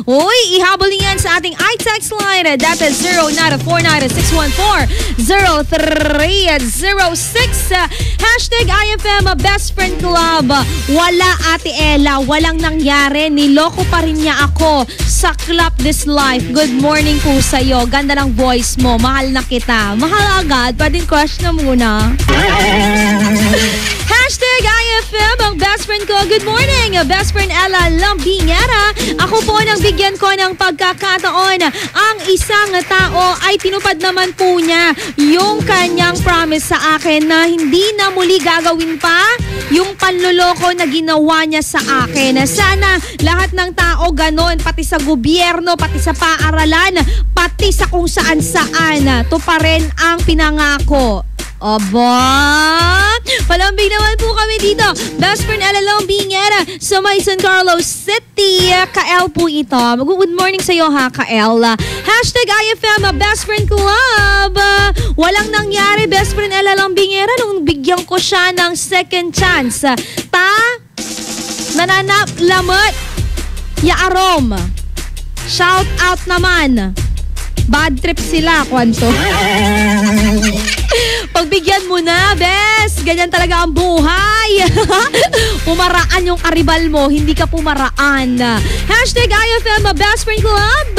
Uy, ihabol niyan sa ating iText line. That is 0949-614-0306. Hashtag IFM Best Friend Club. Wala Ate Ella, walang nangyari. Niloko pa rin niya ako sa Clap This Life. Good morning po sa'yo. Ganda ng voice mo. Mahal na kita. Mahal agad. Pwedeng crush na muna. Hashtag IFM ang best friend ko. Good morning, best friend Ella Lambingera. Ako po nang bigyan ko ng pagkakataon. Ang isang tao ay tinupad naman po niya yung kanyang promise sa akin na hindi na muli gagawin pa yung panloloko na ginawa niya sa akin. Sana lahat ng tao ganon, pati sa gobyerno, pati sa paaralan, pati sa kung saan-saan. To pa rin ang pinangako. Aba, palambing naman po kami dito. Best friend Ella Lambingera sa may San Carlos City. Kael po ito. Good morning sa iyo ha, Kael. Hashtag IFM Best Friend Club. Walang nangyari, best friend Ella Lambingera, nung bigyan ko siya ng second chance. Nananap lamot ya arom. Shout out naman. Bad trip sila, kwanto. Pagbigyan mo na, bes. Ganyan talaga ang buhay. Pumaraan yung karibal mo, hindi ka pumaraan. Hashtag IFM Best Friend Club.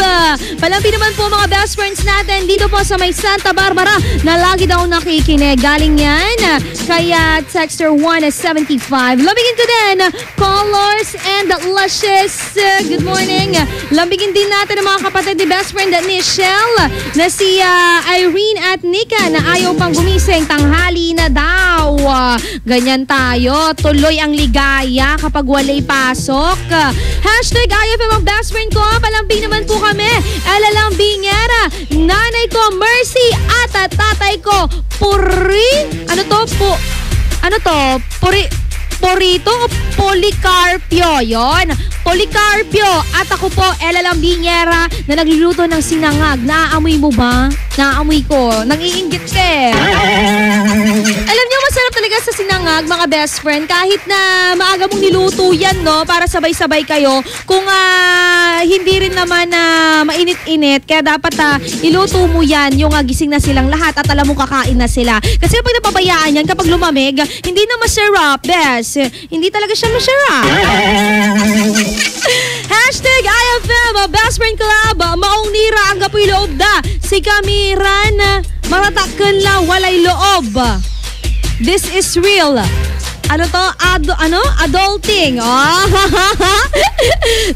Palampi naman po mga best friends natin dito po sa may Santa Barbara na lagi daw nakikinig. Galing yan kaya Texter 175. Lambigin ko din Colors and Luscious. Good morning. Lambigin din natin ang mga kapatid ni best friend ni Shell na si Irene at Nika na ayaw pang gumising, tanghali na daw. Ganyan tayo. Tuloy ang ligaya kapag walay pasok. Hashtag IFM ang best friend ko. Palambing naman po kami. Ella Lambingera. Nanay ko, Mercy. At tatay ko, Puri. Ano to? Porito o Policarpio? Yon. Policarpio. At ako po, Ella Lambingera, na nagluluto ng sinangag. Naaamoy mo ba? Naaamoy ko. Nang-iinggit ka eh. Alam niyo, masarap talaga sa sinangag, mga best friend. Kahit na maaga mong niluto yan, no? Para sabay-sabay kayo. Kung hindi rin naman mainit-init, kaya dapat iluto mo yan, yung gising na silang lahat at alam mo kakain na sila. Kasi pag napabayaan yan, kapag lumamig, hindi na masarap, best. Hindi talaga siya masarap. Hashtag IFM Best Friend Club. Maong nira ang gapoy loob da. Si Kamiran, maratakkan la walay loob. This is real. Ano to? Adulting. Oh.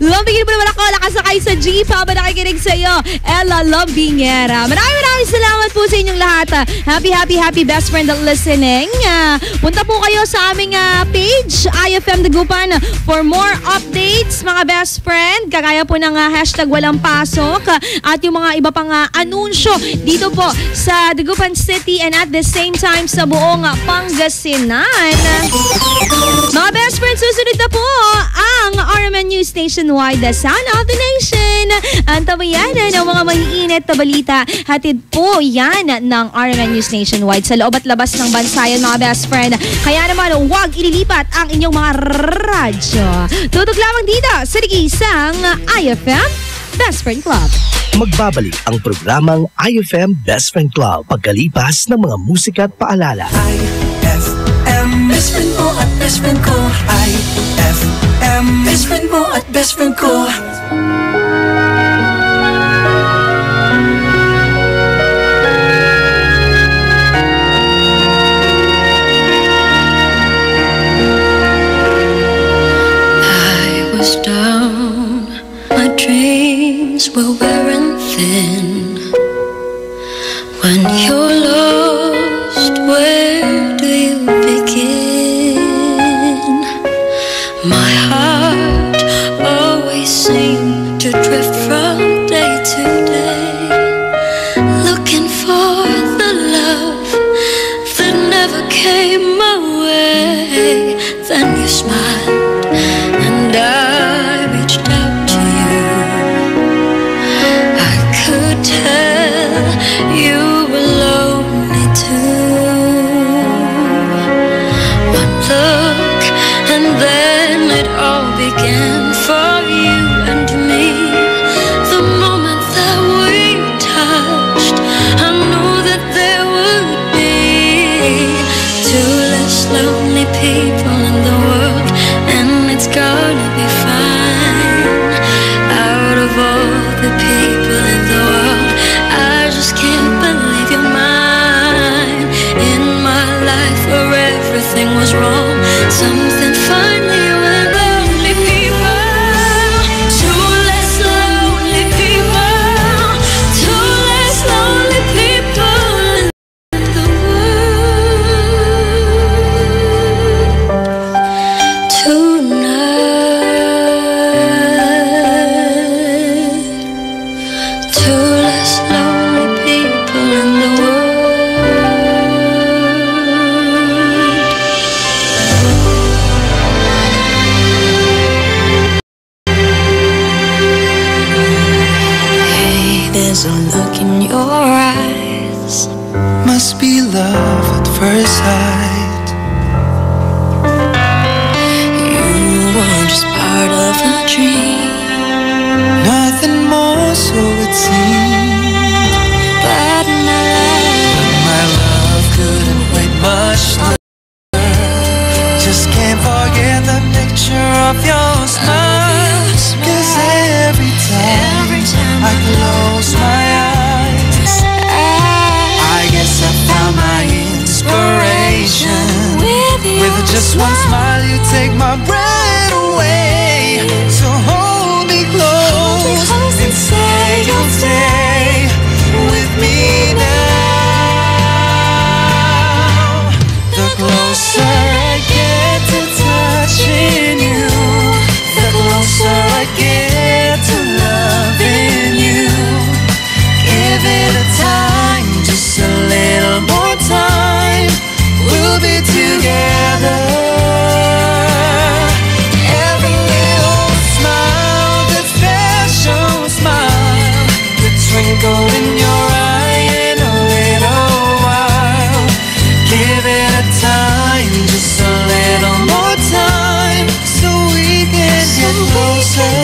Lambingin mo naman ako. Nakasakay sa jeep habang nakikinig sa'yo. Ella Lambingera. Maraming salamat po sa inyong lahat. Happy best friend listening. Punta po kayo sa aming page, IFM Dagupan, for more updates, mga best friend. Kagaya po ng hashtag walang pasok at yung mga iba pang anunsyo dito po sa Dagupan City and at the same time sa buong Pangasinan. Mga best friends, susunod na po ang RMN News Nationwide, the sound of the nation. Ang tabayanan ng mga mahiinit na balita. Hatid po yan ng RMN News Nationwide sa loob at labas ng bansa yan, mga best friend. Kaya naman, huwag ililipat ang inyong mga radyo. Tutok lamang dito sa Digisang IFM Best Friend Club. Magbabalik ang programang IFM Best Friend Club pagkalipas ng mga musika at paalala. Best friend mo at best friend ko. IFM. Best friend mo at best friend ko. I was down, my dreams were wearing thin. When you're lost, where do you begin? My heart always seemed to drift from day to day, looking for the love that never came my way. Then you smiled and I reached out to you. I could began for you and me. The moment that we touched, I knew that there would be two less lonely people in the world, and it's gonna be fine. Out of all the people in the world, I just can't believe you're mine. In my life where everything was wrong, something finally went wrong. Lonely people, two less lonely people, two less lonely people in the world tonight. Two less lonely people in the world. Hey, there's a look in your eyes. Must be love at first sight. You were just part of a dream. Nothing more, so it seemed. But my love couldn't wait much longer. Just can't forget the picture of your smile. 'Cause every time I close my eyes, I guess I found my inspiration. With just one smile, you take my breath away. So hold me close and say you'll stay with me now. The closer I get to touching you, the closer I get to loving you. Give it a time, just a little more time. We'll be together. Every little smile, that special smile, the twinkle in your eye in a little while. Give it a time, just a little more time, so we can get closer.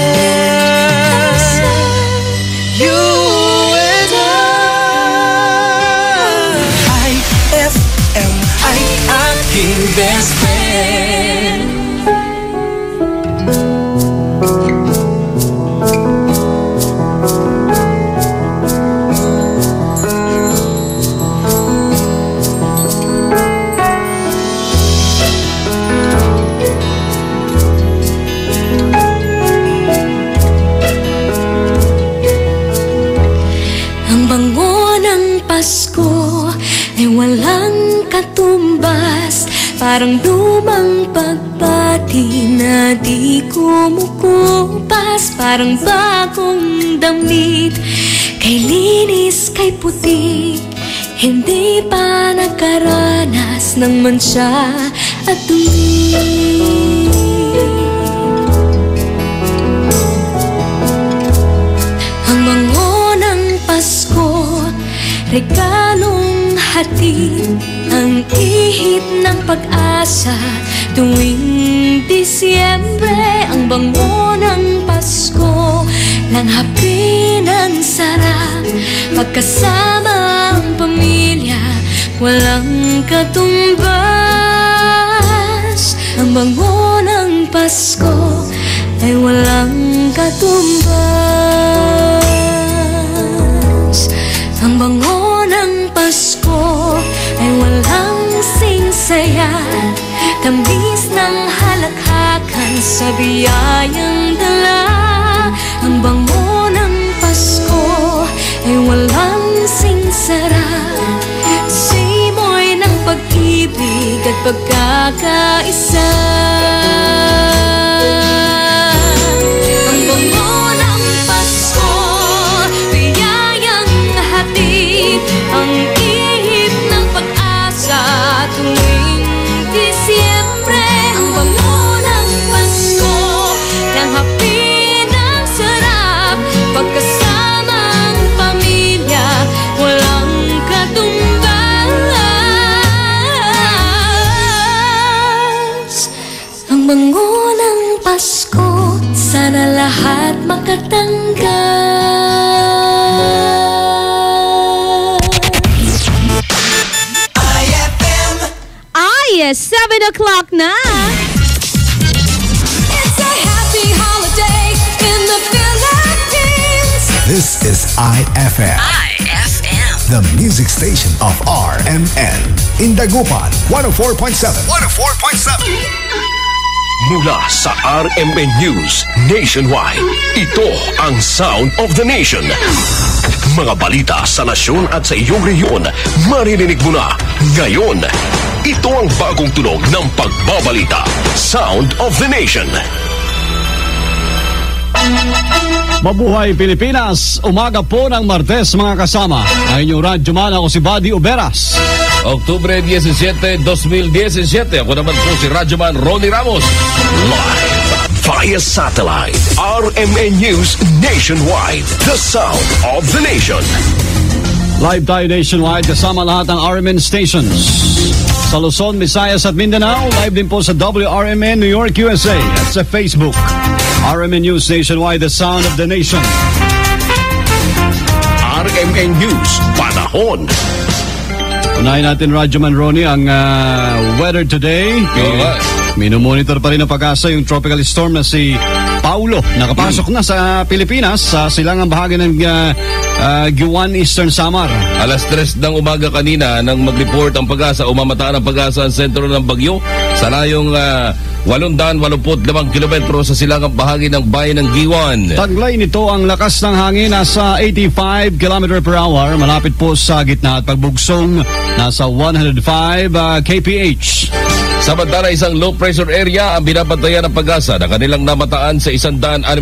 You and I. IFM, aking best friend. ang bango ng Pasko ay walang katumbas. Parang lumang pagbati na di kumukupas. Parang bagong damit, kay linis, kay puti. Hindi pa nakaranas ng mansya at dumi. Ang bango ng Pasko, regalong hatid, ang ihip ng pag-asa tuwing Disyembre. Ang bango ng Pasko, langhapin ang sarap, pagkasama ang pamilya, walang katumbas. Ang bango ng Pasko ay walang katumbas. Ang bango ng Pasko ay walang singsaya, tamis ng halakhakan sa biyayang dala. Ang bango ng Pasko ay walang singsara, simoy ng pag-ibig at pagkakaisa. Ang bango ng Pasko, biyayang hatid, ang ihip ng pag-asa tuwing Disyembre. Ang bango ng Pasko, langhapin ang sarap, pagkasama ang pamilya, walang katumbas. Ang bango ng Pasko makatanggal. Ay, 7 o'clock na. It's a happy holiday in the Philippines. This is IFM. The music station of RMN. In Dagupan, 104.7. 104.7. Mula sa RMN News Nationwide, ito ang Sound of the Nation. Mga balita sa nasyon at sa iyong rehiyon, maririnig mo na ngayon. Ito ang bagong tunog ng pagbabalita. Sound of the Nation. Mabuhay Pilipinas! Umaga po ng Martes mga kasama. Ang inyong radyoman, ako si Buddy Uberas. Oktubre 17, 2017. Ako naman po si radyoman Ronnie Ramos. Live via satellite. RMN News Nationwide. The Sound of the Nation. Live tayo nationwide kasama lahat ng RMN stations. Sa Luzon, Visayas at Mindanao, live din po sa WRMN New York, USA at sa Facebook. RMN News Nationwide, the sound of the nation. RMN News, panahon. Unahin natin, Radyoman Ronnie, ang weather today. Minomonitor pa rin ng Pag-asa yung tropical storm na si Paulo. Nakapasok na sa Pilipinas sa silangang bahagi ng Guiuan, Eastern Samar. Alas 3 ng umaga kanina nang mag-report ang Pag-asa, umamataan ang Pag-asa ang sentro ng bagyo sa layong 885 kilometro sa silangang bahagi ng bayan ng Guiuan. Taglay nito ang lakas ng hangin, nasa 85 km per hour, malapit po sa gitna at pagbugsong nasa 105 kph. Samantala, isang low pressure area ang binabantayan ng Pag-asa na kanilang namataan sa 165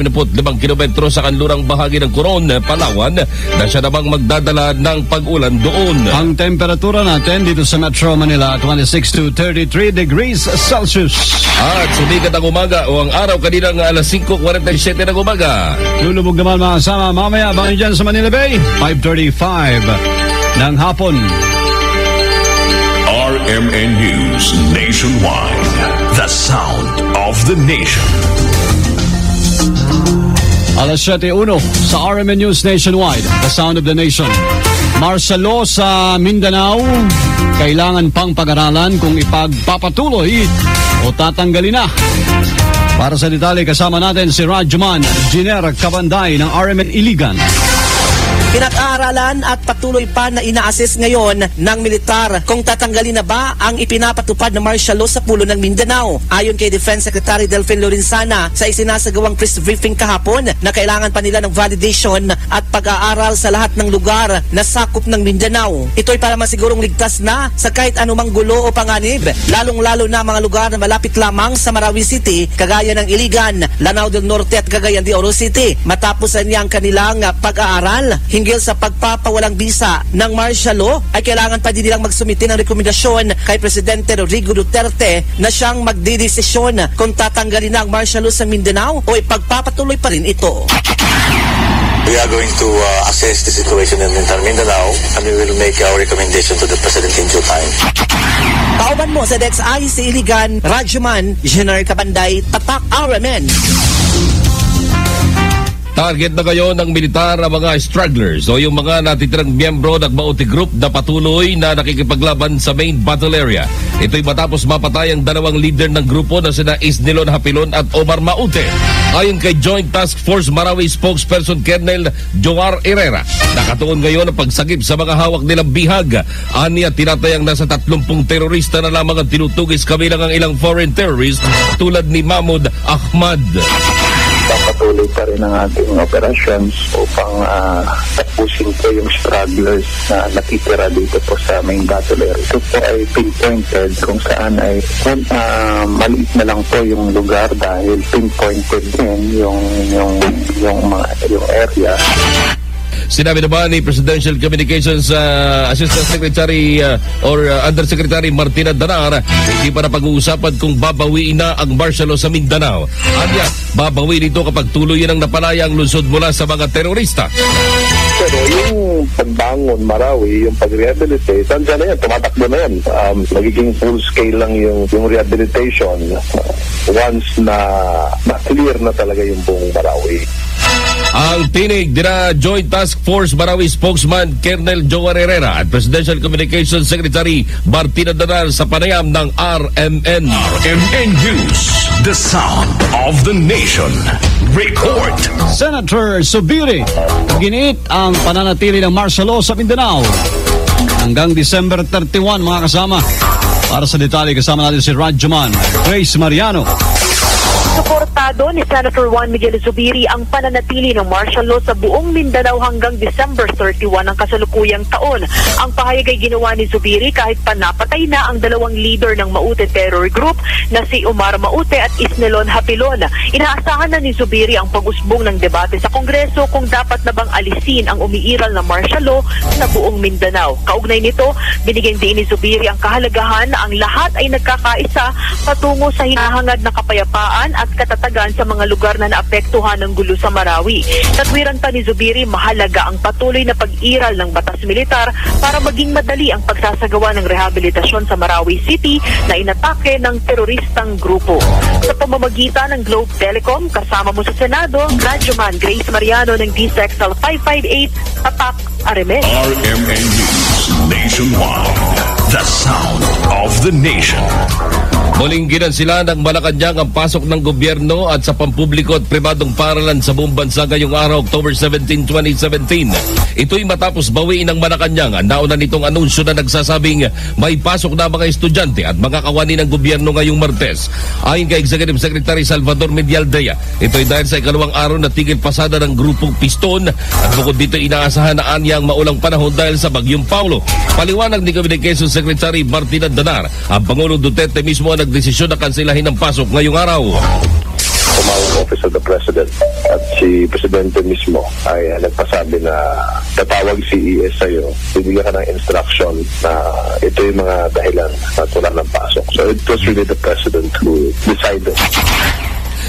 kilometro sa kanlurang bahagi ng Coron, Palawan, na siya namang magdadala ng pag-ulan doon. Ang temperatura natin dito sa Metro Manila, 26 to 33 degrees Celsius. At sumikat ang umaga o ang araw kaninang alas 5:47 ng umaga. Lulubog naman mga kasama mamaya bangin dyan sa Manila Bay, 5:35 ng hapon. RMN News Nationwide. The sound of the nation. Alas 7:01 sa RMN News Nationwide, the sound of the nation. Martial law sa Mindanao, kailangan pang pag-aralan kung ipagpapatuloy o tatanggalin na. Para sa detalye, kasama natin si Radyoman Giner Cabanday ng RMN Iligan. Pinag-aaralan at patuloy pa na ina-assess ngayon ng militar kung tatanggalin na ba ang ipinapatupad na martial law sa pulo ng Mindanao. Ayon kay Defense Secretary Delfin Lorenzana sa isinasagawang press briefing kahapon na kailangan pa nila ng validation at pag-aaral sa lahat ng lugar na sakop ng Mindanao. Ito'y para masigurong ligtas na sa kahit anumang gulo o panganib, lalong-lalo na mga lugar na malapit lamang sa Marawi City, kagaya ng Iligan, Lanao del Norte at Cagayan de Oro City. Matapos niyang kanilang pag-aaral hinggil sa pagpapawalang bisa ng martial law, ay kailangan pa din nilang magsumite ng rekomendasyon kay Presidente Rodrigo Duterte na siyang magdidesisyon kung tatanggalin na ang martial law sa Mindanao o ipagpapatuloy pa rin ito. We are going to assess the situation in Mindanao and we will make our recommendation to the President in due time. Kauban mo sa DexI si Iligan, Radyoman Giner Cabanday, Tatak RMN. Target na ngayon ng militar ang mga stragglers o yung mga natitirang miyembro ng Maute Group na patuloy na nakikipaglaban sa main battle area. Ito'y matapos mapatay ang dalawang leader ng grupo na sina Isnilon Hapilon at Omar Maute. Ayon kay Joint Task Force Marawi spokesperson Colonel Joar Herrera, nakatuon ngayon ang pagsagip sa mga hawak nilang bihag. Aniya tinatayang nasa 30 terorista na lamang ang tinutugis, kabilang ang ilang foreign terrorists tulad ni Mahmoud Ahmad. Patuloy pa rin ang ating operations upang tapusin po yung stragglers na natitira dito po sa main battle area. Ito po ay pinpointed kung saan ay maliit na lang po yung lugar dahil pinpointed din yung area. Sinabi naman ni Presidential Communications Assistant Secretary Undersecretary Martina Danar, hindi pa na pag-uusapan kung babawiin na ang martial law sa Mindanao. Anya, babawiin ito kapag tuluyan ang napalaya ang lungsod mula sa mga terorista. Pero yung pagbangon Marawi, yung pag-rehabilitate, nandiyan na yan, tumatakbo na yan. Magiging full scale lang yung rehabilitation. once na ma-clear na talaga yung buong Marawi. Ang tinig dina Joint Task Force Marawi spokesman Colonel Joe Herrera at Presidential Communications Secretary Martina Danar sa panayam ng RMN. RMN News, the sound of the nation. Report. Senator Zubiri, giniit ang pananatili ng martial law sa Mindanao hanggang December 31, mga kasama. Para sa detalye, kasama natin si Radyoman Grace Mariano. Suportado ni Senator Juan Miguel Zubiri ang pananatili ng martial law sa buong Mindanao hanggang December 31 ng kasalukuyang taon. Ang pahayag ay ginawa ni Zubiri kahit pa napatay na ang dalawang leader ng Maute Terror Group na si Omar Maute at Isnelon Hapilon. Inaasahan na ni Zubiri ang pag-usbong ng debate sa Kongreso kung dapat na bang alisin ang umiiral na martial law sa buong Mindanao. Kaugnay nito, binigyan din ni Zubiri ang kahalagahan na ang lahat ay nagkakaisa patungo sa hinahangad na kapayapaan at katatagan sa mga lugar na naapektuhan ng gulo sa Marawi. Tatwiran pa ni Zubiri, mahalaga ang patuloy na pag-iral ng batas militar para maging madali ang pagsasagawa ng rehabilitasyon sa Marawi City na inatake ng teroristang grupo. Sa pamamagitan ng Globe Telecom, kasama mo sa Senado, Radyoman Grace Mariano ng DSXL 558, Tatak, RMN. RMN News Nationwide, the sound of the nation. Muling sila ng Malacanang ang pasok ng gobyerno at sa pampubliko at pribadong paaralan sa buong bansa ngayong araw, October 17, 2017. Ito'y matapos bawiin ng Malacanang ang nauna nitong anunsyo na nagsasabing may pasok na mga estudyante at mga kawani ng gobyerno ngayong Martes. Ayon kay Executive Secretary Salvador Medialdea, ito'y dahil sa ikalawang araw na tigil pasada ng grupong Piston at bukod dito inaasahan na anya ang maulang panahon dahil sa Bagyong Paulo. Paliwanag ni Communications Secretary Martina Danar, ang Pangulong Duterte mismo ang nagdesisyon na kansilahin ang pasok ngayong araw. Tumawag ang Office of the President at si Presidente mismo ay nagpasabi na tatawag si ES sa'yo, bibigyan ka ng instruction na ito yung mga dahilan at wala ng pasok. So it was really the President who decided.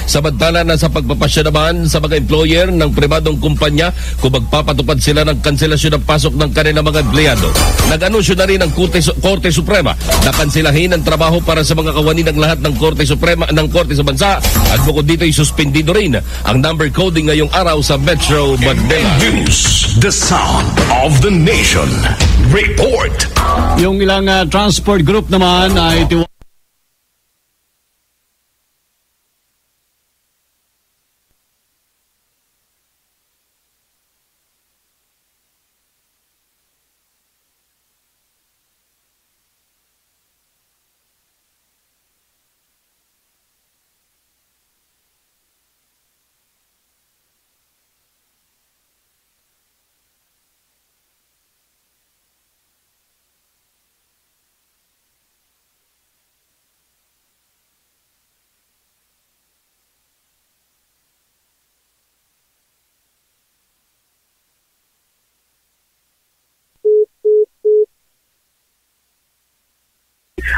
Samantala na sa pagpapasya naman sa mga employer ng pribadong kumpanya kung magpapatupad sila ng kanselasyon ng pasok ng kanilang mga empleyado. Nag-anunsyo na rin ang Korte Suprema na kansilahin ang trabaho para sa mga kawani ng lahat ng Korte Suprema ng Korte sa bansa at bukod dito ay suspendido rin ang number coding ngayong araw sa Metro Manila. News, the sound of the nation. Report. Yung ilang transport group naman ay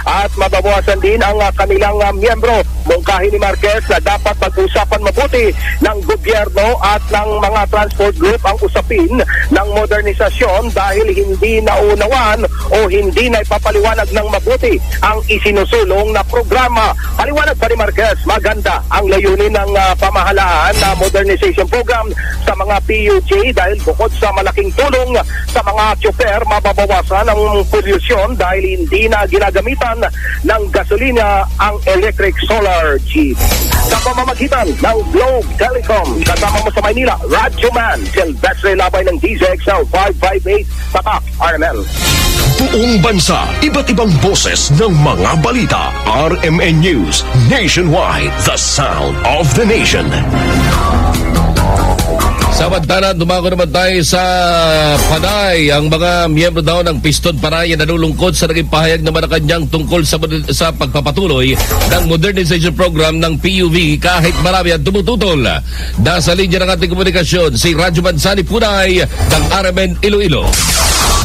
at mababawasan din ang kanilang miyembro. Mungkahi ni Marquez na dapat pag-usapan mabuti ng gobyerno at ng mga transport group ang usapin ng modernisasyon dahil hindi naunawan o hindi na ipapaliwanag ng mabuti ang isinusulong na programa. Paliwanag pa ni Marquez, maganda ang layunin ng pamahalaan na modernization program sa mga PUJ dahil bukod sa malaking tulong sa mga tsuper, mababawasan ang polusyon dahil hindi na ginagamitan ng gasolina ang electric solar jeep. Sa pamamagitan ng Globe Telecom, kasama mo sa Maynila, Radyoman Silvestre Labay ng DZXL 558, Tatak, RMN. Buong bansa, iba't ibang boses ng mga balita. RMN News Nationwide, the sound of the nation. Samantala, dumako naman tayo sa Panay. Ang mga miyembro daw ng Piston Panay na nalulungkot sa naging pahayag na Malacanang tungkol sa pagpapatuloy ng modernization program ng PUV kahit marami ang tumututol. Nasa linya ng ating komunikasyon si Radyoman Sani Punay ng RMN Iloilo.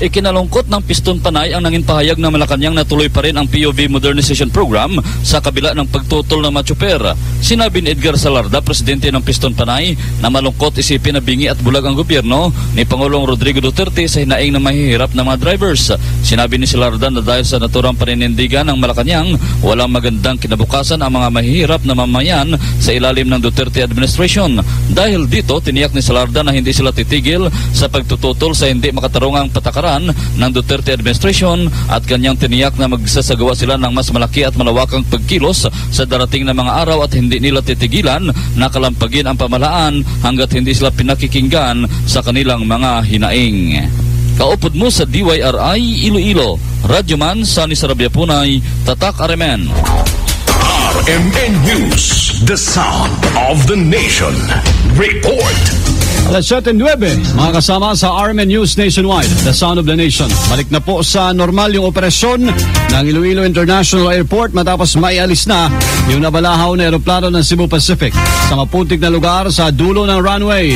Ikinalungkot ng Piston Panay ang nanging pahayag na Malacanang na tuloy pa rin ang POV Modernization Program sa kabila ng pagtutol ng mga tsuper. Sinabi ni Edgar Salarda, presidente ng Piston Panay, na malungkot isipin na bingi at bulag ang gobyerno ni Pangulong Rodrigo Duterte sa hinaing na mahihirap ng mga drivers. Sinabi ni Salarda na dahil sa naturang paninindigan ng Malacanang, walang magandang kinabukasan ang mga mahihirap na mamayan sa ilalim ng Duterte administration. Dahil dito, tiniyak ni Salarda na hindi sila titigil sa pagtututol sa hindi makatarungang patakaran ng Duterte administration at kanyang tiniyak na magsasagawa sila ng mas malaki at malawakang pagkilos sa darating na mga araw at hindi nila titigilan na kalampagin ang pamahalaan hanggat hindi sila pinakikinggan sa kanilang mga hinaing. Kaupod mo sa DYRI Iloilo, Radyoman Sunny Sarabia Punay, Tatak RMN. RMN News, the sound of the nation. Report. Alas 7:09, mga kasama sa RMN News Nationwide, the sound of the nation. Balik na po sa normal yung operasyon ng Iloilo International Airport matapos maialis na yung nabalahaw na eroplano ng Cebu Pacific sa maputik na lugar sa dulo ng runway.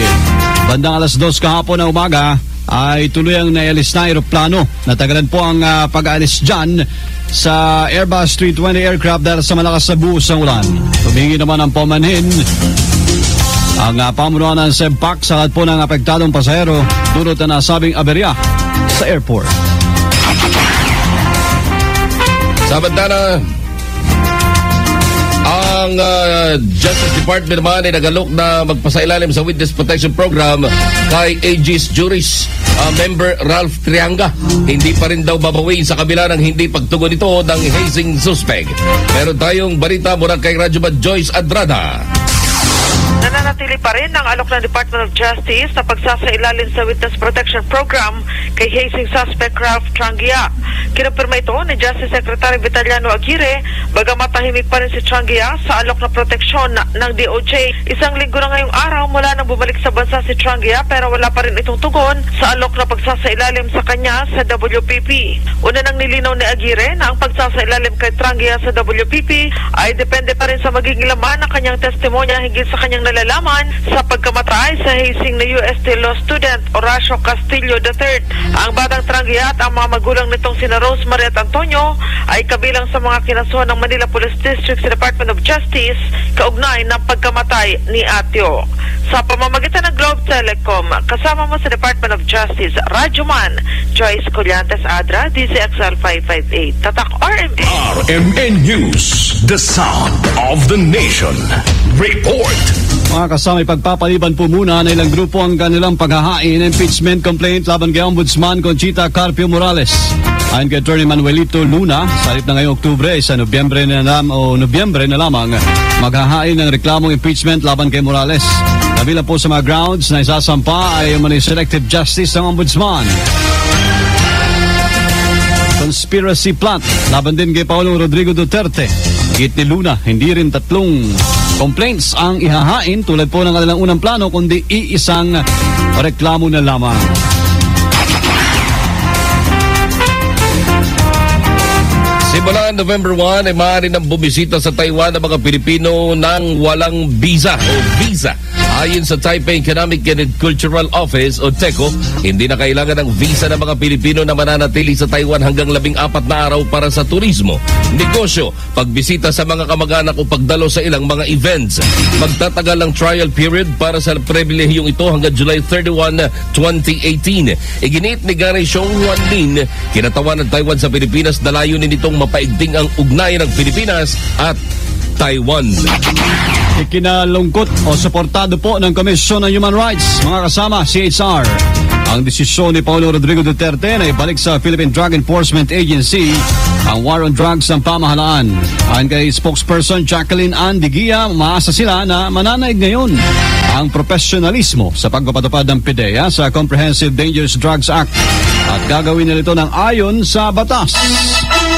Bandang alas 2 kahapon na umaga ay tuloy ang naialis na eroplano. Natagalan po ang pag-aalis dyan sa Airbus 320 aircraft dahil sa malakas na buhos ng ulan. Humingi naman ang pamanhin ang pamunuan ng SEMPAC sa lahat po ng apektadong pasahero dulot na nasabing aberya sa airport. Samantala, ang Justice Department naman ay nagalok na magpasailalim sa Witness Protection Program kay Aegis Juris member Ralph Trianga. Hindi pa rin daw babawiin sa kabila ng hindi pagtugon ito ng hazing suspect. Meron tayong balita mula kay Radyoman Joyce Adrada. Nananatili pa rin ang alok ng Department of Justice sa pagsasailalim sa Witness Protection Program kay hazing suspect Ralph Trianga. Kinumpirma ito ni Justice Secretary Vitaliano Aguirre, bagamat tahimik pa rin si Trianga sa alok na proteksyon ng DOJ. Isang linggo na ngayong araw mula nang bumalik sa bansa si Trianga pero wala pa rin itong tugon sa alok na pagsasailalim sa kanya sa WPP. Una nang nilinaw ni Aguirre na ang pagsasailalim kay Trianga sa WPP ay depende pa rin sa magiging laman ng kanyang testimonya higit sa kanyang nalalaman sa pagkamatay sa hazing na UST Law student Horacio Castillo III. Ang batang Trianga at ang mga magulang nitong sina Rosemary at Antonio ay kabilang sa mga kinasuhan ng Manila Police District sa Department of Justice kaugnay ng pagkamatay ni Atio. Sa pamamagitan ng Globe Telecom, kasama mo sa Department of Justice, Radyoman Joyce Collantes Adra, DCXL 558, Tatak RMN. RMN News, the sound of the nation. Report. Mga kasama, ipagpapaliban po muna na ilang grupo ang kanilang paghahain impeachment complaint laban kay Ombudsman Conchita Carpio Morales. Ayon kay Attorney Manuelito Luna, sa halip na ngayong Oktubre sa Nobyembre na lamang maghahain ng reklamong impeachment laban kay Morales. Kabila po sa mga grounds na isasampa ay umano'y selective justice ng Ombudsman. Conspiracy plot laban din kay Paulong Rodrigo Duterte. Git ni Luna, hindi rin 3 complaints ang ihahain tulad po ng kanilang unang plano kundi iisang reklamo na lamang. Simula November 1 ay maaari nang bumisita sa Taiwan ang mga Pilipino ng walang visa o visa. Ayon sa Taipei Economic and Cultural Office o TECO, hindi na kailangan ng visa ng mga Pilipino na mananatili sa Taiwan hanggang 14 na araw para sa turismo, negosyo, pagbisita sa mga kamag-anak o pagdalo sa ilang mga events. Magtatagal ang trial period para sa pribilehiyong ito hanggang July 31, 2018. Iginit ni Gary Xiong Huan Lin, kinatawan ng Taiwan sa Pilipinas na layunin nitong mapaigting ang ugnayan ng Pilipinas at Taiwan. Ikinalungkot o suportado po ng Komisyon ng Human Rights, mga kasama, CHR, ang desisyon ni Paulo Rodrigo Duterte na ibalik sa Philippine Drug Enforcement Agency ang war on drugs ng pamahalaan. Ayon kay spokesperson Jacqueline Ann Digia, umaasa sila na mananaig ngayon ang profesionalismo sa pagpapatupad ng PDEA sa Comprehensive Dangerous Drugs Act at gagawin nila ito ng ayon sa batas.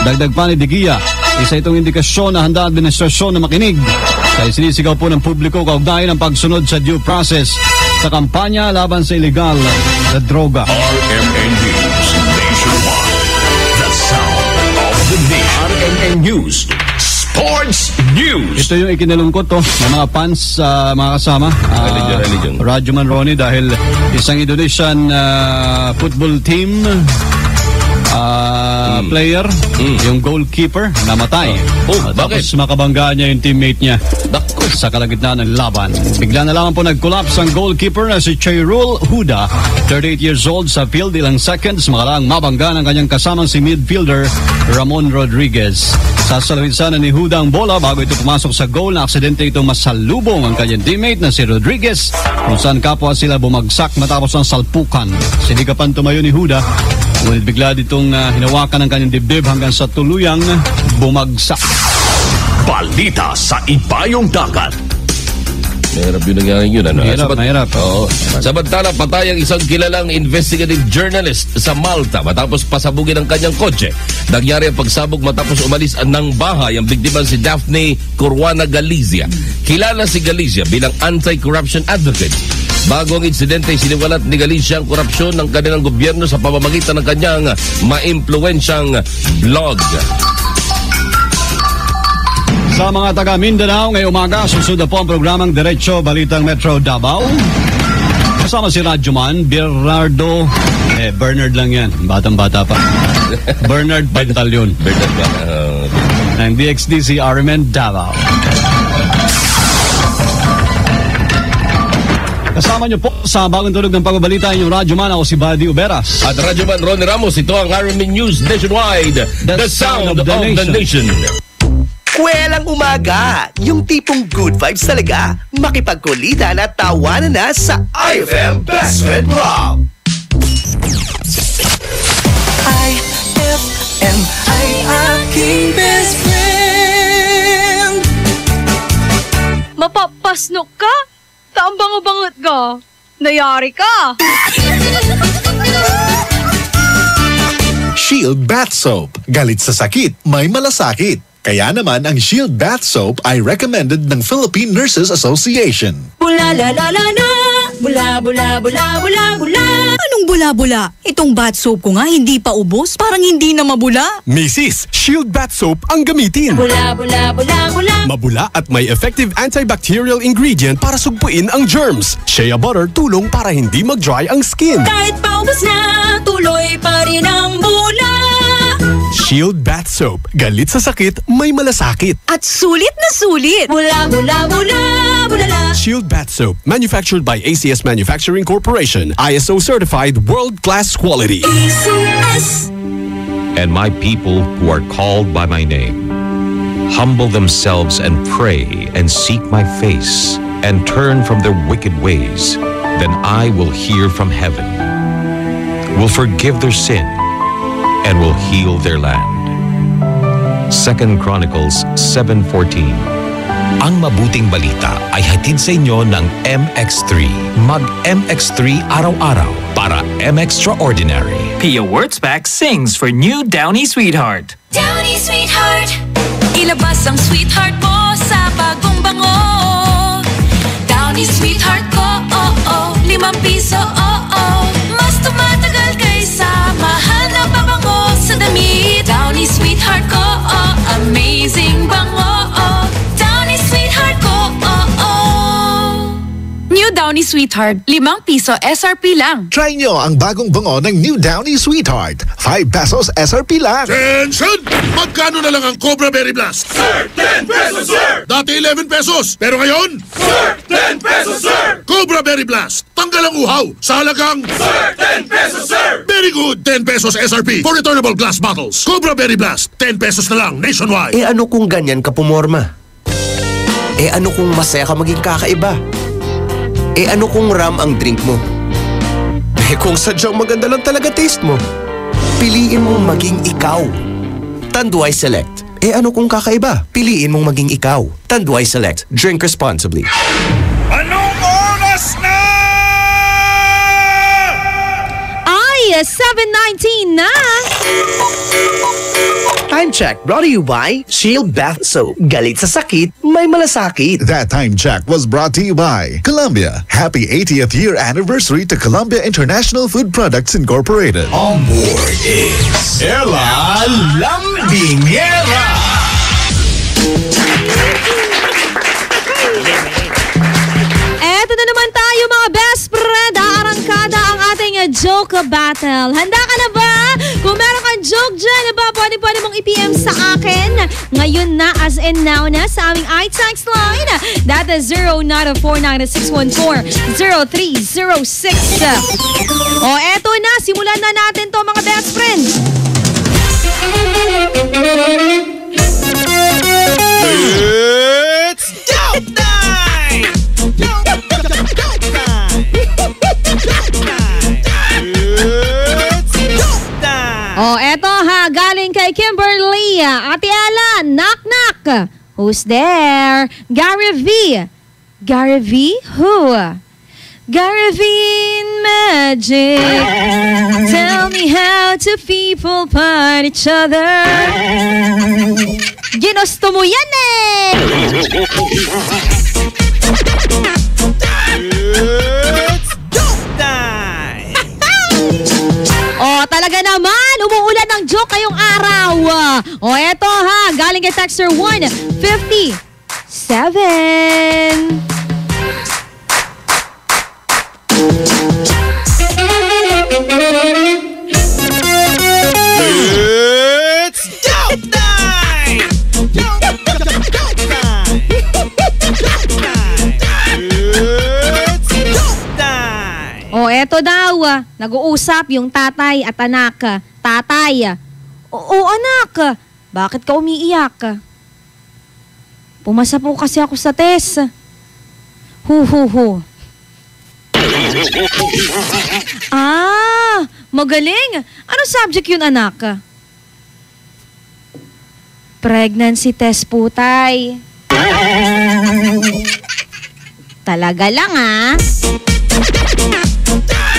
Dagdag pa ni Digia, isa itong indikasyon na handa administrasyon na makinig sa sinisigaw po ng publiko kaugnayan ng pagsunod sa due process sa kampanya laban sa illegal na droga. RMN News Nationwide, the sound of the nation. RMN News Sports News. Ito yung ikinalungkot ng mga fans mga kasama. Religion. Rajuman Ronnie dahil isang Indonesian football team player, yung goalkeeper, namatay. Bakit? Tapos makabangga niya yung teammate niya sa kalagitnaan ng laban. Bigla na lang po nag-collapse ang goalkeeper na si Chairul Huda, 38 years old, sa field. Ilang seconds makalaang mabangga ng kanyang kasamang si midfielder Ramon Rodriguez. Sasalawinsan ni Huda ang bola bago ito pumasok sa goal. Na aksidente itong masalubong ang kanyang teammate na si Rodriguez, kung saan kapwa sila bumagsak matapos ang salpukan. Sinikapan tumayo ni Huda, ngunit bigla ditong hinawakan ng kanyang dibdib hanggang sa tuluyang bumagsak. Balita sa Ibayong Dagat. Mahirap yun nangyari yun. Mahirap. Oo. Samantala, patay ang isang kilalang investigative journalist sa Malta matapos pasabugin ang kanyang kotse. Nangyari ang pagsabog matapos umalis ng bahay ang biktima si Daphne Caruana Galizia. Kilala si Galizia bilang anti-corruption advocate. Bago ang insidente, siniwalat ni Galizia ang korupsyon ng kanilang gobyerno sa pamamagitan ng kanyang maimpluwensyang blog. Sa mga taga Mindanao, ngayong umaga, susunod na po ang programang Diretso Balitang Metro Davao. Kasama si Radyoman, Bernard lang yan, batang-bata pa. Bernard Pantalion. Bernard ba? Ng DXD si Armen Davao. Kasama niyo po sa bagong tulog ng pagbabalita inyong Radyoman, ako si Buddy Uberas. At Radyoman Ronnie Ramos, ito ang RMN News Nationwide, the sound of the nation. Kwelang umaga, yung tipong good vibes talaga. Makipagkulitan at tawanan na sa IFM Best Friend Rob. IFM ay aking best friend. Mapapasnok ka? Taambang-bangot ka? Nayari ka? Shield Bath Soap. Galit sa sakit, may malasakit. Kaya naman ang Shield Bath Soap ay recommended ng Philippine Nurses Association. Bula la la la la, bula bula bula bula bula. Anong bula-bula? Itong bath soap ko nga hindi pa ubos, parang hindi na mabula. Mrs. Shield Bath Soap ang gamitin. Bula bula bula bula. Mabula at may effective antibacterial ingredient para sugpuin ang germs. Shea butter tulong para hindi mag-dry ang skin. Kahit paubos na, tuloy pa rin ang bula. Shield Bath Soap. Galit sa sakit, may malasakit. At sulit na sulit. Bula bula bula bula la. Shield Bath Soap. Manufactured by ACS Manufacturing Corporation. ISO certified world-class quality. ACS. And my people who are called by my name humble themselves and pray and seek my face and turn from their wicked ways, then I will hear from heaven, will forgive their sin, and will heal their land. 2 Chronicles 7:14. Ang mabuting balita ay hatid sa inyo ng MX3. Mag-MX3 araw-araw para M-Extraordinary. Pia Wurtzbach sings for new Downy Sweetheart. Downy Sweetheart. Ilabas ang sweetheart mo sa bagong bango. Downy Sweetheart ko, ₱5, Mas tumatagal kaysa mahal na pabango sa damit. Downy Sweetheart ko, amazing bango. Downy Sweetheart ko, New Downy Sweetheart, ₱5 SRP lang. Try nyo ang bagong bango ng New Downy Sweetheart. ₱5 SRP lang. Attention! Magkano na lang ang Cobra Berry Blast? Sir, 10 pesos, sir! Dati 11 pesos, pero ngayon? Sir, 10 pesos, sir! Cobra Berry Blast, tanggal ang uhaw sa halagang... Sir, 10 pesos, sir! Very good! 10 pesos SRP for returnable glass bottles. Cobra Berry Blast, 10 pesos na lang nationwide. Ano kung ganyan ka pumorma? Ano kung masaya ka maging kakaiba? Ano kung ram ang drink mo? Kung sadyang maganda lang talaga taste mo, piliin mong maging ikaw. Tanduay Select. Ano kung kakaiba? Piliin mong maging ikaw. Tanduay Select. Drink responsibly. Anong oras na? Ay, 7:19 na! Time check brought to you by Shield Bath Soap. Galit sa sakit, may malasakit. That time check was brought to you by Columbia. Happy 80th year anniversary to Columbia International Food Products Incorporated. On board is Ella Lambingera. joke battle. Handa ka na ba? Kung meron kang joke dyan, pwede mong i-PM sa akin. Ngayon na, as in now na, sa aming iText line. That is 0949-614-0306. O, eto na. Simulan na natin to, mga best friends. It's joke time! Oh, eto ha, galing kay Kimberly. Ate Ella, knock knock. Who's there? Gary V. Gary V? Who? Gary V in magic. Tell me how to people part each other. Ginusto mo yan eh! It's joke time! Oh, talaga naman, umuulan ng joke ngayong araw. Oh, eto ha, galing kay Texter 157. It's joke time! Oh, eto daw, nag-uusap yung tatay at anak. Tatay, oo anak, bakit ka umiiyak? Pumasa po kasi ako sa test. Hu. Ah, magaling. Ano subject yun, anak? Pregnancy test po, tay. Talaga lang, ah.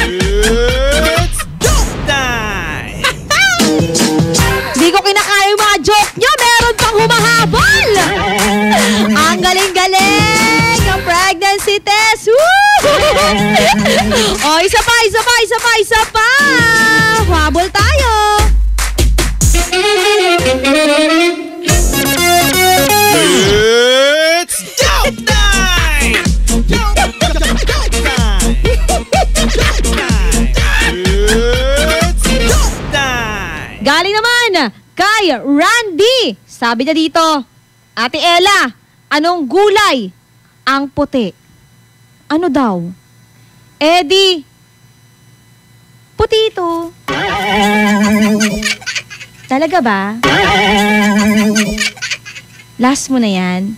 It's joke time! Di ko kinakaya yung mga joke nyo. Meron pang humahabol. Ang galing-galing. Ang pregnancy test. Woo! Oh, isa pa. Habol tayo. It's joke time! Galing naman kay Randy. Sabi niya dito, Ate Ella, anong gulay ang puti? Ano daw? Eddie, putito. Talaga ba? Last mo na yan.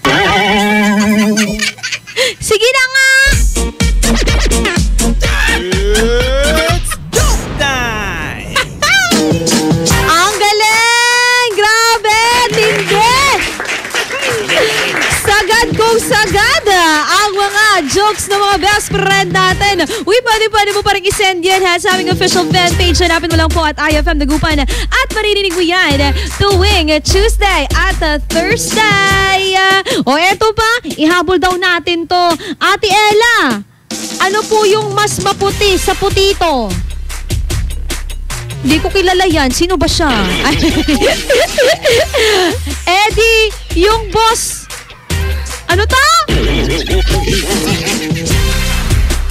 Sige na nga! It's joke time! Ang galing! Grabe! Tindi! Sagad kong sagad ang mga jokes ng mga best friend natin. Uy, pwede mo pa rin isend yan ha sa aming official fan page. Hanapin mo lang po at IFM Dagupan at maririnig mo yan tuwing Tuesday at Thursday. O eto pa, ihabol daw natin to. Ate Ella, ano po yung mas maputi sa putito? Hindi ko kilala yan. Sino ba siya? Eddie, yung boss. Ano ta?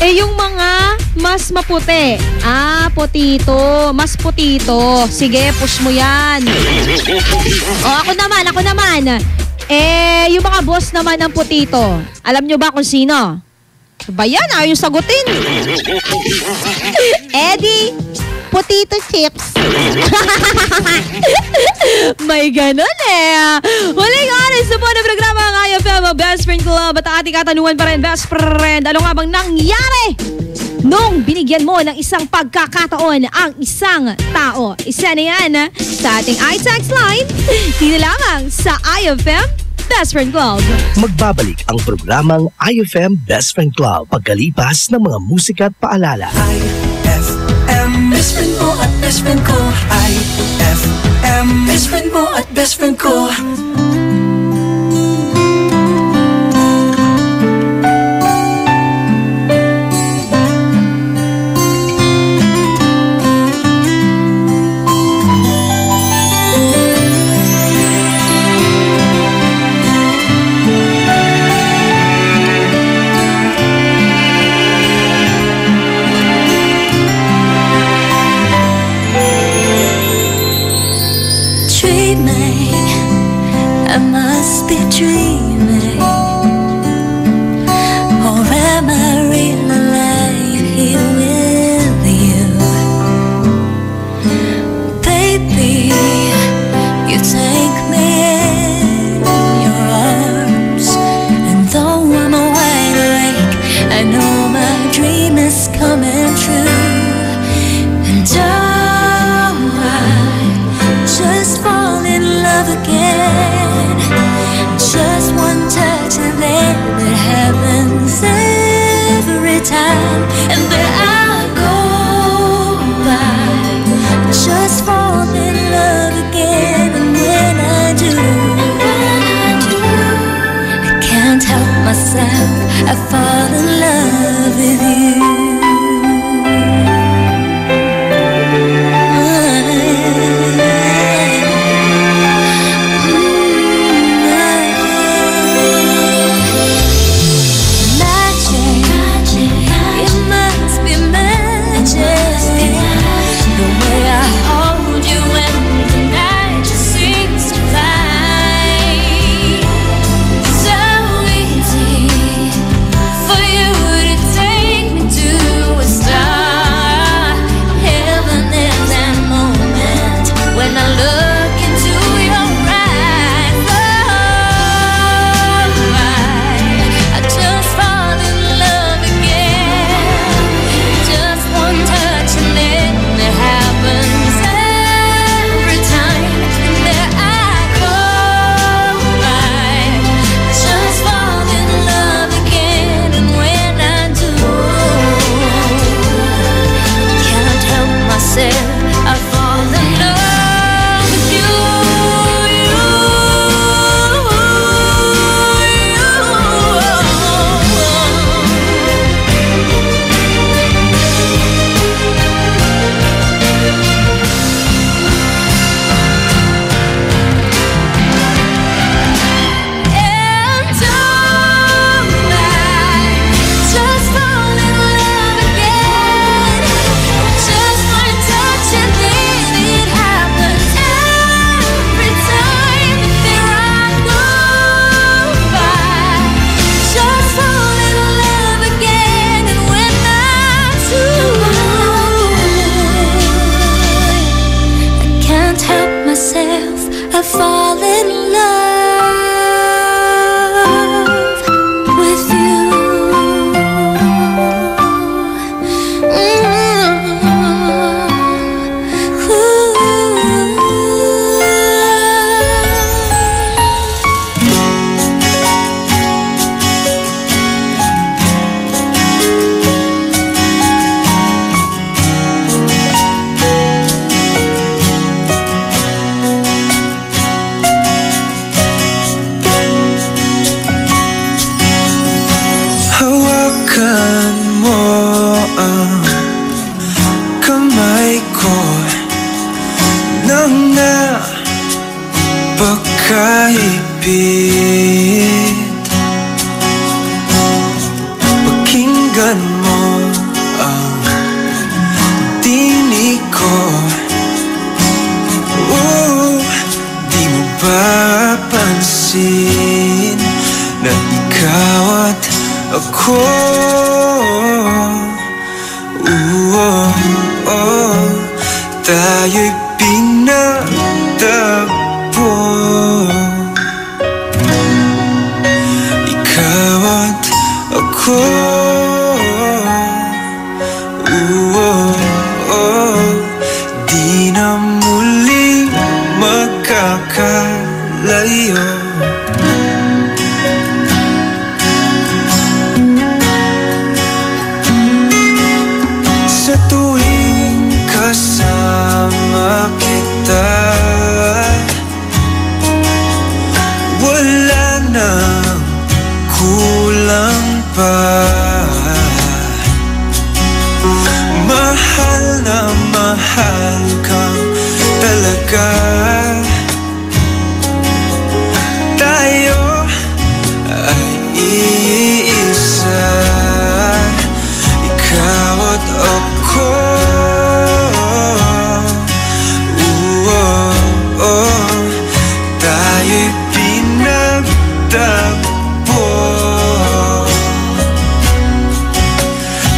Yung mga mas maputi. Ah, putito. Mas putito. Sige, push mo yan. Ako naman. Yung mga boss naman ng putito. Alam nyo ba kung sino? Ba yan? Ayaw sagutin. Eddie, potato chips. May ganon eh. Huling oras na po na programa ng IFM Best Friend Club at ating katanungan pa rin, best friend. Ano nga bang nangyari nung binigyan mo ng isang pagkakataon ang isang tao? Isa na yan sa ating iText line. Hindi lamang sa IFM Best Friend Club. Magbabalik ang programang IFM Best Friend Club pagkalipas ng mga musika at paalala. IFM, best friend mo at best friend ko. IFM, best friend mo at best friend ko. myself, I fall in love with you. Pakinggan mo ang tinig ko. Di mo ba pansin na ikaw at ako? Tayo'y pinagtagpo. Ikaw at ako. Di na muling magkakalayo. Sa tuwing kasama kita, wala nang kulang pa. Mahal na mahal kang talaga. Tayo ay iisa, ikaw at ako. Tayo'y pinagtagpo.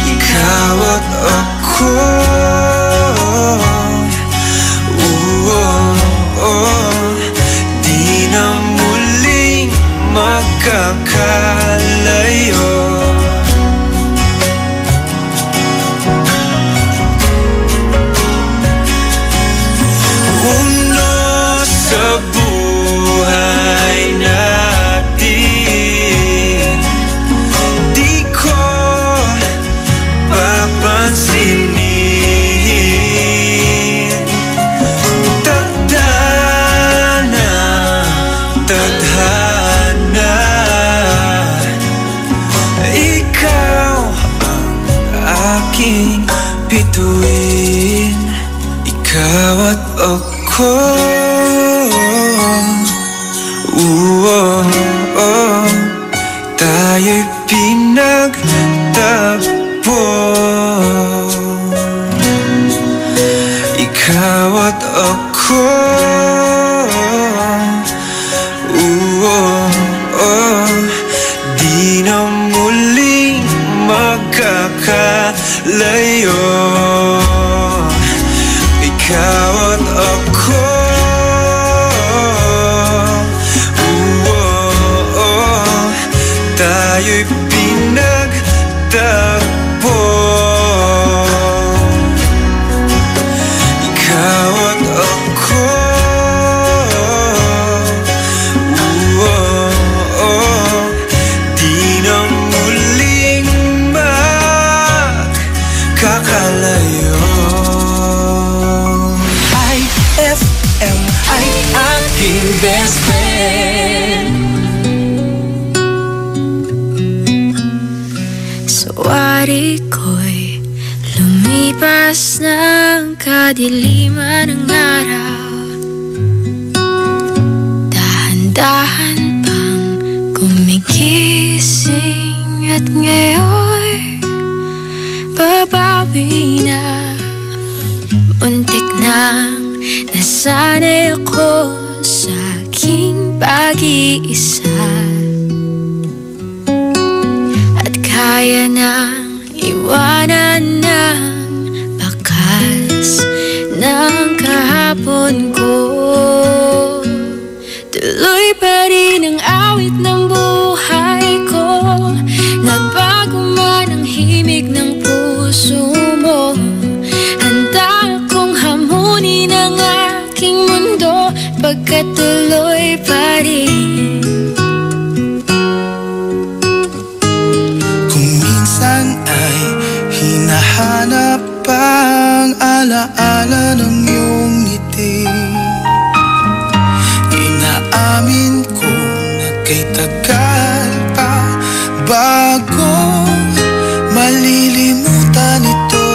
Ikaw at ako. Di na muling magkakalayo. Sa buhay natin, di ko papansinin. Tadhana pinagtagpo. Ikaw at ako, di na muling magkakalayo. Ikaw at ako, tayo'y pinagtagpo. Ikaw at ako, di na muling magkakalayo. IFM ay aking best friend. Sawari ko'y lumipas ng kadiliman ng araw. Dahan-dahan pang gumigising at ngayon babawi na. Muntik nang nasanay ako sa aking pag-iisa, at kaya nang iwanan ng bakas ng kahapon ko. Tuloy pa rin ang awit ng buhay ko, nagbago man ang himig ng puso mo. Handa akong hamunin ang aking mundo, pagkat tuloy pa rin. Kung minsan ay hinahanap ang alaala ng iyong ngiti, inaamin ko na kay tagal pa bago malilimutan ito.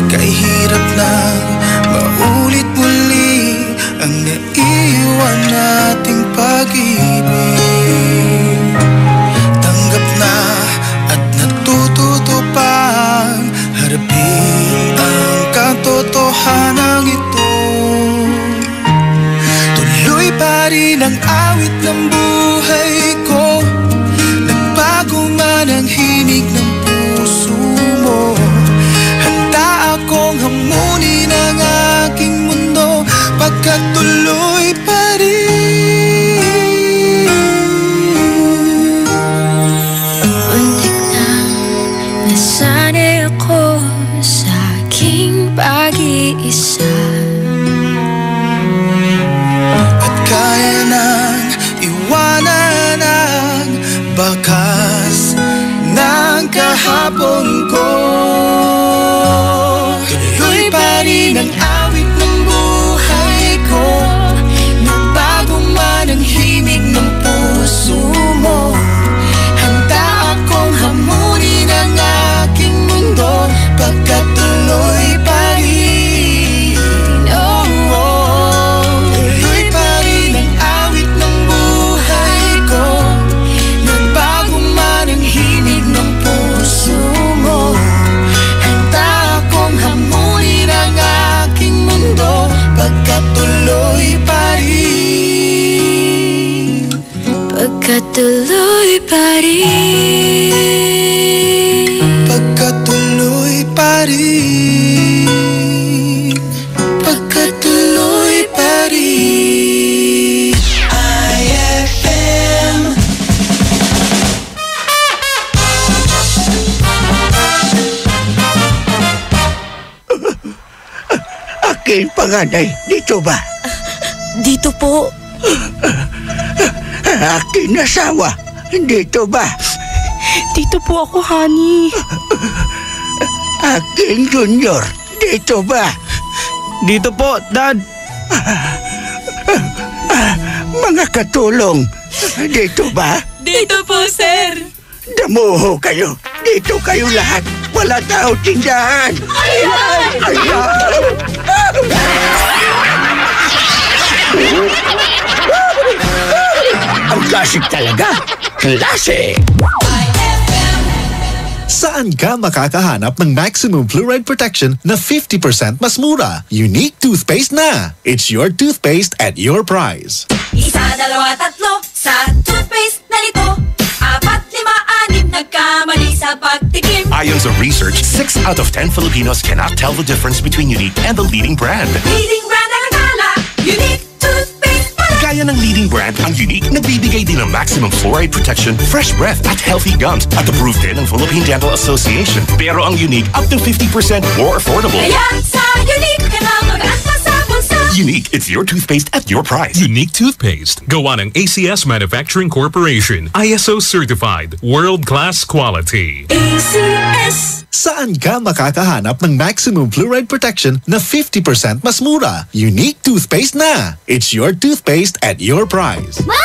Kay hirap lang maulit muli ang naiwan nating pag-ibig. Tanggap na at natututo pang harapin ang katotohanan ito. Tuloy pa rin ang awit ng buhay ko, nagbago man ang himig ng puso mo. Handa akong hamunin ang aking mundo, pagkat tuloy pa rin. Muntik nang nasanay ako sa aking pag-iisa, at kaya nang iwanan ang bakas ng kahapon ko. Tuloy pa rin ang awit ng buhay ko, nagbago man ang himig ng puso mo. Handa akong hamunin ang aking mundo, pagkat tuloy pa rin. Tuloy pa rin ang awit ng buhay ko, nagbago man ang himig ng puso mo. Handa akong hamunin ang aking mundo, pagkat tuloy pa rin. pagkat tuloy pa rin. Pagkat tuloy pa rin. Pagkat tuloy pa rin. IFM. Aking panganay, dito ba? Dito po. Aking asawa, dito ba? Dito po ako, honey. Aking junior, dito ba? Dito po, Dad. Mga katulong, dito ba? Dito po, sir. Damuho kayo. Dito kayo lahat. Wala tao tindahan. Ayan! Ayan! Ang klasik talaga. Klase! IFM. Saan ka makakahanap ng maximum fluoride protection na 50% mas mura? Unique toothpaste na! It's your toothpaste at your price. Isa, dalawa, tatlo sa toothpaste na nito. 4, 5, 6 nagkamali sa pagtikim. Ayon sa research, 6 out of 10 Filipinos cannot tell the difference between Unique and the leading brand. Leading brand ang akala, Unique toothpaste pala. Gaya ng leading brand, ang Unique nagbibigay din ng maximum fluoride protection, fresh breath at healthy gums at approved din ng Philippine Dental Association. Pero ang Unique up to 50% more affordable. Kaya sa Unique ka na mag-anta sa bulsa. Unique, it's your toothpaste at your price. Unique toothpaste. Gawa ng ACS Manufacturing Corporation. ISO certified. World-class quality. ACS. Saan ka makakahanap ng maximum fluoride protection na 50% mas mura? Unique toothpaste na! It's your toothpaste at your price. Ma!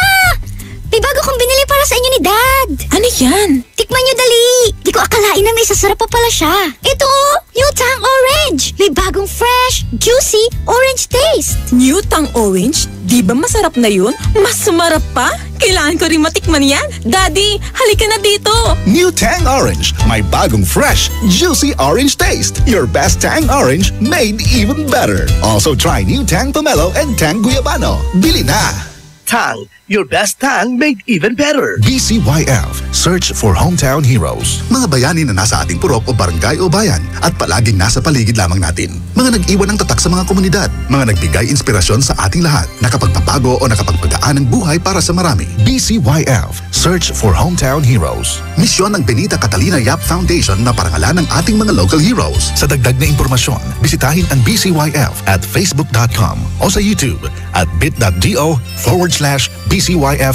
May bago kong binili para sa inyo ni Dad. Ano yan? Tikman nyo dali. Di ko akalain na may sasarap pa pala siya. Ito, New Tang Orange. May bagong fresh, juicy, orange taste. New Tang Orange? Di ba masarap na yun? Mas sumarap pa? Kailangan ko rin matikman yan. Daddy, halika na dito. New Tang Orange. May bagong fresh, juicy orange taste. Your best Tang Orange made even better. Also try New Tang Pomelo and Tang Guyabano. Bili na! Tang, your best tang made even better. BCYF, search for hometown heroes. Mga bayani na nasa ating purok o barangay o bayan at palaging nasa paligid lamang natin. Mga nag-iwan ng tatak sa mga komunidad. Mga nagbigay inspirasyon sa ating lahat. Nakapagpapago o nakapagpagaan ng buhay para sa marami. BCYF, search for hometown heroes. Misyon ng Benita Catalina Yap Foundation na parangalan ng ating mga local heroes. Sa dagdag na impormasyon, bisitahin ang BCYF at facebook.com o sa YouTube at bit.do/BCYF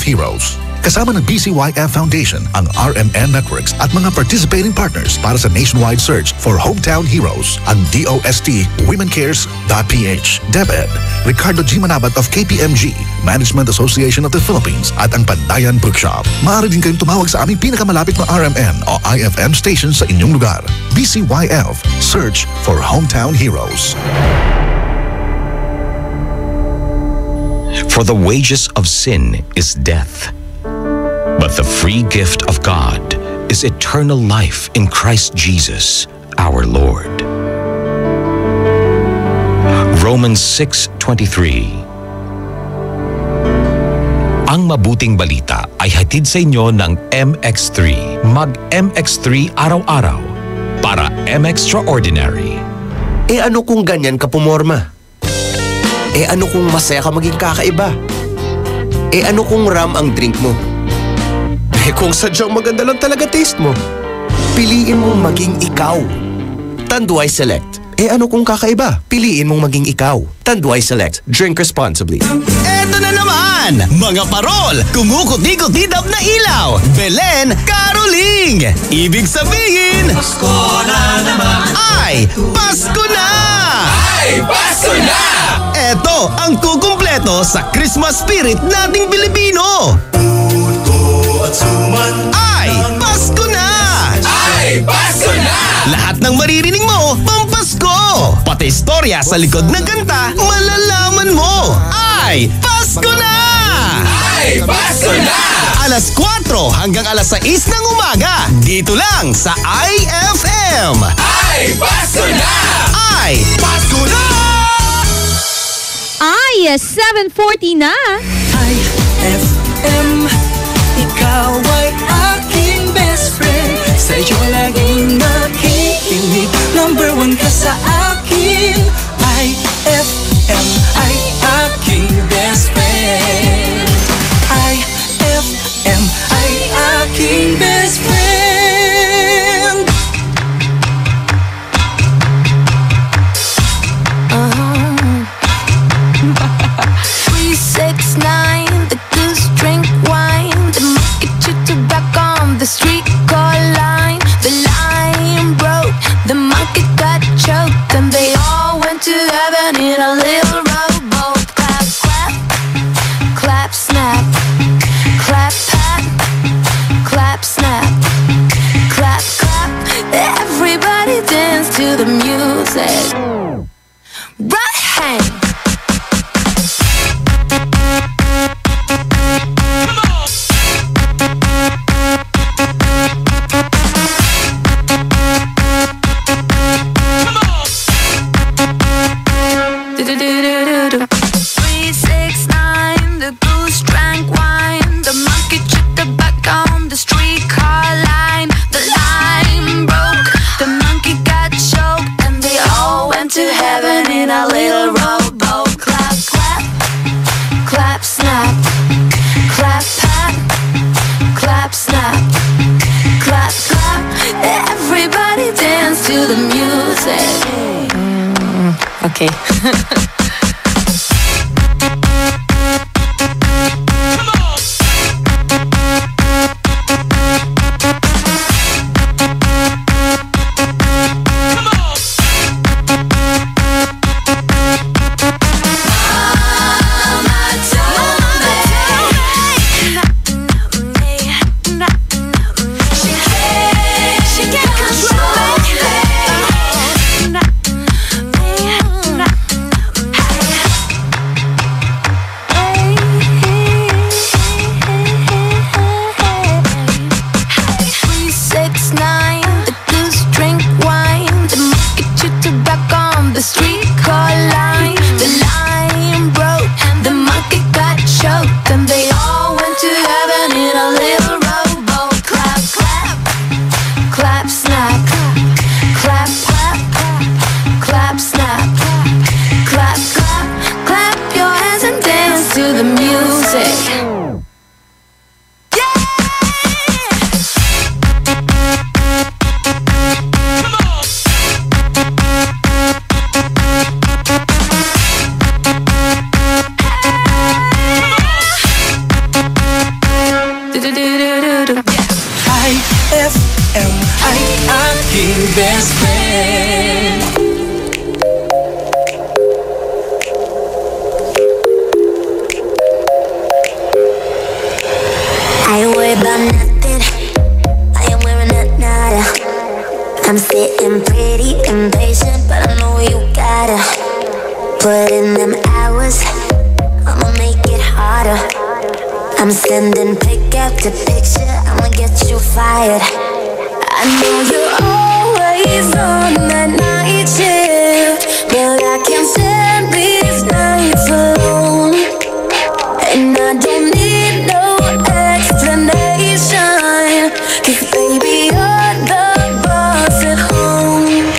Heroes. Kasama ng BCYF Foundation ang RMN Networks at mga participating partners para sa nationwide search for hometown heroes. Ang DOST WomenCares.ph, DepEd, Ricardo G. Manabat of KPMG, Management Association of the Philippines at ang Pandayan Bookshop. Maaari din kayong tumawag sa aming pinakamalapit na RMN o IFM station sa inyong lugar. BCYF, search for hometown heroes. For the wages of sin is death, but the free gift of God is eternal life in Christ Jesus, our Lord. Romans 6:23. Ang mabuting balita ay hatid sa inyo ng MX3. Mag-MX3 araw-araw para M-Extraordinary. Eh ano kung ganyan ka pumorma? Eh ano kung masaya ka maging kakaiba? Eh ano kung ram ang drink mo? Eh kung sadyang maganda lang talaga taste mo? Piliin mong maging ikaw. Tanduay Select. Eh ano kung kakaiba? Piliin mong maging ikaw. Tanduay Select. Drink responsibly. Eto na naman! Mga parol! Kumukuti-kutidap na ilaw! Belen Caroling! Ibig sabihin... Pasko na naman! Ay! Pasko na! Ay! Pasko na! Eto ang kukumpleto sa Christmas spirit nating Pilipino! Puto at suman! Ay! Pasko na! Ay! Pasko na! Lahat ng maririnig mo, pampasko! Pati istorya sa likod ng kanta, malalaman mo! Ay! Pasko na! Ay! Pasko na! Alas 4 hanggang alas 6 ng umaga, dito lang sa IFM! Ay! Pasko na! Ay! Pasko na! Ay, 7:40 na. IFM, ikaw ay aking best friend. Sa'yo laging nakikinig. Number 1 ka sa akin. IFM ay aking best friend. IFM ay aking best friend. 369, the goose drink wine. The market you to back on the street call line. The line broke, the monkey got choked, and they all went to heaven in a little rowboat. Clap, clap, clap, snap, clap, pat, clap, snap, clap, clap. Everybody dance to the music. Right hand. on the streetcar line. The line broke, the monkey got choked, and they all went to heaven in a little rowboat. Clap, clap, clap, snap, clap, pat, clap, snap, clap, clap. Everybody dance to the music. Okay. Best friend. I ain't worried about nothing. I am wearing a nada. I'm sitting pretty impatient, but I know you gotta put in them hours. I'ma make it harder. I'm sending pick after picture. I'ma get you fired. I know you're always on that night shift, but I can't stand these nights alone. And I don't need no explanation, 'cause baby, you're the boss at home.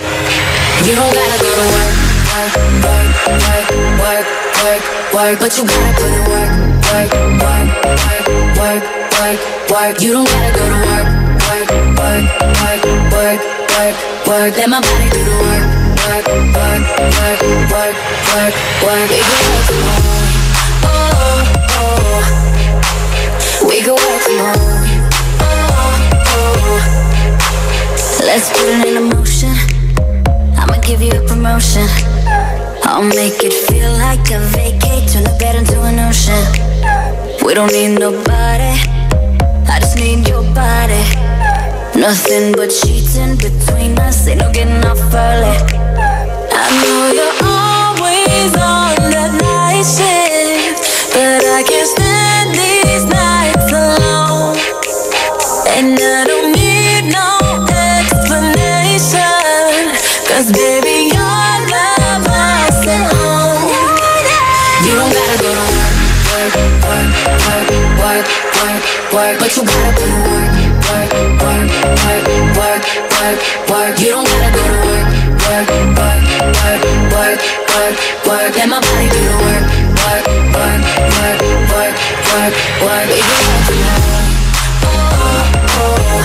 You don't gotta go to work, work, work, work, work, work, work, but you gotta put in work, work, work, work, work, work, work. You don't gotta go to work, work, work, work, work, work, work. Let my body do the work, work, work, work, work, work, work. We can work from home, oh, oh. We can work from home, oh, oh. Let's put it in motion. I'ma give you a promotion. I'll make it feel like a vacate, turn the bed into an ocean. We don't need nobody, I just need your body. Nothing but sheets in between us, ain't no getting off early. I know you're always on that night shift, but I can't stand these nights alone. And I don't need no explanation, 'cause baby, you're the boss at home. You don't gotta go to work, work, work, work, work, work, but you gotta put in work, work, work, work, work, work, work. You don't gotta go to work, work, work, work, work, work, work. Let my body do the work, work, work, work, work, work, work. We can work from home, oh, oh.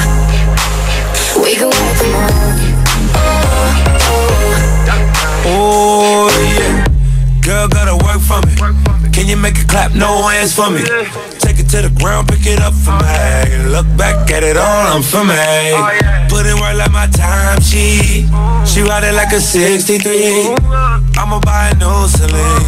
We can work from home, oh, oh. Oh yeah, girl gotta work for me. Can you make it clap? No hands for me. Take it to the ground, pick it up for me. Look back at it all, I'm for me. Put in work like my time sheet. She ride it like a 63. I'ma buy a new Celine.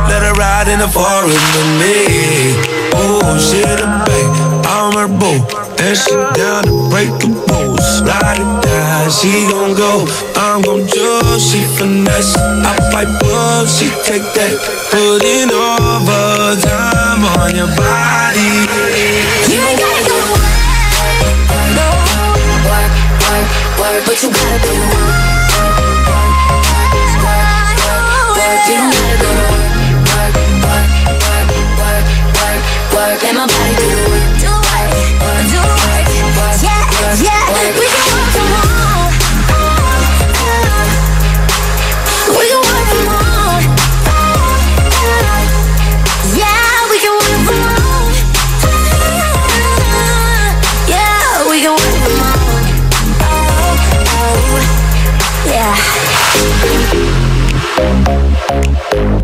Let her ride in the forest with me. Oh, she the babe, I'm her boo. And she down to break the rules. Ride it down, she gon' go. I'm gon' judge, she finesse. I fight up, she take that. Put in overtime on your body. You ain't gotta go to work, no, work, work, work, but you gotta do the work, work, work, work, work. You don't gotta go to work, work, work, work, work, work, work. Let my body do the work, do it, do it.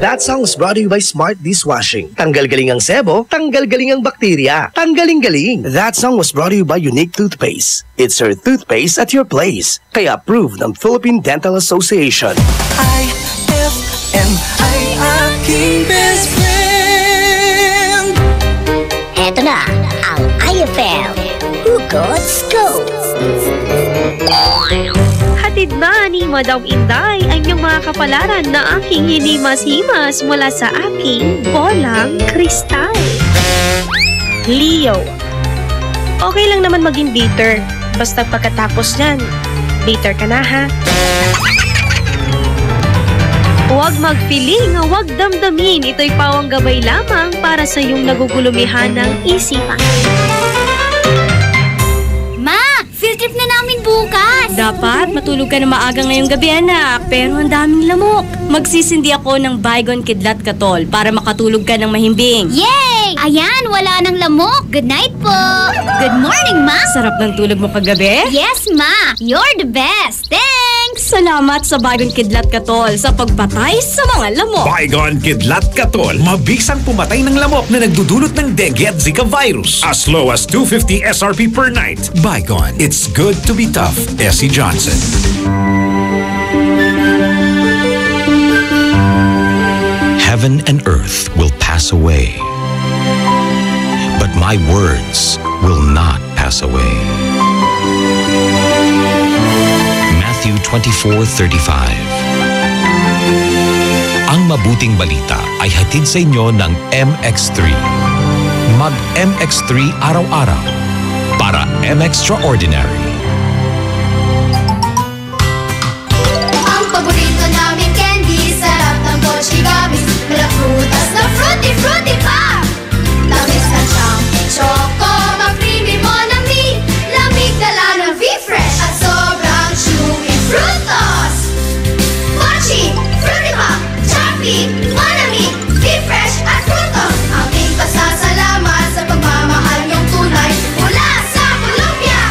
That song was brought to you by Smart Dishwashing. Tanggal galing ang sebo, tanggal galing ang bakterya. Tanggaling-galing. That song was brought to you by Unique Toothpaste. It's your toothpaste at your place. Kaya approved ng Philippine Dental Association. IFM ay aking best friend. Eto na ang IFM Hugot Scoop. Hatid na ni Madam Inday ang iyong mga kapalaran na aking hinimas-himas mula sa aking bolang kristal. Leo. Okay lang naman maging bitter. Basta pagkatapos yan, bitter ka na ha. Huwag mag-feeling, huwag damdamin. Ito'y pawang gabay lamang para sa iyong nagugulumihan ng isipan. Ma, field trip na namin bukas. Dapat matulog ka na maaga ngayong gabi, anak. Pero ang daming lamok. Magsisindi ako ng Baygon Kidlat Katol para makatulog ka ng mahimbing. Yay! Ayan, wala nang lamok. Good night po. Good morning, Ma. Sarap ng tulog mo kagabi? Yes, Ma. You're the best. Thanks. Salamat sa Baygon Kidlat Katol sa pagpatay sa mga lamok. Baygon Kidlat Katol. Mabisang pumatay ng lamok na nagdudulot ng dengue at Zika virus. As low as 250 SRP per night. Baygon. It's good to be tough. Essie Johnson. Heaven and earth will pass away, but my words will not pass away. Matthew 24:35. Ang mabuting balita ay hatid sa inyo ng MX3. Mag MX3 araw-araw para M-Extraordinary. Ang paborito namin candy, sarap ng Mochi Gummies. Mula prutas na fruity, fruity pa! Tamis na siyang choco, ma-creamy Monami. Lamig dala ng V-Fresh at sobrang chewy Frutos. Mochi, fruity pa, choppy, Monami, V-Fresh at Frutos. Aming pasasalamat sa pagmamahal niyong tunay mula sa Colombia.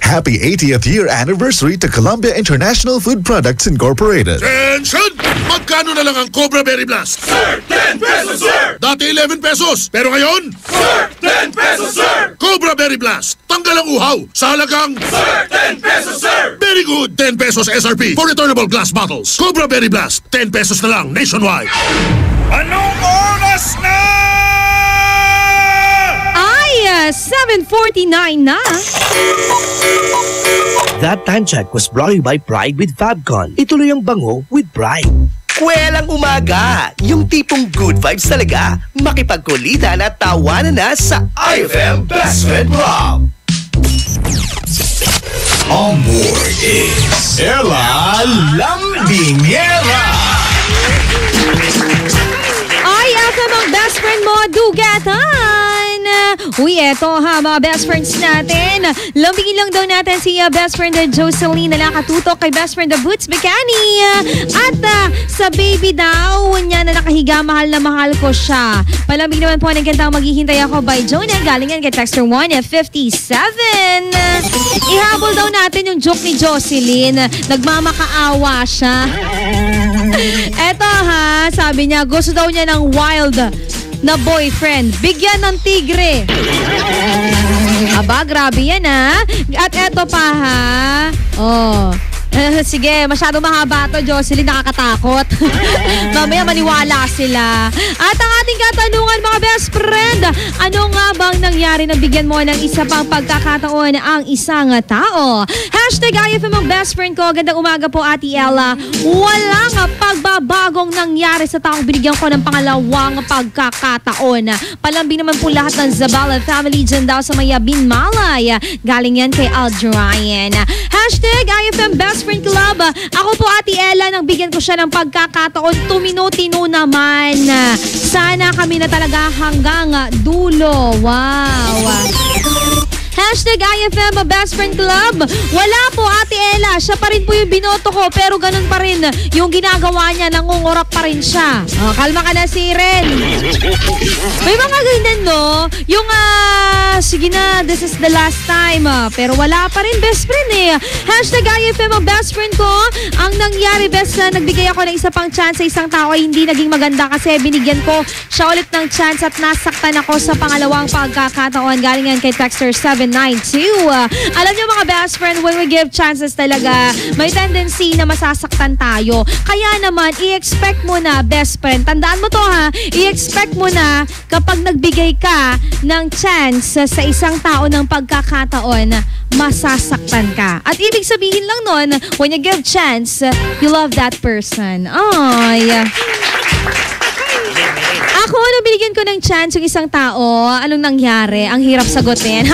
Happy 80th year anniversary to Columbia International Food Products Incorporated. Attention! Magkano na lang ang Cobra Berry Blast? Sir, 10 pesos, sir! Dati 11 pesos, pero ngayon? Sir, 10 pesos, sir! Cobra Berry Blast, tanggal ang uhaw sa halagang... Sir, 10 pesos, sir! Very good! 10 pesos SRP for returnable glass bottles. Cobra Berry Blast, 10 pesos na lang nationwide. Anong oras na? Ay, 7:49 na. That time check was brought to you by Pride with Fabcon. Ituloy ang bango with Pride. Kwelang umaga! Yung tipong good vibes talaga. Makipagkulitan at tawanan na sa IFM Best Friend Club. On board is Ella Lambingera. IFM ang best friend mo, Dugatan! Uy, eto ha, mga best friends natin. Lambingin lang daw natin si best friend Jocelyn na nakatutok kay best friend Boots Bicani. At sa baby daw niya na nakahiga, mahal na mahal ko siya. Palambing naman po ng kantang Maghihintay Ako by Jonah. Galingan kay Texter 157. Ihabol daw natin yung joke ni Jocelyn. Nagmamakaawa siya. Eto ha, sabi niya, gusto daw niya ng wild na boyfriend. Bigyan ng tigre. Aba, grabe yan ha. At eto pa ha. Oh. Sige, masyado mahaba to, Jocelyn, nakakatakot. Mamaya maniwala sila. At ang ating katanungan, mga best friend, ano nga bang nangyari na bigyan mo ng isa pang pagkakataon ang isang tao? Hashtag IFM ang best friend ko. Gandang umaga po, Ate Ella. Walang pagbabagong nangyari sa taong binigyan ko ng pangalawang pagkakataon. Palambing naman po lahat ng Zabala family dyan daw sa Mayabin Malay. Galing yan kay Aldryan. Hashtag IFM best friend club. Ako po, Ate Ella, nang bigyan ko siya ng pagkakataon, tumino-tino naman. Sana kami na talaga hanggang dulo. Wow. Hashtag IFM Best Friend Club. Wala po, Ate Ella. Siya pa rin po yung binoto ko, pero ganun pa rin yung ginagawa niya. Nangungurak pa rin siya. Kalma ka na, si Ren. May mga ganyan, no? Yung, sige na, this is the last time. Pero wala pa rin, best friend eh. Hashtag IFM Best Friend ko. Ang nangyari, best na nagbigay ako ng isa pang chance sa isang tao ay hindi naging maganda kasi binigyan ko siya ulit ng chance at nasaktan ako sa pangalawang pagkakataon. Galing yan kay Texter 792. Alam niyo mga best friend, when we give chances talaga, may tendency na masasaktan tayo. Kaya naman, i-expect mo na, best friend. Tandaan mo to ha, i-expect mo na kapag nagbigay ka ng chance sa isang tao ng pagkakataon, masasaktan ka. At ibig sabihin lang nun, when you give chance, you love that person. Ay. Ako, nung binigyan ko ng chance yung isang tao, anong nangyari? Ang hirap sagutin.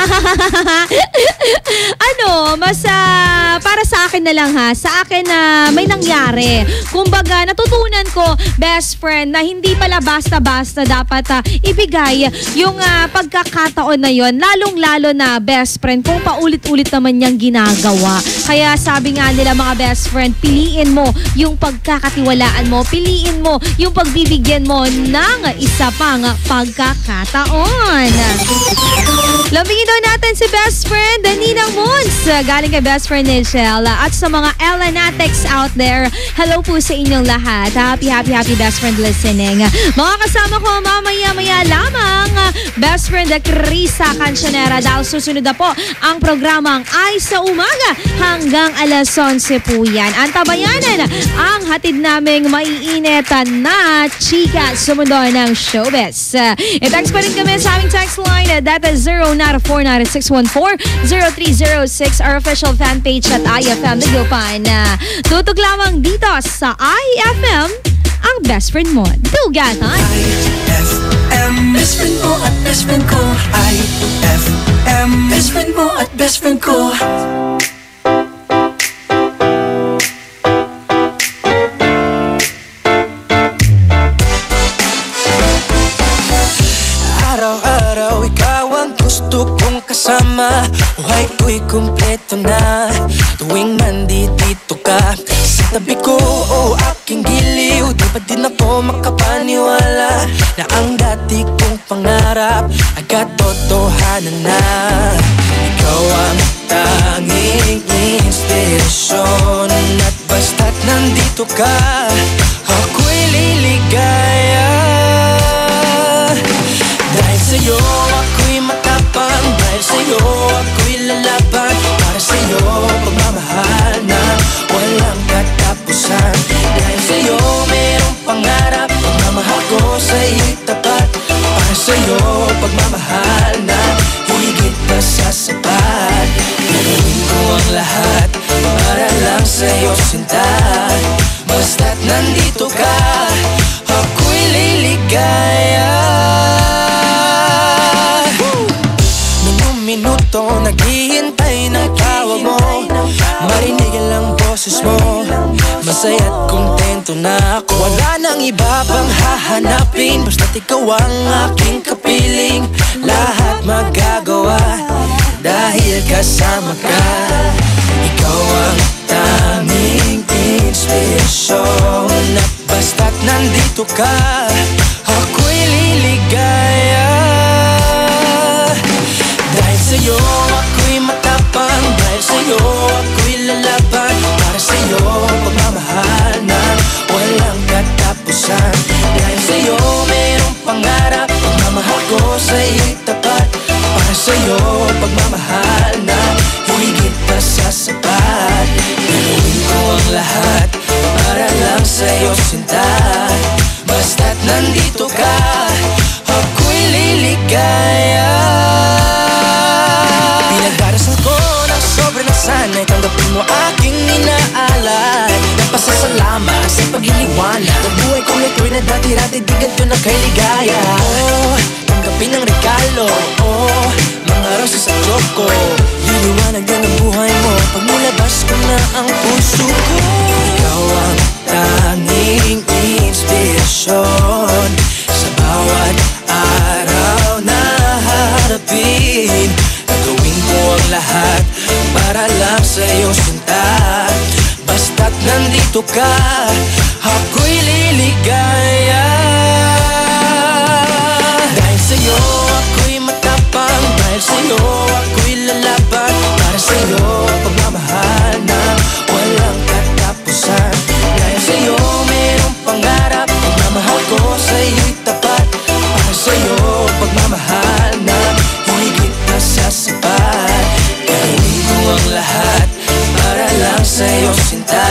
Para sa akin na lang ha. Sa akin na may nangyari. Kumbaga, natutunan ko, best friend, na hindi pala basta-basta dapat ibigay yung pagkakataon na yon. Lalong-lalo na, best friend, kung paulit-ulit naman niyang ginagawa. Kaya sabi nga nila mga best friend, piliin mo yung pagkakatiwalaan mo. Piliin mo yung pagbibigyan mo ng isa pang pagkakataon. Lambingin daw natin si best friend Ninang Moons. Galing kay best friend Nichelle. At sa mga Elanatics out there, hello po sa inyong lahat. Happy best friend listening. Mga kasama ko mamaya-maya lamang, best friend Krisa Cancionera. Dahil susunod na po ang programang Ay sa Umaga hanggang alas 11 po yan. Antabayanan ang hatid naming maiinit na chika sa mundo ng showbiz. I-text pa rin kami sa aming text line. That is 0949-614-0306, our official fan page at IFM Dagupan. Tutug lamang dito sa IFM, ang best friend mo. Dugatan! IFM, best friend mo at best friend ko. IFM, best friend mo at best friend ko. Araw-araw ikaw ang gusto kong kasama. Buhay ko'y kumpleto na tuwing nandito ka sa tabi ko, oh aking giliw. Di ba din ako makapaniwala na ang dati kong pangarap ay katotohanan na. Ikaw ang tanging inspirasyon at basta't nandito ka, ako'y liligaya. Dahil sa'yo ako'y matapang, dahil sa'yo ako'y lalaban, para sa'yo pagmamahal na walang katapusan. Dahil sa'yo mayroong pangarap, pagmamahal ko sa'yo'y tapat, para sa'yo pagmamahal na higit pa sa sapat. Gagawin ko ang lahat para lang sa'yo sinta, basta't nandito ka, ako'y liligaya. Minuto naghihintay ng tawag mo, marinig ang boses mo, masaya't kontento na ako. Wala nang iba pang hahanapin, basta't ikaw ang aking kapiling. Lahat magagawa dahil kasama ka. Ikaw ang tanging inspirasyon at basta't nandito ka, ako'y liligaya. Dahil sa'yo ako'y matapang, dahil sa'yo ako'y lalaban, para sa'yo pagmamahal na walang katapusan. Dahil sa'yo mayroong pangarap, pagmamahal ko sa'yo'y tapat, para sa'yo pagmamahal na higit pa sa sapat. Gagawin ko ang lahat para lang sa'yo sinta, basta't nandito ka, ako'y liligaya. Pinagdarasal ko ng sobrang nasanay, tanggapin mo aking inaalay. Napasasalamat sa pagliliwanag ng buhay kong ito'y na dati-dati di ganito na kay ligaya. Oh, tanggapin ang regalo, oh, mga rosas at choco. Liliwanag din ang buhay mo pag nilabas ko na ang puso ko. Ikaw ang tanging inspirasyon sa bawat araw na harapin. Gagawin ko nandito ka, ako'y liligaya. Dahil sa'yo ako'y matapang, dahil sa'yo ako'y lalaban, para sa'yo pagmamahal na walang katapusan. Dahil sa'yo mayroong pangarap, pagmamahal ko sa'yo'y tapat, para sa'yo pagmamahal na higit na sa sapat. Gagawin ko ang lahat para lang sa'yo sinta,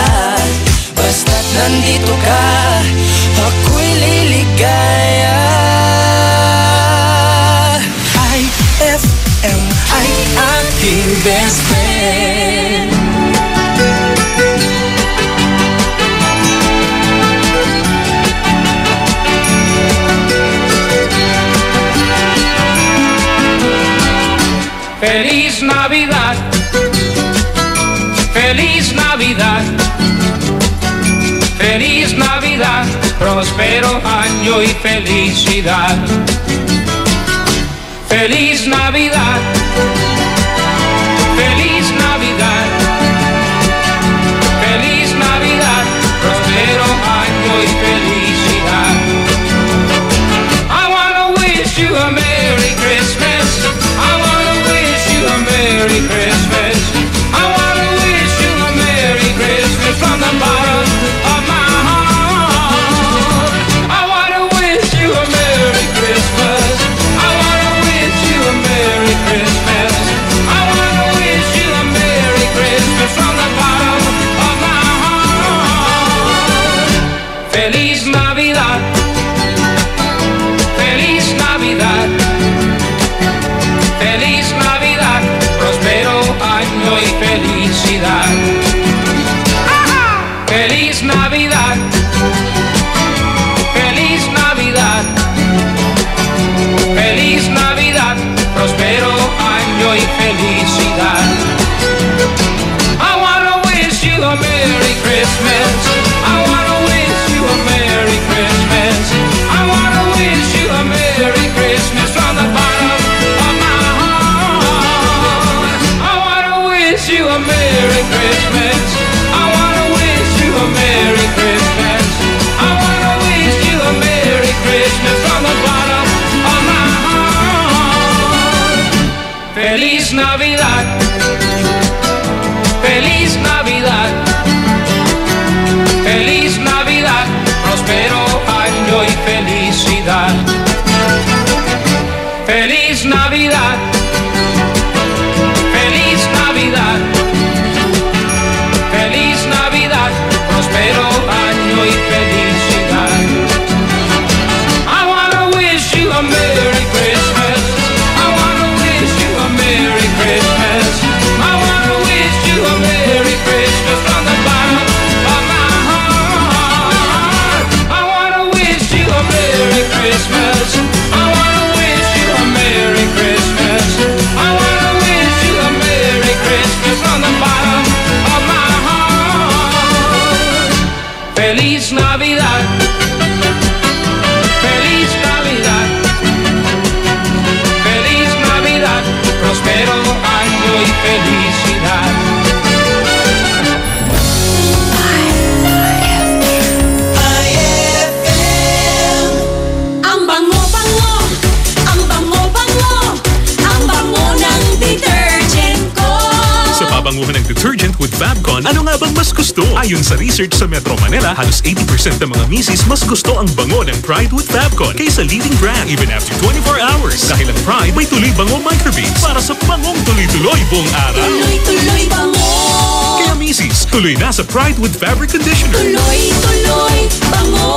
basta't nandito ka, ako'y liligaya. IFM ay aking best friend. Feliz Navidad, Feliz Navidad, Feliz Navidad, próspero año y felicidad. Feliz Navidad, Feliz Navidad, Feliz Navidad, próspero año y felicidad. I wanna wish you a Merry Christmas. I wanna wish you a Merry Christmas. I wanna wish you a Merry Christmas from the bottom of my heart. I wanna wish you a Merry Christmas. I wanna wish you a Merry Christmas. I wanna wish you a Merry Christmas from the bottom of my heart. Feliz Navidad, Feliz Navidad, Feliz Navidad, próspero año y felicidad. Feliz Navidad, Feliz Navidad, Feliz Navidad, próspero año y felicidad. I wanna wish you a Merry Christmas. I wanna wish you a Merry Christmas. I wanna wish you a Merry Christmas from the bottom of my heart. I wanna wish you a Merry Christmas. I wanna wish you a Merry Christmas. I wanna wish you a Merry Christmas from the bottom of my heart. Feliz Navidad, Feliz Navidad, Feliz Navidad, próspero año y felicidad. Feliz Navidad, Feliz Navidad, Feliz Navidad, próspero año y felicidad. I wanna wish you a Merry Christmas. I wanna wish you a Merry Christmas. I wanna wish you a Merry Christmas from the bottom of my heart. I wanna wish you a Merry Christmas. I wanna wish you a Merry Christmas. I wanna wish you a Merry Christmas from the bottom of my heart. Feliz Navidad, Feliz Navidad, Feliz Navidad, próspero año y felicidad. Ang bango-bango, ang bango-bango, ang bango ng detergent ko. Sa pabanguhan ng detergent with Fabcon, ano nga bang mas gusto? Ayon sa research sa Metro Manila, halos 80% ng mga misis mas gusto ang bango ng Pride with Fabcon kaysa leading brand even after 24 hours. Dahil ang Pride may tuloy bango microbeads para sa bangong tuloy-tuloy buong araw. Tuloy-tuloy bango. Kaya misis, tuloy na sa Pride with Fabric Conditioner. Tuloy-tuloy bango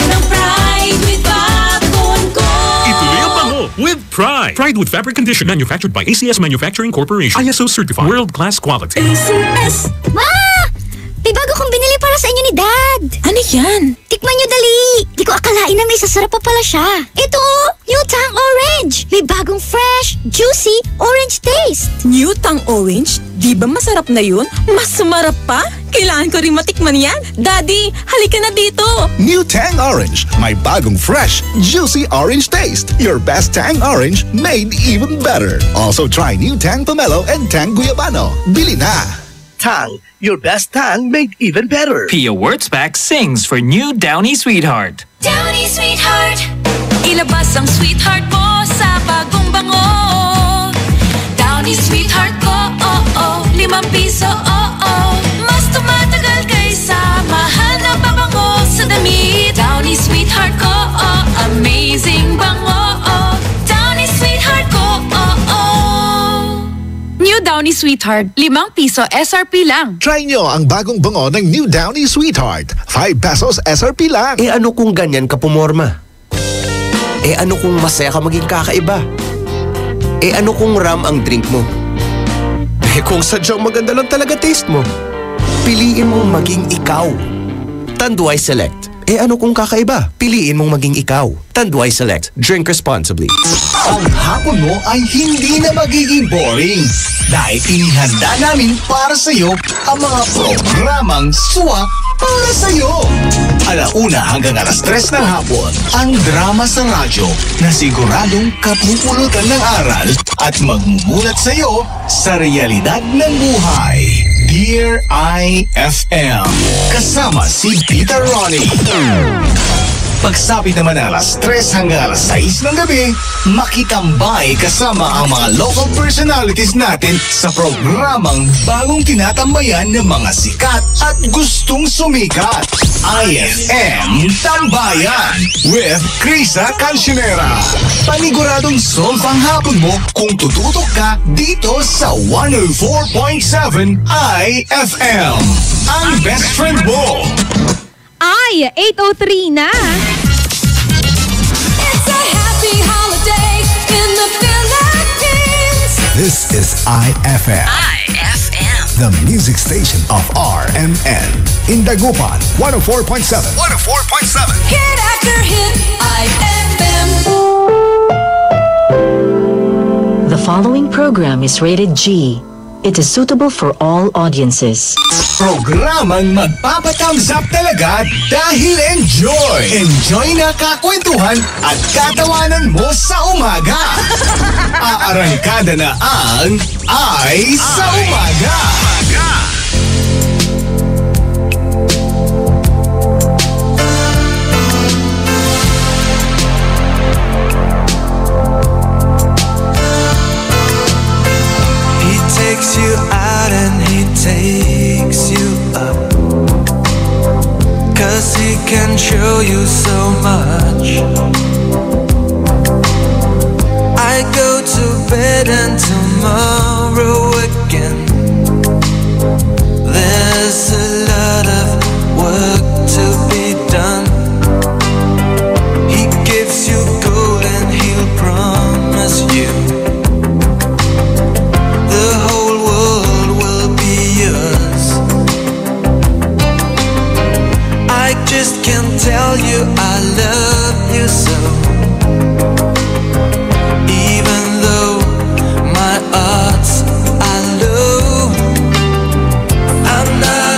ng Pride with Fabcon ko. Ituloy ang bango with Pride. Pride with Fabric Conditioner, manufactured by ACS Manufacturing Corporation. ISO certified. World-class quality. ACS! Ma! May bago kong binili para sa inyo ni Dad. Ano yan? Tikman nyo dali. Di ko akalain na may sasarap pa pala siya. Ito, New Tang Orange. May bagong fresh, juicy, orange taste. New Tang Orange? Di ba masarap na yun? Mas sumarap pa? Kailangan ko rin matikman yan. Daddy, halika na dito. New Tang Orange. May bagong fresh, juicy orange taste. Your best Tang Orange made even better. Also try New Tang Pomelo and Tang Guyabano. Bili na! Tang, your best tang made even better. Pia Wurtzbach sings for new Downy Sweetheart. Downy Sweetheart, ilabas ang sweetheart mo sa bagong bango. Downy Sweetheart ko, ₱5, mas tumatagal kaysa mahal na pabango sa damit. Downy Sweetheart ko, amazing bango. Downy Sweetheart ko, New Downy Sweetheart, ₱5 SRP lang. Try nyo ang bagong bango ng New Downy Sweetheart. ₱5 SRP lang. Ano kung ganyan ka pumorma? Ano kung masaya ka maging kakaiba? Ano kung ram ang drink mo? Kung sadyang maganda lang talaga taste mo, piliin mong maging ikaw. Tanduay Select. Ano kung kakaiba? Piliin mong maging ikaw. Tanduay Select. Drink responsibly. Ang hapon mo ay hindi na magiging boring dahil inihanda namin para sa iyo ang mga programang suwak para sa iyo. 1:00 hanggang 3:00 ng hapon, ang drama sa radyo na siguradong kapupulutan ng aral at magmumulat sa iyo sa realidad ng buhay. Dear IFM, kasama si Peter Ronnie. Pagsapit naman ng 3:00 hanggang 6:00 ng gabi, makitambay kasama ang mga local personalities natin sa programang bagong tinatambayan ng mga sikat at gustong sumikat. IFM Tambayan with Krisa Cancionera. Paniguradong solve ang hapon mo kung tututok ka dito sa 104.7 IFM. Ang best friend mo. Ay, 8:03 na. It's a happy holiday in the Philippines. This is IFM. The music station of RMN. In Dagupan, 104.7. 104.7. Hit after hit, IFM. The following program is rated G. It is suitable for all audiences. Programang magpapathumbs up talaga dahil enjoy! Enjoy na kakwentuhan at katawanan mo sa umaga! Aarangkada na ang Ay sa Umaga! Takes you out and he takes you up, 'cause he can show you so much. I go to bed and tomorrow again. There's a lot of work to be done. He gives you gold and he'll promise you the whole world will be yours. I just can't tell you I love you so, even though my odds are low. I'm not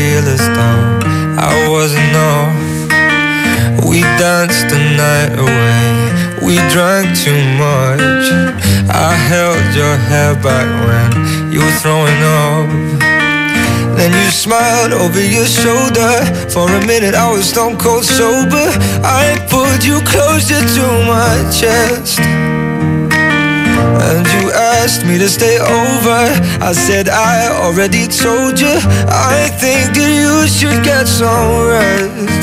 feel as though I wasn't off. We danced the night away, we drank too much. I held your hair back when you were throwing up. Then you smiled over your shoulder. For a minute I was stone cold sober. I pulled you closer to my chest, and you asked me to stay over. I said I already told you, I think that you should get some rest.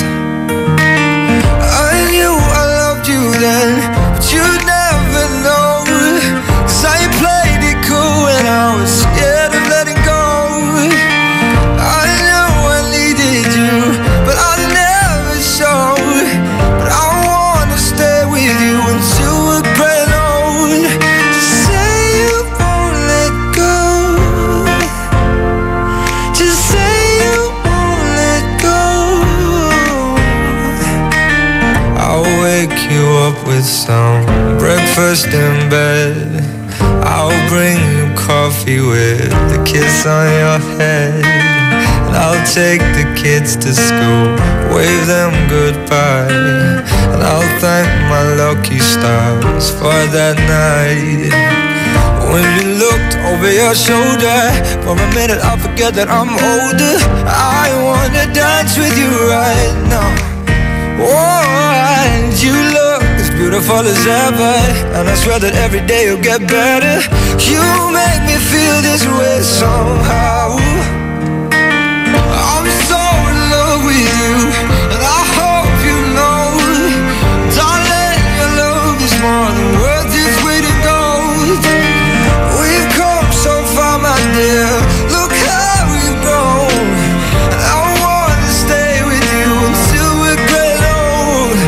I knew I loved you then, but you'd never know, 'cause I played it cool when I was scared of letting go. I know I needed you, but I never showed. But I wanna stay with you until we're grown old. Just say you won't let go. Just say you won't let go. I'll wake you up with some breakfast in bed. I'll bring you coffee with a kiss on your head. And I'll take the kids to school, wave them goodbye. And I'll thank my lucky stars for that night. When you looked over your shoulder, for a minute I forget that I'm older. I wanna dance with you right now. Oh, and you look as beautiful as ever, and I swear that every day you'll get better. You make me feel this way somehow. I'm so in love with you, and I hope you know, darling, your love is more than worth its weight in gold. We've come so far, my dear, look how we've grown. And I wanna stay with you until we're grown old.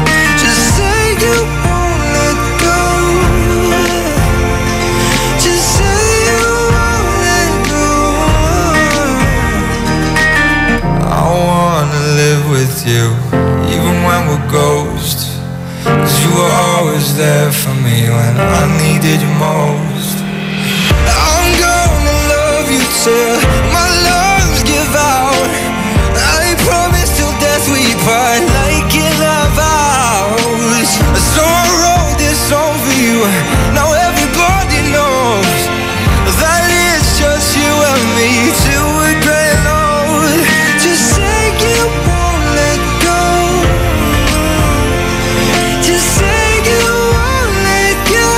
Just say you won't let go. Just say you won't let go. I wanna live with you, even when we're ghosts, 'cause you were always there for me when I needed you most. I'm gonna love you till my lungs give out. I promise till death we part, like in our vows. So I wrote this song for you, now everybody knows that it's just you and me till we're grown old. Just say you won't let go. Just say you won't let go.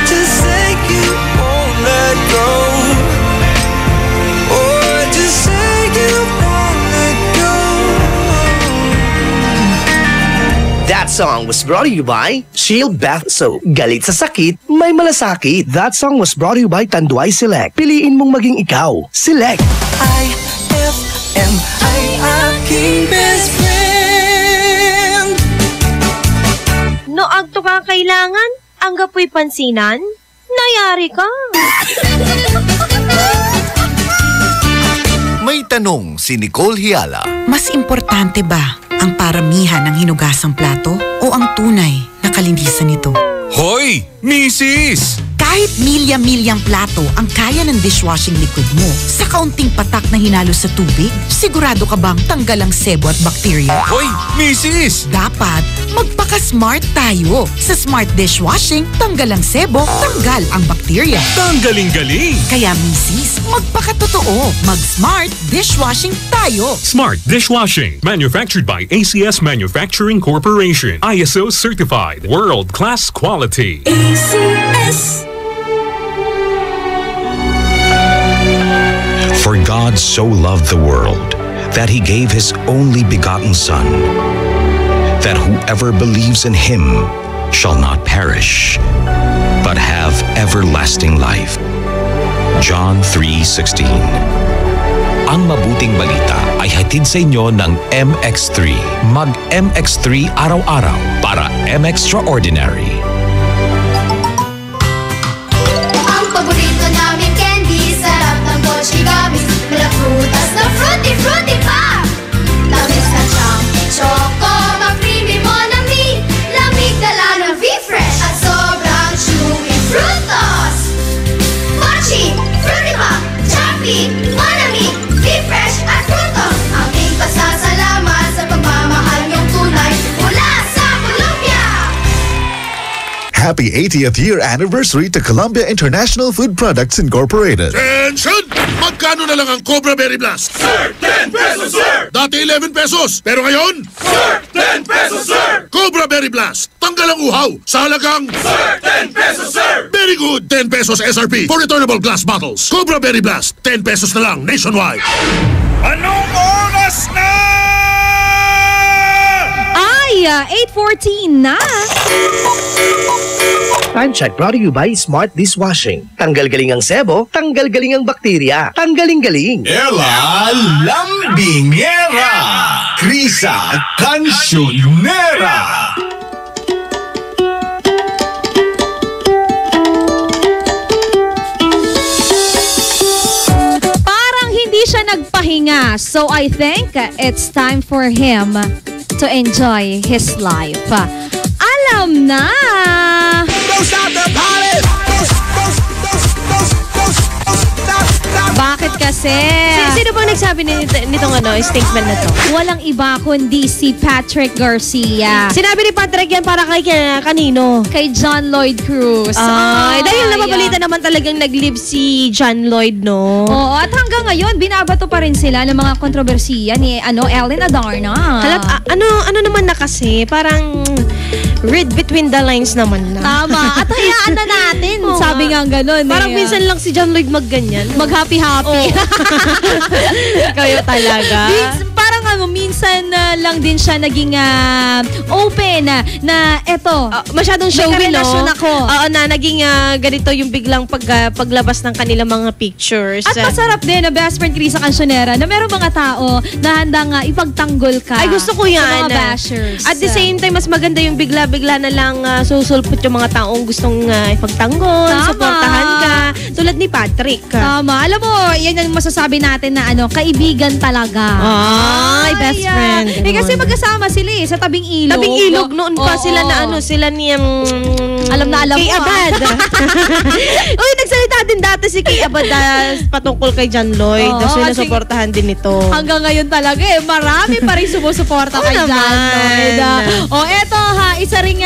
Just say you won't let go. Oh, just say you won't let go. That song was brought to you by Shield Bath Soap. Galit sa sakit, may malasakit. That song was brought to you by Tanduay Select. Piliin mong maging ikaw. Select. IFM ay aking best friend. No agto ka kailangan, ang gapoy pansinan, nayari ka. May tanong si Nicole Hiala. Mas importante ba ang paramihan ng hinugasang plato o ang tunay na kalinisan nito? Hoy, misis! Kahit milya-milyang plato ang kaya ng dishwashing liquid mo, sa kaunting patak na hinalo sa tubig, sigurado ka bang tanggal ang sebo at bakterya? Hoy, misis! Dapat magpaka-smart tayo. Sa Smart Dishwashing, tanggal ang sebo, tanggal ang bakterya. Tanggaling-galing! Kaya misis, magpakatotoo. Mag-Smart Dishwashing tayo. Smart Dishwashing. Manufactured by ACS Manufacturing Corporation. ISO certified. World-class quality. ACS. For God so loved the world that he gave his only begotten Son, that whoever believes in him shall not perish, but have everlasting life. John 3:16. Ang mabuting balita ay hatid sa inyo ng MX3. Mag-MX3 araw-araw para M-Extraordinary. Ang paborito namin candy, sarap ng Mochi Gummies. Mala prutas na fruity, fruity pa! Tamis na siyang choco, ma-creamy mo na mi. Lamig dala ng V-Fresh at sobrang chewy Fruitos. Mochi, fruity pa, choppy, monami. happy 80th year anniversary to Columbia International Food Products Incorporated. Attention! Magkano na lang ang Cobra Berry Blast? Sir, 10 pesos, sir! Dati 11 pesos, pero ngayon? Sir, 10 pesos, sir! Cobra Berry Blast, tanggal ang uhaw sa halagang... Sir, 10 pesos, sir! Very good, 10 pesos SRP for returnable glass bottles. Cobra Berry Blast, 10 pesos na lang nationwide. Anong oras na? Ay, 8:14 na. Time check brought to you by Smart Dishwashing. Tanggal galing ang sebo, tanggal galing ang bakterya. Tanggaling-galing. Ella Lambingera, Krisa Cancionera. Parang hindi siya nagpahinga. So I think it's time for him to enjoy his life. Alam na! Bakit kasi? Sino bang nagsabi nitong statement na to? Walang iba kundi si Patrick Garcia. Sinabi ni Patrick yan para kay kanino? Kay John Lloyd Cruz. Dahil napabalita naman talagang nag-live si John Lloyd, no? Oo, at hanggang ngayon, binabato pa rin sila ng mga kontrobersiya ni Ellen Adarna. Ano naman na kasi, parang read between the lines naman na. Tama. At hayaan na natin. Sabi nga ganun. Parang minsan lang si John Lloyd magganyan. Mag-happy-happy. Kayo talaga. Parang minsan lang din siya naging open na eto. Masyadong showy, no? Nagkarelasyon ako. Oo, na naging ganito yung biglang paglabas ng kanilang mga pictures. At masarap din na best friend Krisa Cancionera na merong mga tao na handang ipagtanggol ka. Ay, gusto ko yan. Sa mga bashers. At the same time, mas maganda yung bigla-bigla na lang susulpot yung mga taong gustong ipagtanggol, suportahan ka. Tulad ni Patrick. Tama. Alam mo, yan ang masasabi natin na kaibigan talaga. Ay, best friend. Kasi magkasama sila sa tabing ilog. Tabing ilog noon pa sila na sila ni alam na alam Kay mo. Abad. Uy, nagsalita din dati si Kay Abad patungkol kay John Lloyd. So, sinusuportahan din ito. Hanggang ngayon talaga marami pa rin sumusuporta kay John Lloyd. Eto isa ring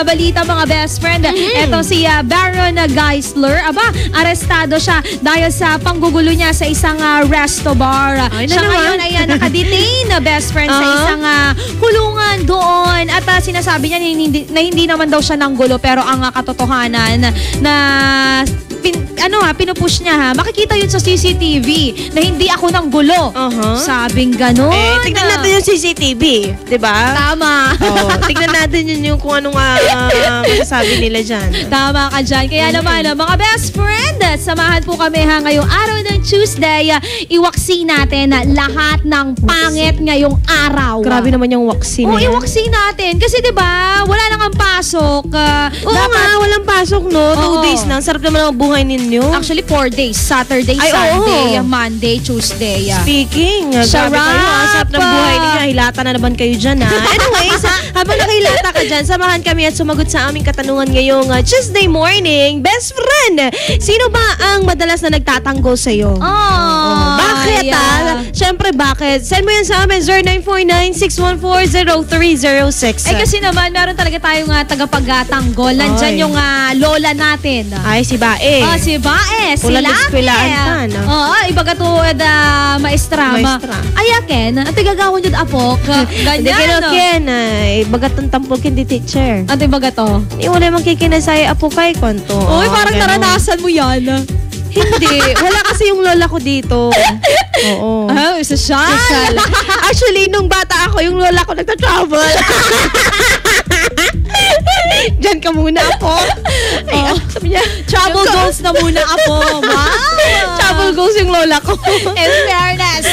balita mga best friend. Eto si Baron Geisler. Arestado siya dahil sa panggugulo niya sa isang resto bar. Siya ngayon ay nakadetain na best friend sa isang kulungan doon. At sinasabi niya na hindi naman daw siya nanggulo, pero ang katotohanan na pinupush niya makikita yun sa CCTV na hindi ako nanggulo. Sabing ganon. Tignan natin yung CCTV, diba? Tama. Tignan natin yun yung kung anong masasabi nila dyan. Tama ka dyan. Kaya naman, mga best friend, samahan po kami ngayong araw ng Tuesday. Iwaksi natin lahat ng pangit ngayong araw. Grabe naman yung waksi na yan. Iwaksi natin. Kasi diba, wala nang ang pasok. Walang pasok, no? 2 days na. Sarap naman ang buhay ninyo. Actually, 4 days. Saturday, Sunday, Monday, Tuesday. Speaking, grabe kayo. Sarap ng buhay ninyo. Hilata na naman kayo dyan, ha? Anyways, habang nakahilata ka dyan, samahan kami at sumagot sa aming katanungan ngayong Tuesday morning. Best friend, sino ba ang madalas na nagtatanggol sa'yo? Bakit, Siyempre, bakit? Send mo yan sa amin, 0949-614-0306. Kasi naman, meron talaga tayong tagapagtanggol. Nandyan yung lola natin. Ay, si Bae. Si Bae. Ulan nagspilaan pa, no? Iba ka tuwad maestrama. Ayaken, at igagawin yun apok. Ganyan, no? Bagat ng tampulkin di teacher. Ate baga to? Wala makikinasay apo kay kwento. Parang naranasan mo yan. Hindi. Wala kasi yung lola ko dito. Oo. Social. Actually, nung bata ako, yung lola ko nagta-travel. Diyan ka muna ako. Sabi niya, travel goals na muna ako. Wow. Travel goals yung lola ko. In fairness.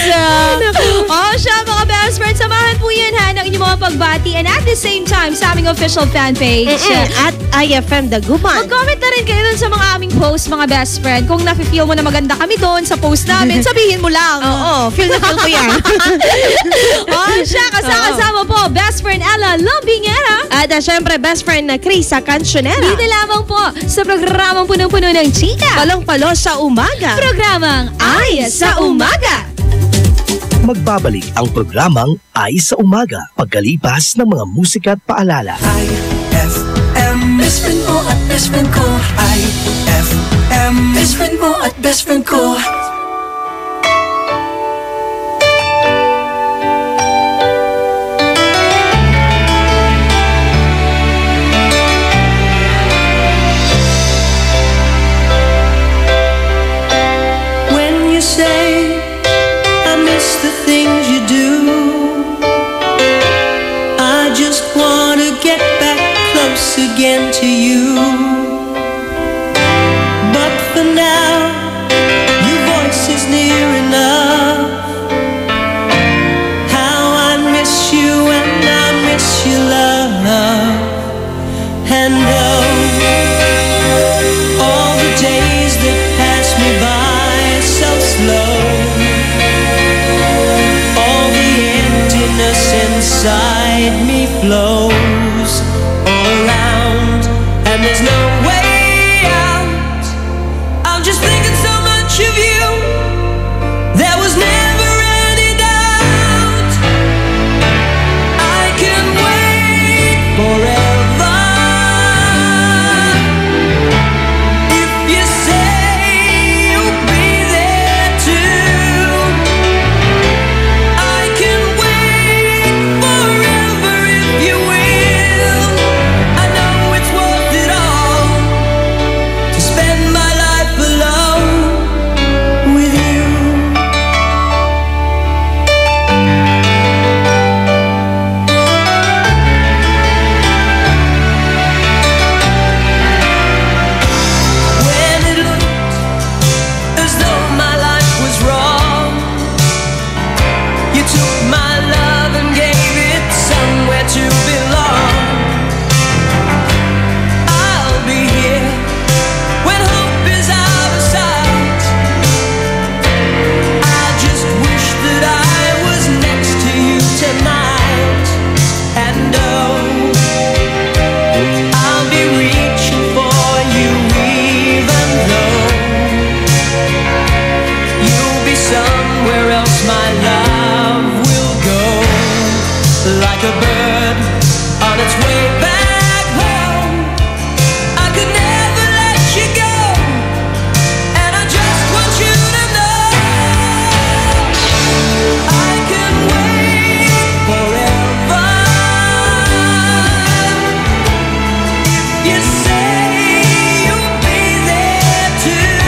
Siya mga best friends, samahan po yan ng inyong mga pagbati and at the same time sa aming official fan page. At IFM Dagupan. Mag-comment na rin kayo dun sa mga aming post, mga best friend. Kung nafe-feel mo na maganda kami doon sa post namin, sabihin mo lang. Feel na feel ko yan. Siya kasama po, best friend Ella Lambingera. At syempre, best friend na Krisa Cancionera. Dito lamang po sa programang punong-puno ng chika. Palong-palo sa umaga. Programang Ay sa Umaga. Magbabalik ang programang Ay sa Umaga pagkalipas ng mga musika at paalala. IFM best friend mo at best friend ko. IFM, best friend mo at best friend ko. When you say I miss the things you do, I just wanna get back close again to you. But for now, your voice is near enough. How I miss you and I miss your love. And oh, all the days that pass me by so slow. All the emptiness inside me flows all around, and there's no way out. I'm just thinking so much of you. There was never any doubt. I can wait forever if you say you'll be there too. I can wait forever if you will. I know it's worth it all to spend my life alone with you. When it looked as though my life was wrong, you took my love and gave it somewhere to belong. I'll be here when hope is out of sight. I just wish that I was next to you tonight. And oh, I'll be reaching for you even though you'll be somewhere else. My love will go like a bird on its way back home. I could never let you go, and I just want you to know I can wait forever if you say you'll be there too.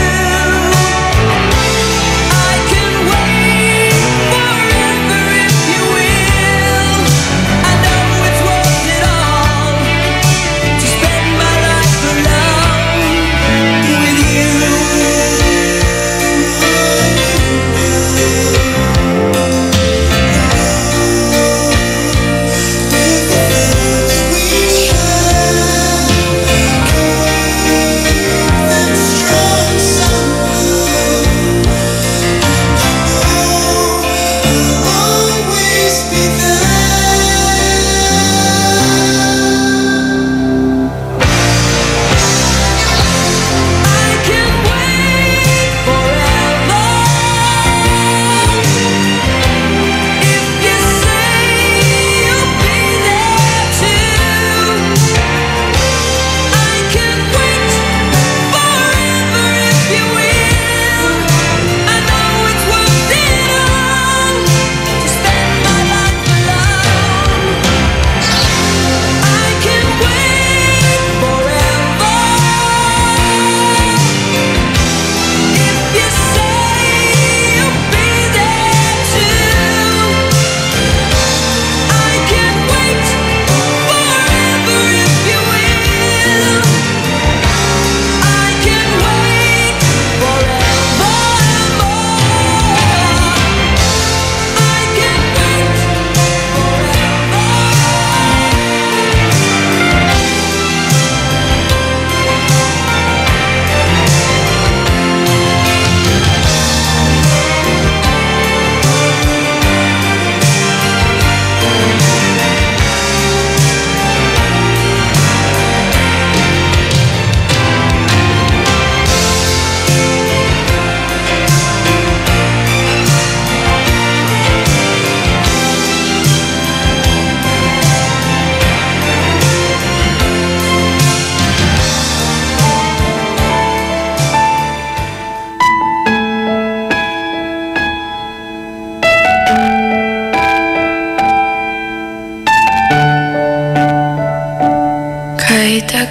I can wait forever if you will. I know it's worth it all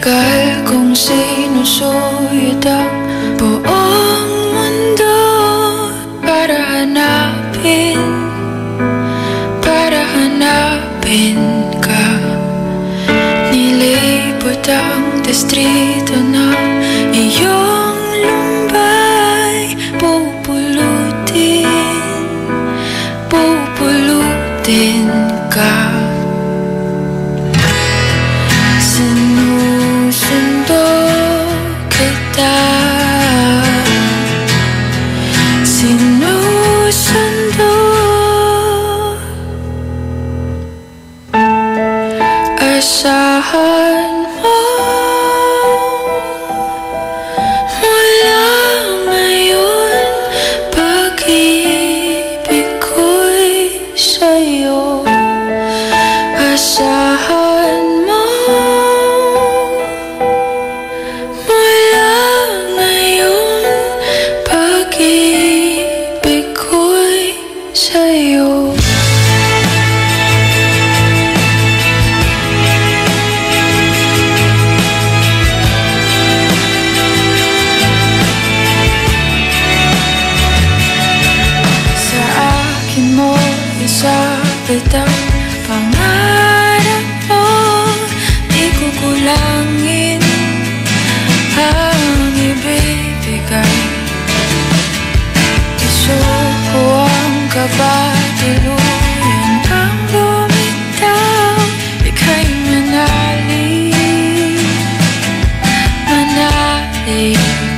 Tagal kong sinusuyod ang buong mundo para hanapin ka. Nilipot ang distrito ng iyong lumbay. Pupulutin ka. Sinusundo kita. Sinusundo. Asahan mo mula ngayon, pag-ibig ko'y sa'yo. Asahan mo mula ngayon, pag-ibig ko'y sa'yo. Sa akin mo isabit ang pangarap mo, di ko kulangin ang ibibigay. Gusto ko ang kabatuluyan ang lumitaw, ika'y manalig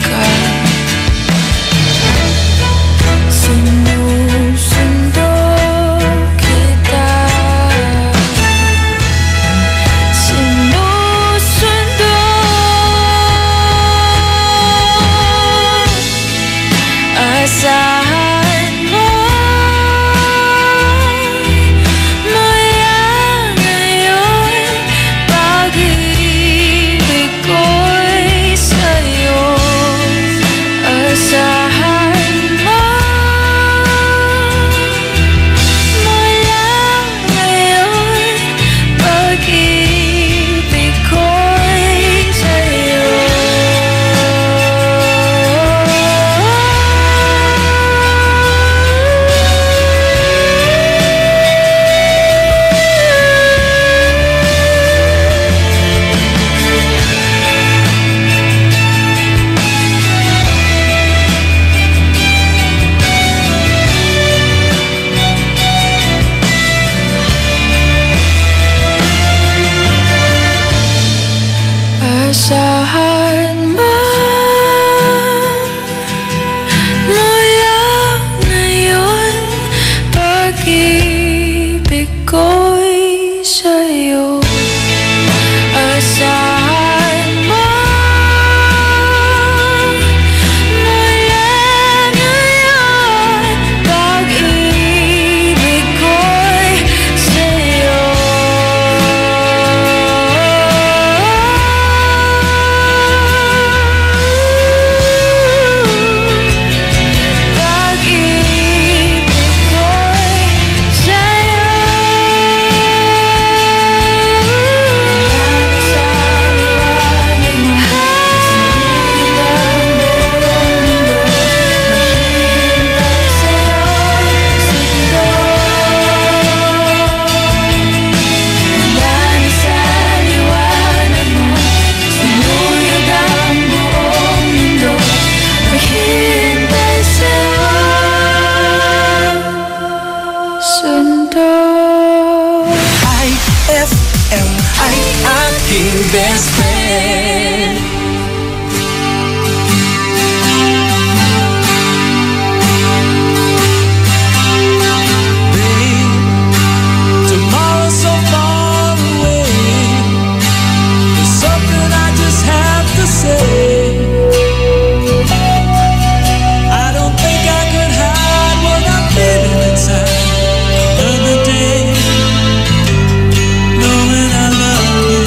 ka. Sinusundo kita. Sinusundo. Asahan mo mula ngayon, pag-ibig ko'y sa'yo. Asahan mo mula ngayon, pag-ibig ko'y sa'yo. Asahan mo mula ngayon, pag-ibig ko'y sa'yo. Asahan mo mula ngayon, pag-ibig ko'y sa'yo. IFM ay aking best friend. Babe, tomorrow's so far away. There's something I just have to say. I don't think I could hide what I'm feeling inside another day, knowing I love you.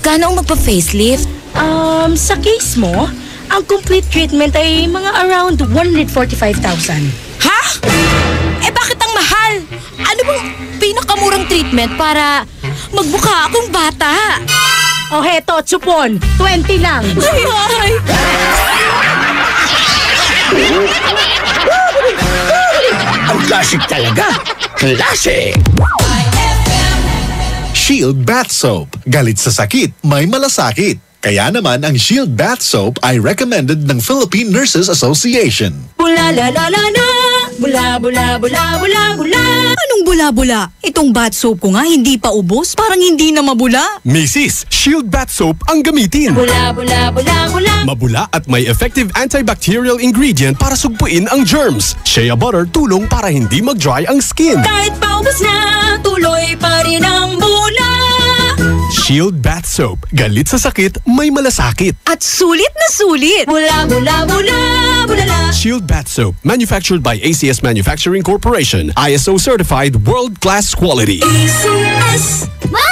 Magkano ang magpa-facelift? Sa case mo, ang complete treatment ay mga around 145,000. Ha? Eh bakit ang mahal? Ano bang pinakamurang treatment para magbuka akong bata? O heto, Chupon, 20 lang. Ay! Ang classic talaga. Classic! Shield Bath Soap. Galit sa sakit, may malasakit. Kaya naman ang Shield Bath Soap ay recommended ng Philippine Nurses Association. Bula la la la la, bula bula bula bula bula. Anong bula-bula? Itong bath soap ko nga hindi pa ubos, parang hindi na mabula. Mrs. Shield Bath Soap ang gamitin. Bula bula bula bula. Mabula at may effective antibacterial ingredient para sugpuin ang germs. Shea butter tulong para hindi mag-dry ang skin. Kahit paubos na, tuloy pa rin ang bula. Shield Bath Soap. Galit sa sakit, may malasakit. At sulit na sulit. Bula bula bula bula la. Shield Bath Soap. Manufactured by ACS Manufacturing Corporation. ISO certified world-class quality. ACS. Ma!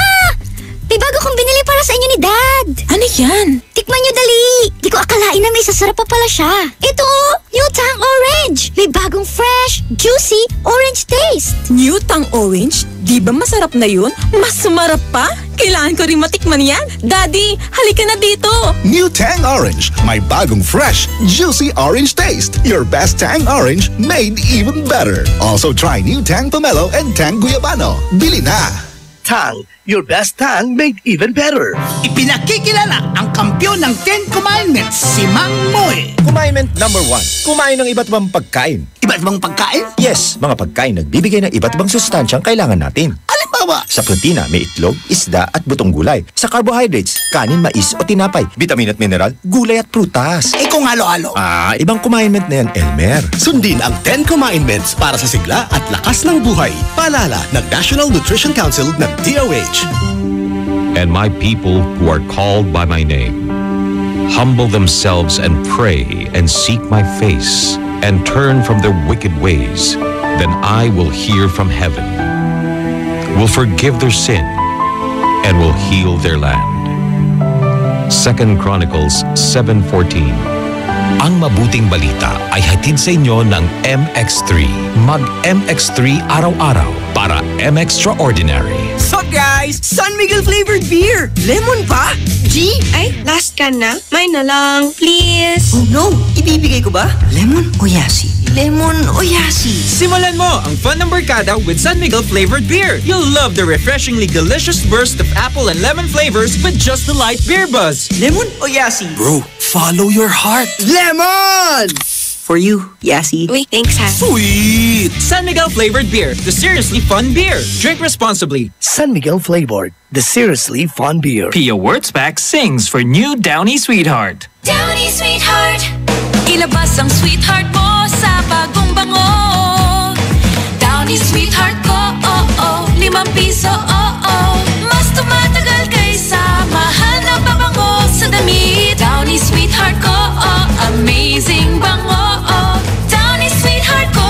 May bago kong binili para sa inyo ni Dad. Ano yan? Tikman nyo dali. Di ko akalain na may sasarap pa pala siya. Ito, New Tang Orange. May bagong fresh, juicy, orange taste. New Tang Orange? Di ba masarap na yun? Mas sumarap pa? Kailangan ko rin matikman yan. Daddy, halika na dito. New Tang Orange. May bagong fresh, juicy orange taste. Your best Tang Orange made even better. Also try New Tang Pomelo and Tang Guyabano. Bili na! Tang, your best tang made even better. Ipinakikilala ang kampyon ng 10 Commandments, si Mang Moy. Commandment number 1. Kumain ng iba't ibang pagkain. Iba't ibang pagkain? Yes, mga pagkain nagbibigay ng iba't ibang sustansyang kailangan natin. Halimbawa? Sa protina, may itlog, isda at butong gulay. Sa carbohydrates, kanin, mais o tinapay. Vitamin at mineral, gulay at prutas. Eh kung halo-halo? Ibang commandment na yan, Elmer. Sundin ang 10 Commandments para sa sigla at lakas ng buhay. Paalala ng National Nutrition Council ng DOH. And my people who are called by my name humble themselves and pray and seek my face and turn from their wicked ways, then I will hear from heaven, will forgive their sin, and will heal their land. 2 Chronicles 7:14. Ang mabuting balita ay hatid sa inyo ng MX3. Mag-MX3 araw-araw para M-Extraordinary. So guys, San Miguel flavored beer. Lemon pa? G? Ay, last can na. May na lang, please. Oh no, ibibigay ko ba? Lemon o yasi? Lemon o yasi? Simulan mo ang fun ng barkada with San Miguel flavored beer. You'll love the refreshingly delicious burst of apple and lemon flavors with just the light beer buzz. Lemon o yasi? Bro, follow your heart. Lemon! For you, Yasi. Uy, thanks ha. Sweet! San Miguel flavored beer, the seriously fun beer. Drink responsibly. San Miguel flavored, the seriously fun beer. Pia Wurtzbach sings for new Downy Sweetheart. Downy Sweetheart. Ilabas ang sweetheart mo sa bagong bango. Downy Sweetheart ko, ₱5, Mas tumatagal kaysa mahal na pabango sa damit. Downy Sweetheart ko, amazing bango. Downy Sweetheart ko,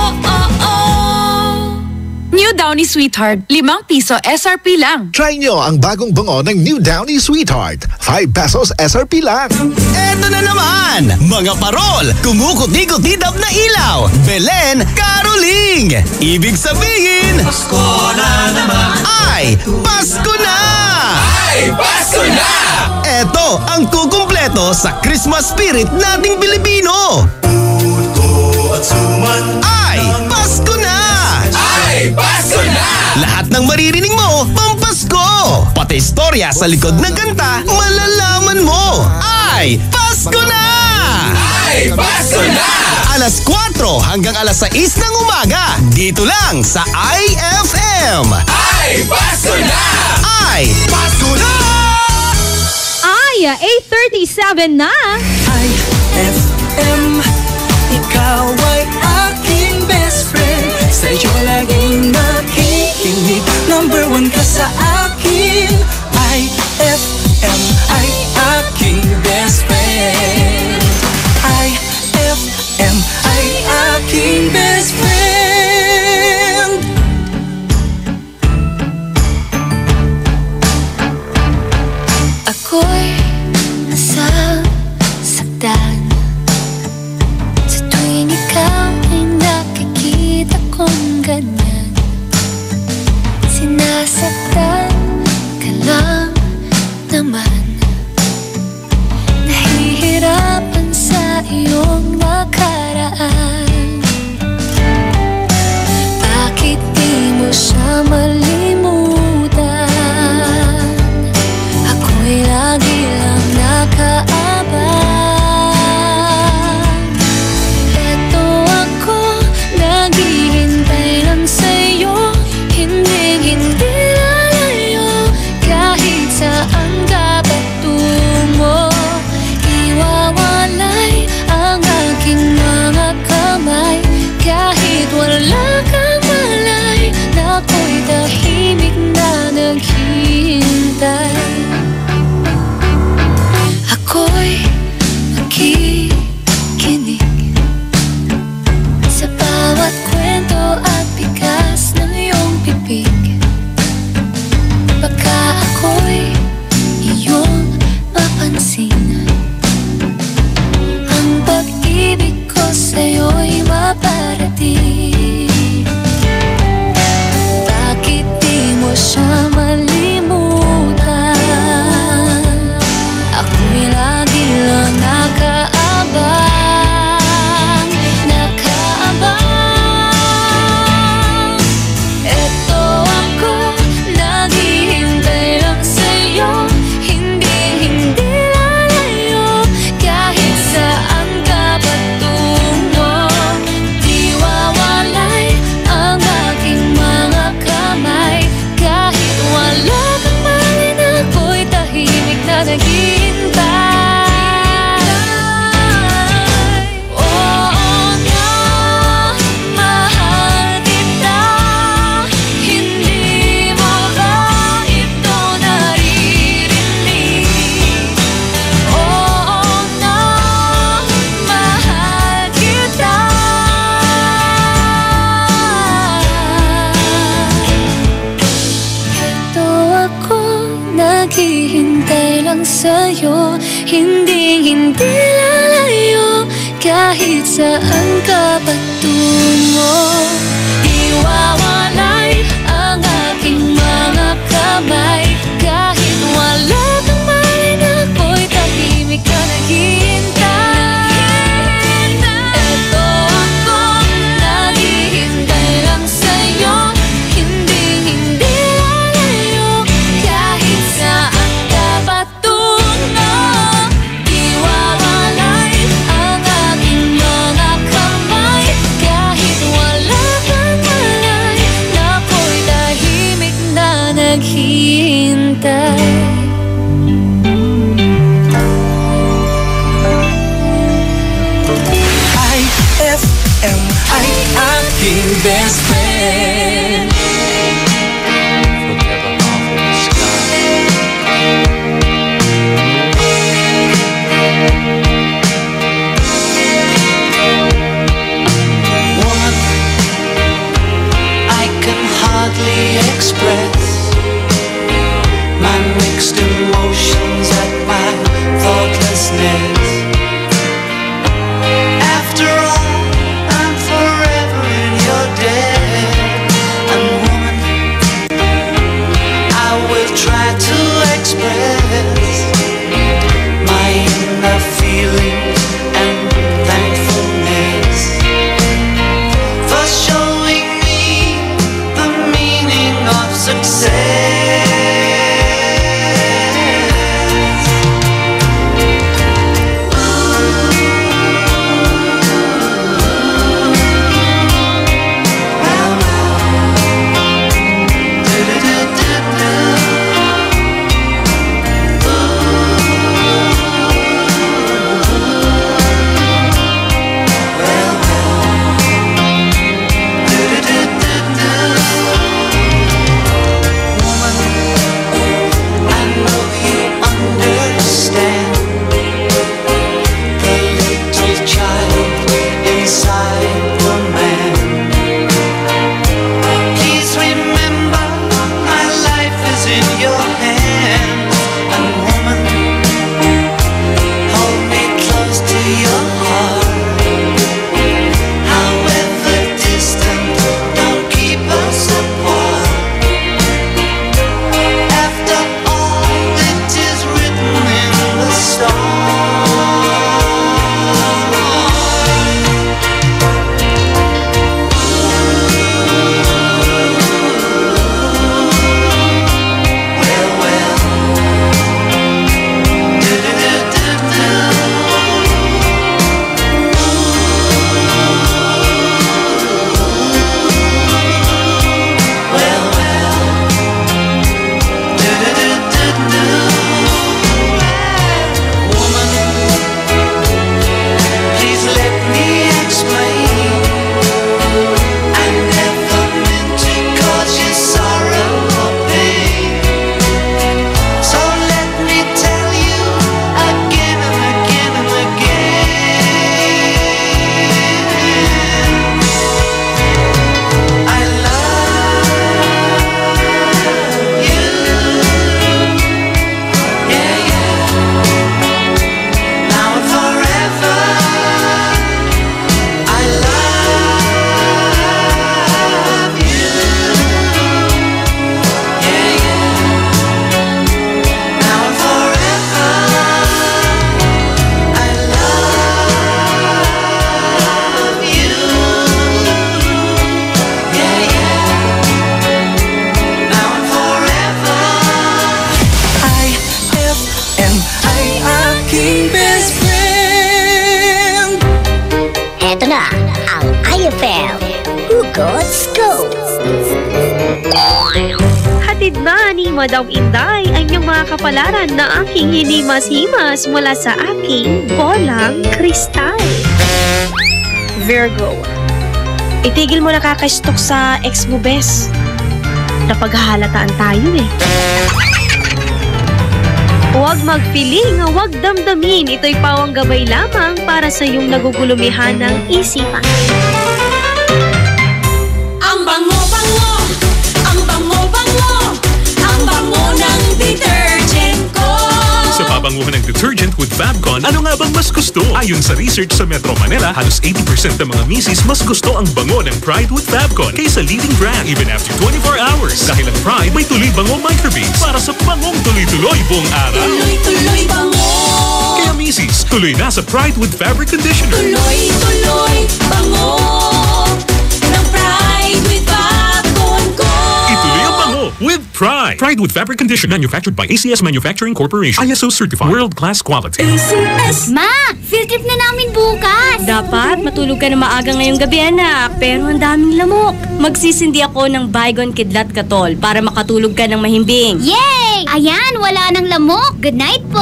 New Downy Sweetheart, ₱5 SRP lang. Try nyo ang bagong bango ng New Downy Sweetheart. ₱5 SRP lang. Eto na naman! Mga parol! Kumukuti-kutidap na ilaw! Belen Caroling! Ibig sabihin... Pasko na naman! Ay! Pasko na! Ay! Pasko na! Eto ang kukumpleto sa Christmas spirit nating Pilipino! Puto at suman! Ay! Pasko na! Ay! Pasko na! Lahat ng maririnig mo, pampasko! Pati istorya sa likod ng kanta, malalaman mo! Ay! Pasko na! Ay! Pasko na! Alas 4 hanggang alas 6 ng umaga, dito lang sa IFM! Ay! Pasko na! Ay! Pasko na! Ay, 8:37 na! IFM, ikaw ay aking best friend. Sa'yo laging nakikinig. Number 1 ka sa akin. IFM ay aking best friend. IFM ay aking best friend. Ako sa'yo, hindi lalayo kahit saan ka patungo. Iwawalay ang aking mga kamay kahit wala kang malay na ako'y tahimik ka naghihintay. Eto ako, naghihintay lang sa'yo, hindi lalayo kahit saan ka patungo. Iwawalay ang aking mga kamay kahit wala kang malay na ako'y tahimik na naghihintay. IFM ay aking best friend. Woman, I can hardly express my mixed emotions at my thoughtlessness. After all, I'm forever in your debt. And woman, I will try to express my inner feelings and thankfulness for showing me the meaning of success. Hatid na ni Madam Inday ang inyong mga kapalaran na aking hinimas-himas mula sa aking bolang kristal. Virgo, itigil mo na kakastok sa ex mo, bes. Napaghahalataan tayo eh. Huwag magpiling, huwag damdamin. Ito'y pawang gabay lamang para sa iyong nagugulumihan ng isipan. Ang bango-bango, ang bango-bango, ang bango ng detergent ko. Sa banguhan ng detergent with Fabcon, ano nga bang mas gusto? Ayon sa research sa Metro Manila, halos 80% ng mga misis mas gusto ang bango ng Pride with Fabcon kaysa leading brand even after 24 hours. Dahil ang Pride may tuloy bango microbeads para sa bangong tuloy-tuloy buong araw. Tuloy-tuloy bango. Kaya misis, tuloy na sa Pride with Fabric Conditioner. Tuloy-tuloy bango ng Pride with Fabcon ko. Ituloy ang bango with Pride. Pride with Fabric Conditioner, manufactured by ACS Manufacturing Corporation. ISO certified. World-class quality. ACS. Ma, field trip na namin bukas. Dapat matulog ka na maaga ngayong gabi, anak. Pero ang daming lamok. Magsisindi ako ng Baygon Kidlat Katol para makatulog ka ng mahimbing. Yay! Ayan, wala nang lamok. Good night po.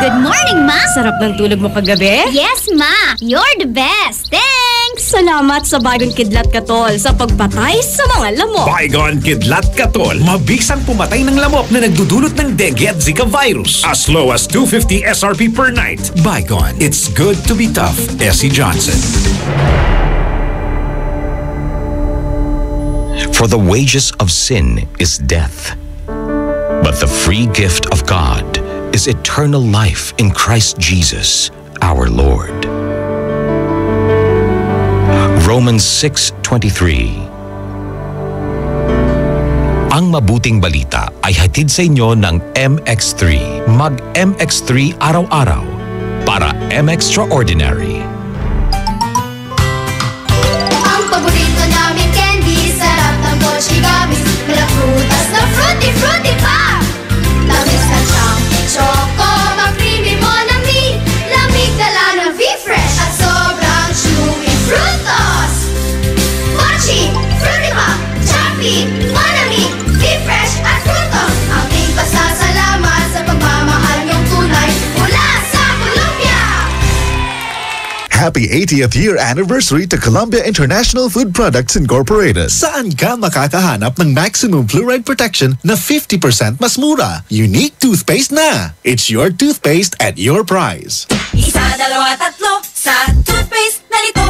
Good morning, Ma. Sarap ng tulog mo kagabi? Yes, Ma. You're the best. Thanks. Salamat sa Baygon Kidlat Katol sa pagpatay sa mga lamok. Baygon Kidlat Katol. Mabisang pumatay ng lamok na nagdudulot ng dengue at Zika virus. As low as 250 SRP per night. Baygon. It's good to be tough. Essie Johnson. For the wages of sin is death, but the free gift of God is eternal life in Christ Jesus, our Lord. Romans 6:23. Ang mabuting balita ay hatid sa inyo ng MX3. Mag-MX3 araw-araw para M-Extraordinary. Ang paborito namin candy, sarap ng Mochi Gummies. Mala frutas na fruity, fruity pa. Tamis na siyang choco, mag-creamy Monami. Lamig dala ng V-Fresh at sobrang chewy Frutos. Mochi, fruity pa, choppy, Monami, V-Fresh at Frutos. Aming pasasalamat sa pagmamahal niyong tunay mula sa Colombia. Happy 80th year anniversary to Columbia International Food Products Incorporated. Saan ka makakahanap ng maximum fluoride protection na 50% mas mura? Unique toothpaste na. It's your toothpaste at your price. Isa, dalawa, tatlo sa toothpaste na lito.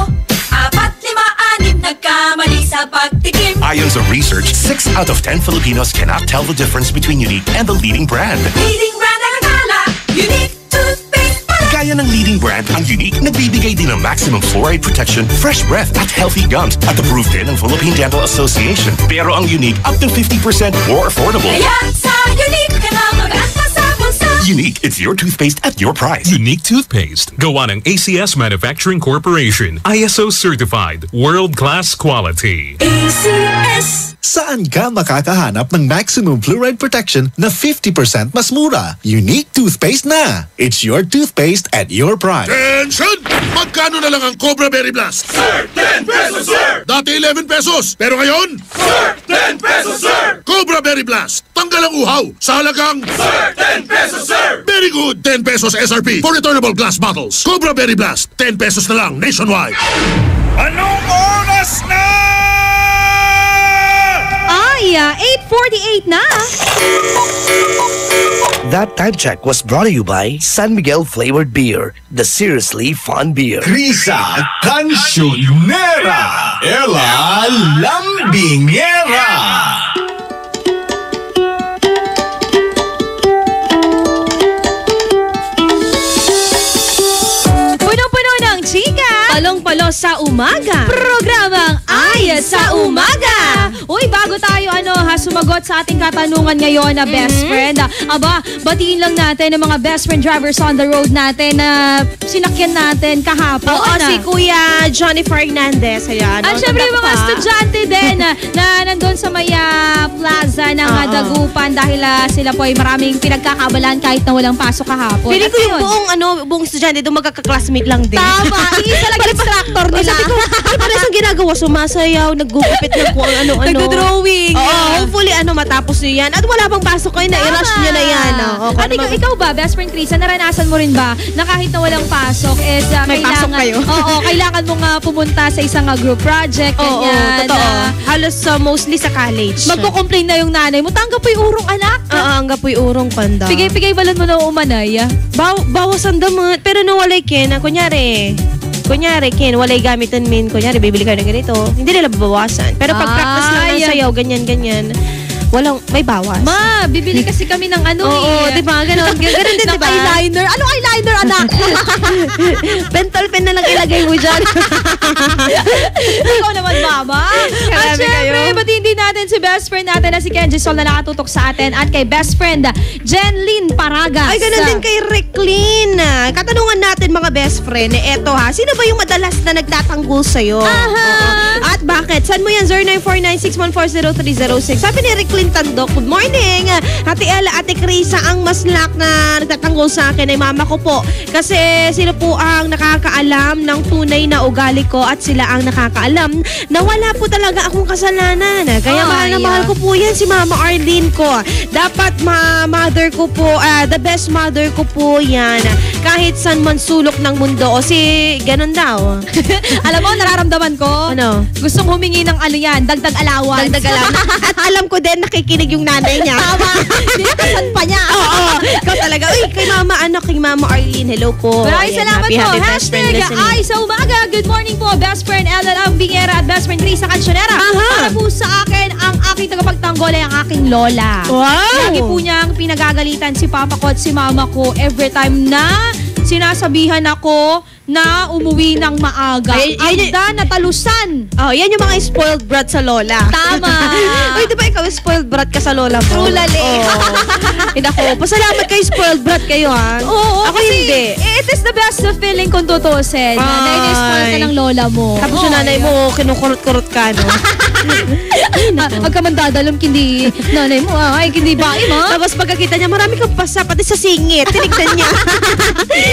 4, 5, 6 nagkamali sa pagtikim. Ayon sa research, 6 out of 10 Filipinos cannot tell the difference between Unique and the leading brand. Leading brand ang akala, Unique toothpaste pala. Gaya ng leading brand, ang Unique nagbibigay din ng maximum fluoride protection, fresh breath at healthy gums at approved din ng Philippine Dental Association. Pero ang Unique, up to 50% more affordable. Kaya sa Unique ka na mag-anta sa bulsa. Unique, it's your toothpaste at your price. Unique toothpaste. Gawa ng ACS Manufacturing Corporation. ISO certified. World-class quality. ACS. Saan ka makakahanap ng maximum fluoride protection na 50% mas mura? Unique toothpaste na. It's your toothpaste at your price. Attention! Magkano na lang ang Cobra Berry Blast? Sir, 10 pesos, sir! Dati 11 pesos, pero ngayon? Sir, 10 pesos, sir! Cobra Berry Blast. Tanggal ang uhaw sa halagang... Sir, 10 pesos, sir! Very good! 10 pesos SRP for returnable glass bottles. Cobra Berry Blast. 10 pesos na lang nationwide. Anong oras na? Ay, 8:48 na. That time check was brought to you by San Miguel Flavored Beer, the seriously fun beer. Krisa Cancionera, Ella Lambingera. Punong-puno ng chika. Palong-palo sa umaga. Programang Ay sa Umaga. Uy, bago tayo sumagot sa ating katanungan ngayon na best friend. Aba, batiin lang natin ang mga best friend drivers on the road natin na sinakyan natin kahapon. Oo, si Kuya Johnny Fernandez. Ayan. At syempre yung mga estudyante din na nandun sa may plaza ng Dagupan dahil sila po ay maraming pinagkakabalaan kahit na walang pasok kahapon. Feeling ko yung buong estudyante doon magkaka-classmate lang din. Tama. Isa lang instructor nila. Sabi ko, pares ang ginagawa, sumasayaw, naggugupit ng kung ano-ano. Nagdo-drawing. Oo, hopefully matapos nyo yan. At wala pang pasok kayo, na-i-rush nyo na yan. At ikaw ba, best friend Krisa, naranasan mo rin ba na kahit na walang pasok is may pasok kayo? Oo, kailangan mong pumunta sa isang group project. Oo, totoo. Halos mostly sa college. Magko-complain na yung nanay mo, tanggap po yung urong anak. Oo, tanggap po yung urong kanda. Pigay balon mo na umanay. Bawas ang damot. Pero nawalay Ken, kunyari, Ken, walay gamitan min. Kunyari, bibili kayo ng ganito. Hindi nila babawasan. Pero pag practice lang ng sayaw, ganyan. may bawas. Ma, bibili kasi kami ng ano Oo, di ba? Ganon din, di ng ba? eyeliner. Anong eyeliner, anak? Pentel pen na lang ilagay mo dyan. Ikaw naman, mama. At syempre, batiin din natin si best friend natin na si Kenji Sol na nakatutok sa atin at kay best friend Jenlyn Paragas. Ay, ganun din kay Reclin. Katanungan natin mga best friend, eto ha, sino ba yung madalas na nagtatanggol sa'yo? At bakit? Saan mo yan? 0949-614-0306. Sabi ni Reclin Tandok, good morning. Ate Ella, Ate Krisa, ang maslak na nagtatanggol sa akin ay mama ko po. Kasi sila po ang nakakaalam ng tunay na ugali ko at sila ang nakakaalam na wala po talaga akong kasalanan. Kaya mahal na mahal ko po yan si Mama Arlene ko. Dapat mother ko po, the best mother ko po yan. Kahit saan man sulok ng mundo. O si ganun daw. Alam mo, nararamdaman ko. Ano? Gustong humingi ng ano yan, dagdag allowance. Dagdag allowance. At alam ko din, nakikinig yung nanay niya. Tama. Dinakasan pa niya. Oo. Ikaw talaga. Uy, kay Mama Arlene, hello po. Maraming salamat po. Hashtag ay sa umaga. Good morning po, best friend Ella Bingera at best friend Krisa Cancionera. Para po sa akin, ang aking tagapagtanggol ay ang aking lola. Wow! Lagi po niyang pinagagalitan si papa ko at si mama ko every time na sinasabihan ako na umuwi ng maaga. Agda na talusan. Oh, yan yung mga spoiled brat sa lola. Tama. Uy, di ba ikaw spoiled brat ka sa lola mo? True lali. Ako, pasalamat kayo spoiled brat kayo ha. Oo, ako kasi hindi. It is the best feeling kung tutusin. Na in-spoil ka ng lola mo. Tapos yung nanay mo, kinukurot-kurot ka, no? Huwag ka man dadalam, hindi nanay mo, ay, hindi bae mo. Tapos pagkakita niya, marami kang pasa, pati sa singit. Tinignan niya.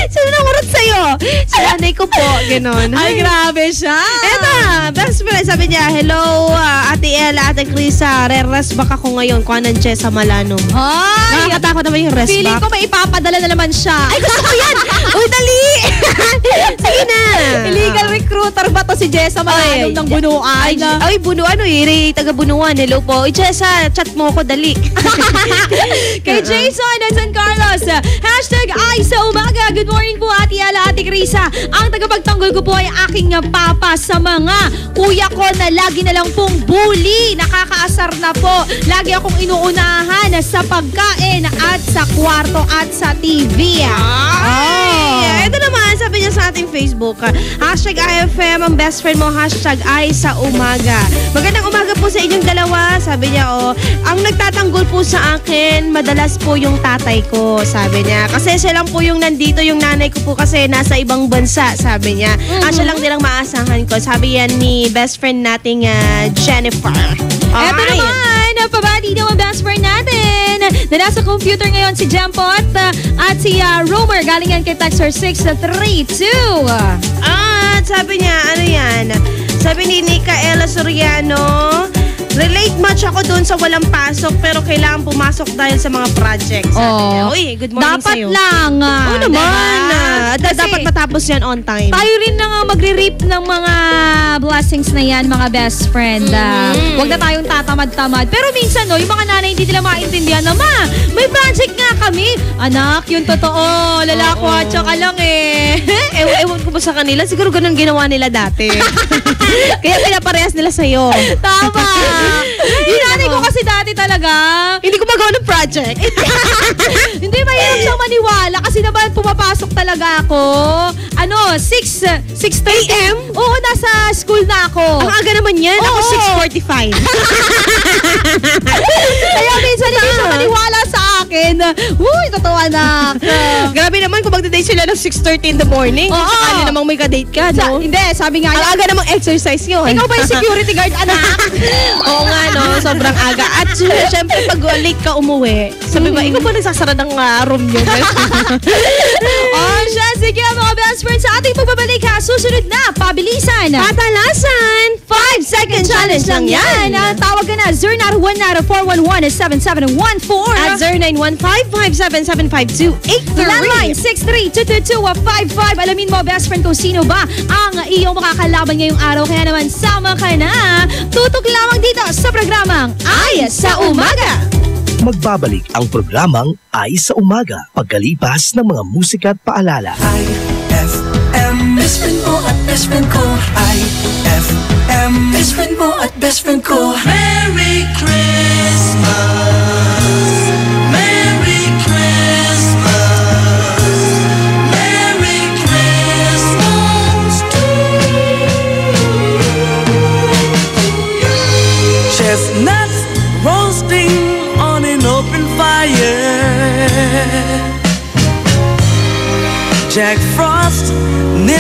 Sino namurot sa'yo? Si nanay ko po, gano'n. Ay, grabe siya. Eto, best friend, sabi niya, hello, Ate Ella, Ate Krisa, re-rest back ako ngayon, kuha ng Jessa Malanum. Ay, nakakatakot naman yung rest back. Feeling ko may ipapadala na naman siya. Ay, gusto ko yan! Uy, dali! Sige na! Illegal recruiter ba to si Jessa Malanum ng Bunuan? Ay, Bunuan, taga-Bunuan. Hello po. Uy, Jessa, chat mo ako, dali. Kay Jason at San Carlos, hashtag ay sa umaga. Good morning po, Ate Ella, Ate Krisa. Ang tagapagtanggol ko po ay aking papa sa mga kuya ko na lagi na lang pong bully. Nakakaasar na po. Lagi akong inuunahan sa pagkain at sa kwarto at sa TV. Ito naman, sabi niya sa ating Facebook, hashtag IFM, ang best friend mo, hashtag ay sa umaga. Magandang umaga po sa inyong dalawa. Sabi niya, ang nagtatanggol po sa akin, madalas po yung tatay ko, sabi niya. Kasi siya lang po yung nandito, yung nanay ko po kasi nasa ibang bansa, sabi niya. Siya lang din ang maasahan ko. Sabi yan ni best friend nating Jennifer. Eto naman, pabati daw ang best friend natin na nasa computer ngayon si Jempot at si Romer. Galing yan kay Texter 632. At sabi niya, ano yan? Sabi ni Nicaela Soriano, relate much ako doon sa walang pasok pero kailangan pumasok dahil sa mga projects. Uy, good morning dapat sa'yo. Lang. Oo naman. Dapat matapos yan on time. Tayo rin na magre-reap ng mga blessings na yan, mga best friend. Huwag na tayong tatamad-tamad. Pero minsan, yung mga nanay hindi nila maintindihan na, ma, may project nga kami. Anak, yung totoo. Lalakwatsa ka lang eh. Ewan ko ba sa kanila? Siguro ganun ginawa nila dati. Kaya pinaparehas nila sa'yo. Tama. Yung nanay ko kasi dati talaga, hindi ko magawa ng project. Hindi, mahirap siyang maniwala kasi naman pumapasok talaga ako. 6 a.m.? Oo, nasa school na ako. Ang aga naman yan. Ako 6:45. Kaya minsan hindi siya maniwala sa akin. Uy, totoo anak. Grabe naman kung magda-date sila ng 6:30 in the morning. Oo. Sakali namang may ka-date ka, no? Hindi, sabi nga ang aga namang exercise yun. Ikaw ba yung security guard, anak? Oo nga, no? Sobrang aga. At syempre, pag late ka umuwi, sabi ba, ikaw ba nagsasara ng room nyo? Siya, sige mga best friends, sa ating pagbabalik ha, susunod na, pabilisan. Patalasan! 5-second challenge lang yan. Tawag ka na, 0919-411-7714 at 0915-577-5283. Landline 63222-55. Alamin mo, best friend, kung sino ba ang iyong makakalaban ngayong araw. Kaya naman, sama ka na. Tutok lamang dito sa programang Ay sa Umaga. Magbabalik ang programang Ay sa Umaga pagkalipas ng mga musika at paalala. IFM, best friend mo at best friend ko. IFM, best friend mo at best friend ko. Merry Christmas.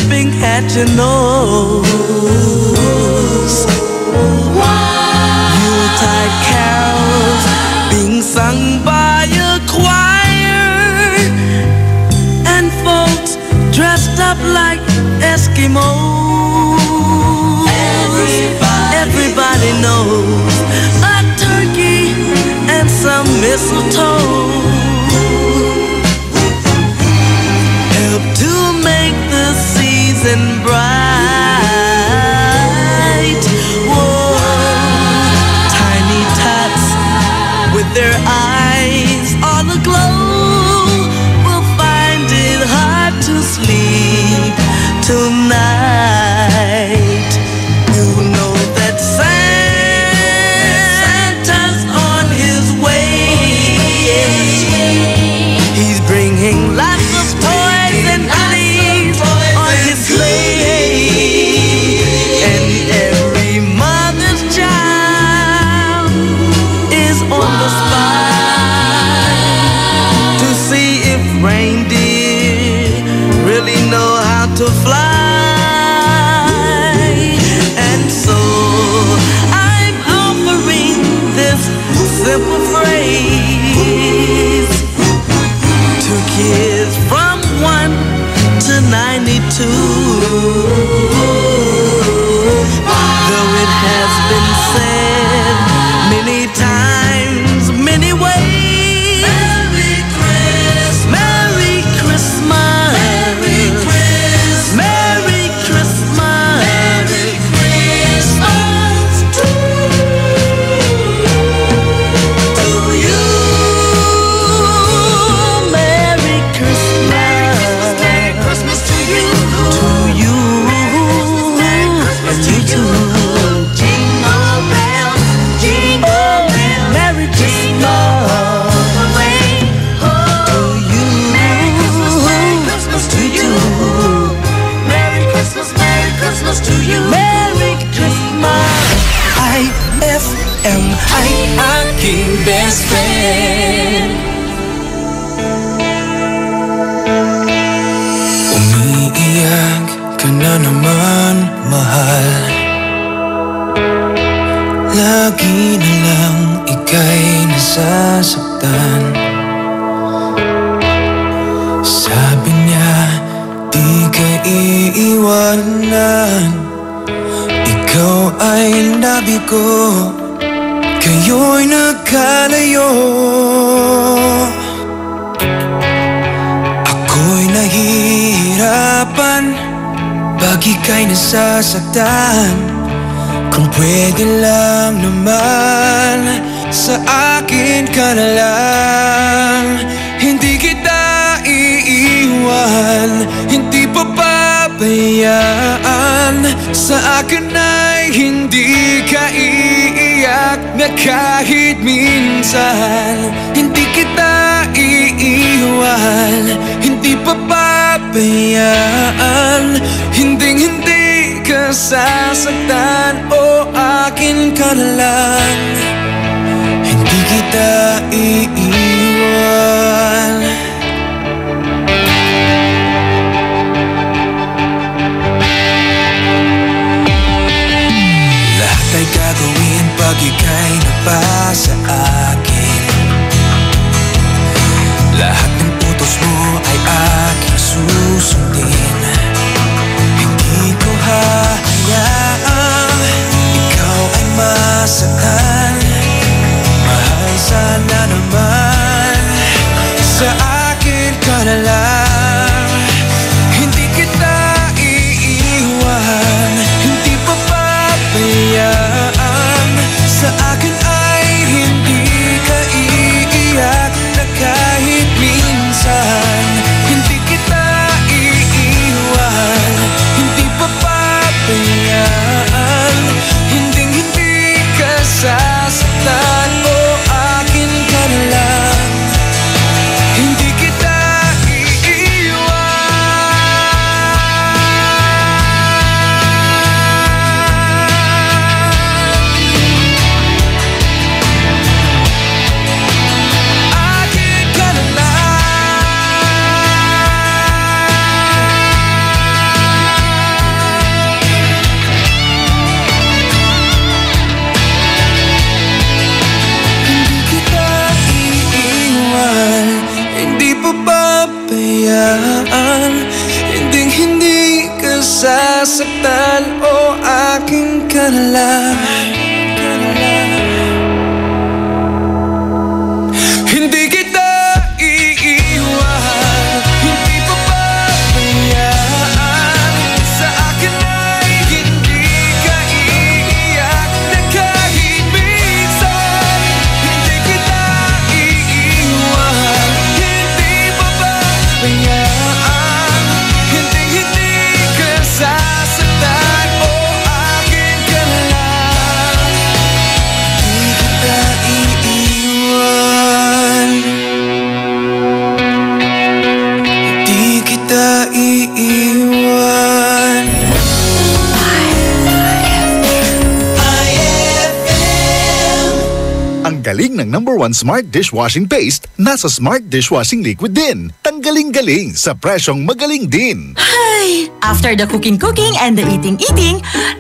nipping at your nose. Yuletide carols being sung by a choir, and folks dressed up like Eskimos. Everybody knows a turkey and some mistletoe help to make the season bright. Whoa, tiny tots with their eyes all aglow will find it hard to sleep tonight. You know that Santa's on his way. He's bringing lots of toys and goodies on his sleigh. And every mother's child is on the spot to see if reindeer really know how to fly. Simple phrase to kids from 1 to 92. Though it has been said many times, many ways. Merry Christmas, Merry Christmas, Merry Christmas, Merry Christmas, Merry Christmas to aking best friend. Umiiyak ka na naman, mahal. Lagi na lang ika'y nasasaktan. Sabi niya, di ka iiwanan. Ikaw ay nabi ko, kayo'y nagkalayo. Ako'y nahihirapan pag ika'y nasasaktan. Kung pwede lang naman, sa akin ka na lang. Hindi kita iiwan, hindi papabayaan. Sa akin ay hindi ka iiyak na kahit minsan. Hindi kita iiwan, hindi papabayaan. Hinding-hindi ka sasaktan, o akin ka na lang. Hindi kita iiwan. Lahat ay gagawin pag ika'y napasa akin. Lahat ng utos mo ay aking susundin. Hindi ko hahayaang ikaw ay masaktan. Mahal, sana naman sa akin ka na lang. Hindi kita iiwan, hindi papabayaan. Sa akin ay hindi nasasaktan o aking kanalang. Hindi kita iiwan, hindi papabayaan. Sa akin ay hindi ka iiyak na kahit minsan. Hindi kita iiwan, hindi papabayaan. Hindi ka sasaktan o akin ka lang. Hindi kita iiwan, hindi kita iiwan. Ang galing ng #1 Smart Dishwashing Paste nasa Smart Dishwashing Liquid din. Tanggaling-galing sa presyong magaling din. Ay, after the cooking and the eating,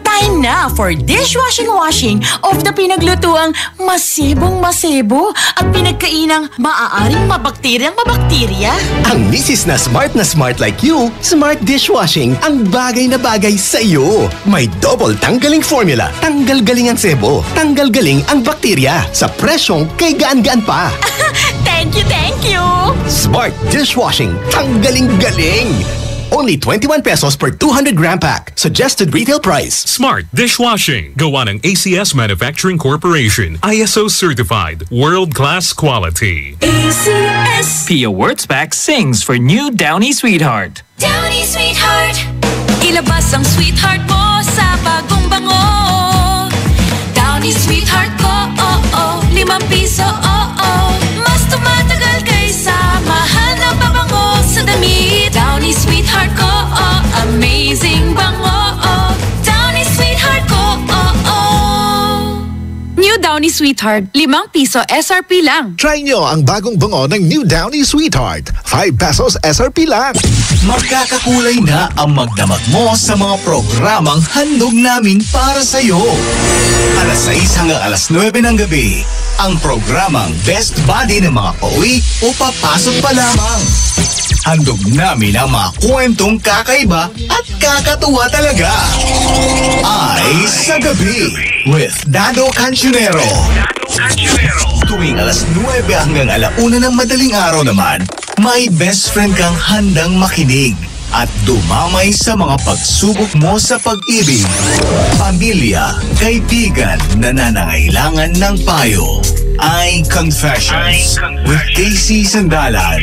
time na for dishwashing of the pinaglutuang masibong-masibo at pinagkainang maaaring mabakterya. Ang misis na smart like you, Smart Dishwashing ang bagay na bagay sa iyo. May double tanggaling formula. Tanggal galing ang sebo. Tanggal galing ang bakterya. Sa presyong kay gaan-gaan pa. Thank you! Smart Dishwashing. Tanggaling galing. Only 21 pesos per 200-gram pack. Suggested retail price. Smart Dishwashing. Gawa ng ACS Manufacturing Corporation. ISO certified. World-class quality. ACS. Pia Wurtzbach sings for new Downy Sweetheart. Downy Sweetheart. Ilabas ang sweetheart mo sa bagong bango. Downy Sweetheart ko, ₱5, Mas tumatagal kaysa mahal na pabango sa damit. Downy Sweetheart ko, amazing bango. Downy Sweetheart ko, New Downy Sweetheart, ₱5 SRP lang. Try nyo ang bagong bango ng New Downy Sweetheart. 5 pesos SRP lang. Magkakakulay na ang magdamag mo sa mga programang handog namin para sa'yo. Alas 6 hanggang alas 9 ng gabi, ang programang Best Buddy ng mga pauwi o papasok pa lamang. Handog namin ang mga kwentong kakaiba at kakatuwa talaga. Ay sa Gabi with Dado Cancionero. Tuwing alas 9 hanggang alauna ng madaling araw naman, may best friend kang handang makinig at dumamay sa mga pagsubok mo sa pag-ibig, pamilya, kaibigan na nangangailangan ng payo. Ay Confessions with Casey Sandalan.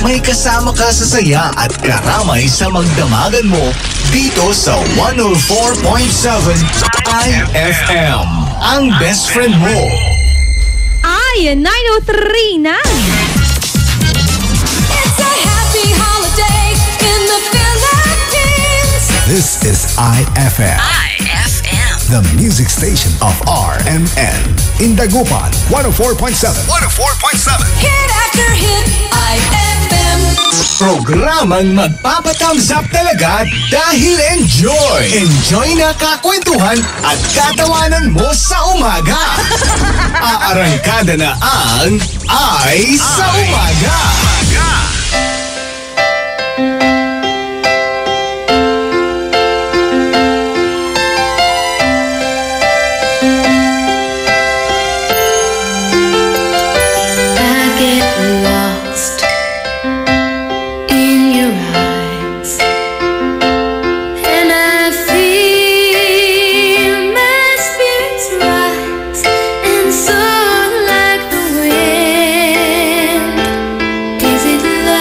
May kasama ka sa saya at karamay sa magdamagan mo dito sa 104.7 IFM. Ang best friend mo. Ay, 9:03 na. It's a happy holiday in the Philippines. This is IFM. The music station of RMN. In Dagupan, 104.7. 104.7. Hit after hit, IFM. Programang magpapathumbs up talaga dahil enjoy! Enjoy na kakwentuhan at katawanan mo sa umaga! Aarangkada na ang Ay sa Umaga! And so like the wind, is it love?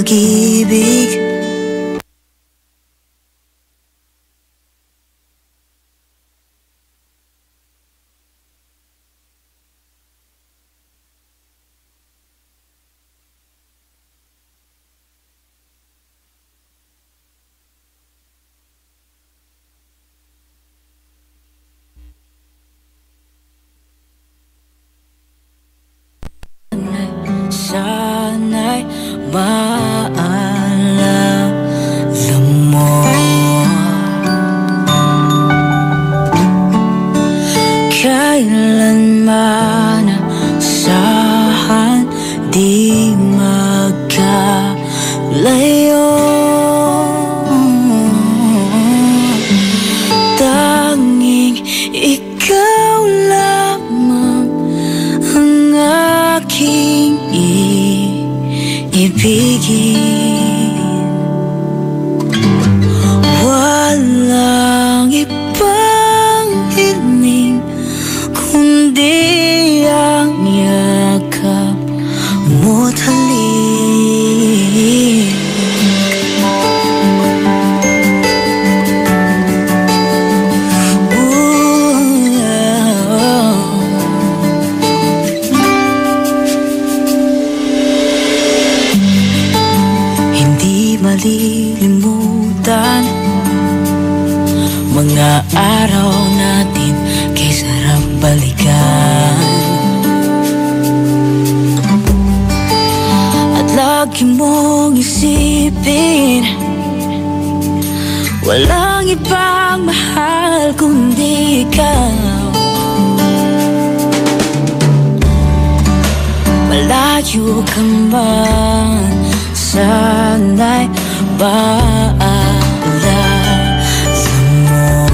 pag-ibig. Sana'y maalala mo. Kailanman saan di magkalayo. Tanging ikaw lamang ang aking ibigin. Walang ibang hiling kundi ang yakap mo't halik. Malilimutan mga araw natin kay sarap balikan. At lagi mong isipin, walang ibang mahal kundi ikaw. Malayo ka man, sana'y maalala mo.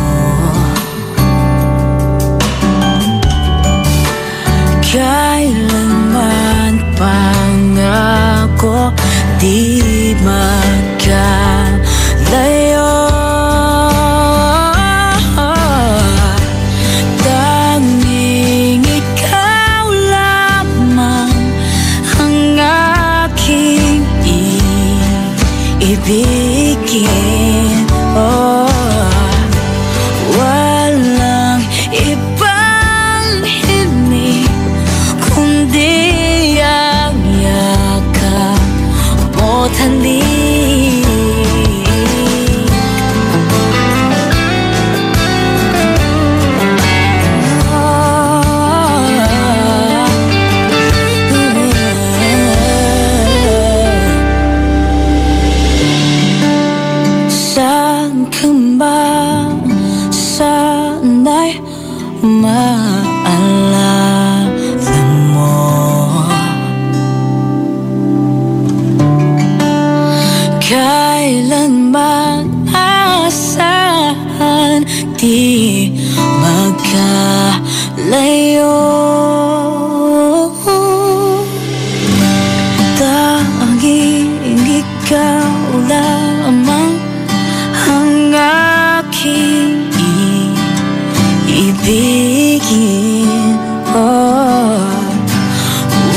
Kailanman pangako di magkalayo. Tanging ikaw lamang ang aking ibigin. Oh, walang ibang hiling kundi ang yakap mo't halik. Saan ka ba? Sana'y maalala mo. Kailanman asahan di magkalayo. Tanging ikaw lamang ang aking ibigin. Oh,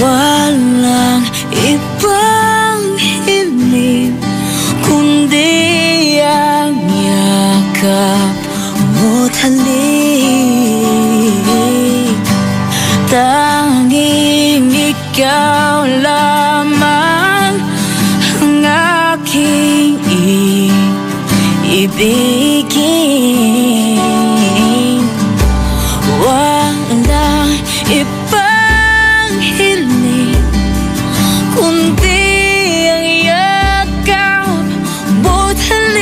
walang ibang hiling kundi ang yakap mo't halik. Tanging ikaw lamang ang aking ibigin. Walang ibang hiling kundi ang yakap mo't halik.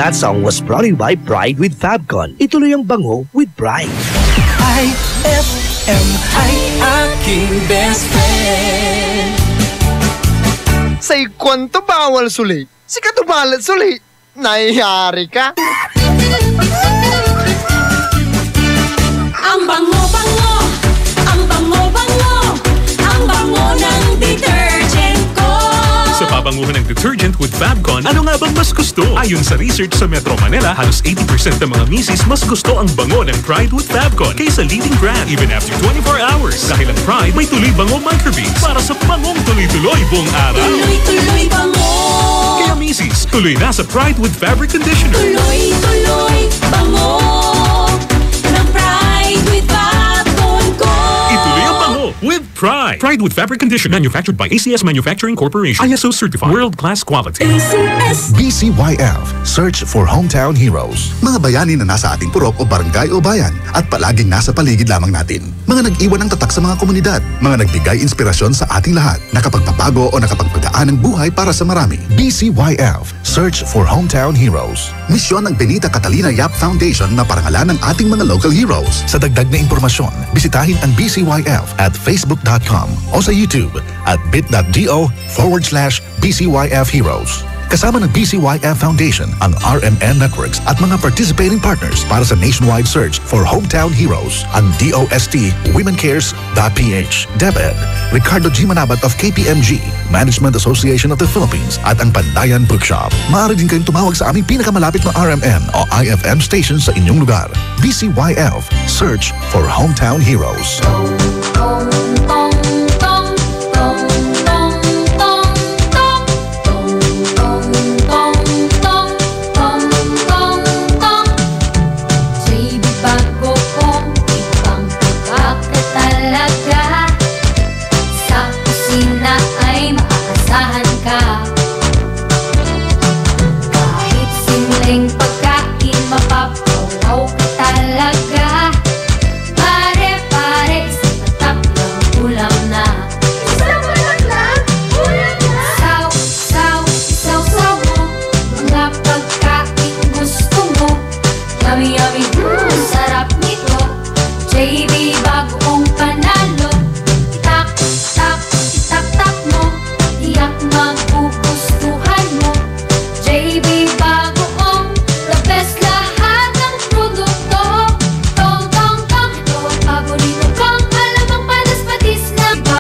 That song was brought to you by Pride with Fabcon. Ituloy ang bango with Pride. IFM ay aking best friend. Say kwento bawal sulit, si katubalat sulit. Nayari ka? Ang bango-bango, ang bango-bango, ang bango ng detergent. nababanguhan ng detergent with Fabcon, ano nga bang mas gusto? Ayon sa research sa Metro Manila, halos 80% ng mga misis mas gusto ang bango ng Pride with Fabcon kaysa leading brand even after 24 hours. Dahil ang Pride may tuloy bango microbeads para sa bangong tuloy-tuloy buong araw. Tuloy-tuloy bango. Kaya misis, tuloy na sa Pride with Fabric Conditioner. Tuloy-tuloy bango ng Pride with Fabcon ko. Ituloy ang bango with Pride. Pride with Fabric Conditioner. Manufactured by ACS Manufacturing Corporation. ISO certified. World-class quality. BCYF. Search for Hometown Heroes. Mga bayani na nasa ating purok o barangay o bayan at palaging nasa paligid lamang natin. Mga nag-iwan ng tatak sa mga komunidad. Mga nagbigay inspirasyon sa ating lahat. Nakapagpapago o nakapagpagaan ng buhay para sa marami. BCYF. Search for Hometown Heroes. Misyon ng Benita Catalina Yap Foundation na parangalan ng ating mga local heroes. Sa dagdag na impormasyon, bisitahin ang BCYF at facebook.com o sa YouTube at bit.do/BCYF Heroes. Kasama ng BCYF Foundation, ang RMN Networks at mga participating partners para sa nationwide search for Hometown Heroes, ang DOST WomenCares.ph, DepEd, Ricardo G. Manabat of KPMG, Management Association of the Philippines at ang Pandayan Bookshop. Maaari din kayong tumawag sa aming pinakamalapit na RMN o IFM station sa inyong lugar. BCYF, search for Hometown Heroes.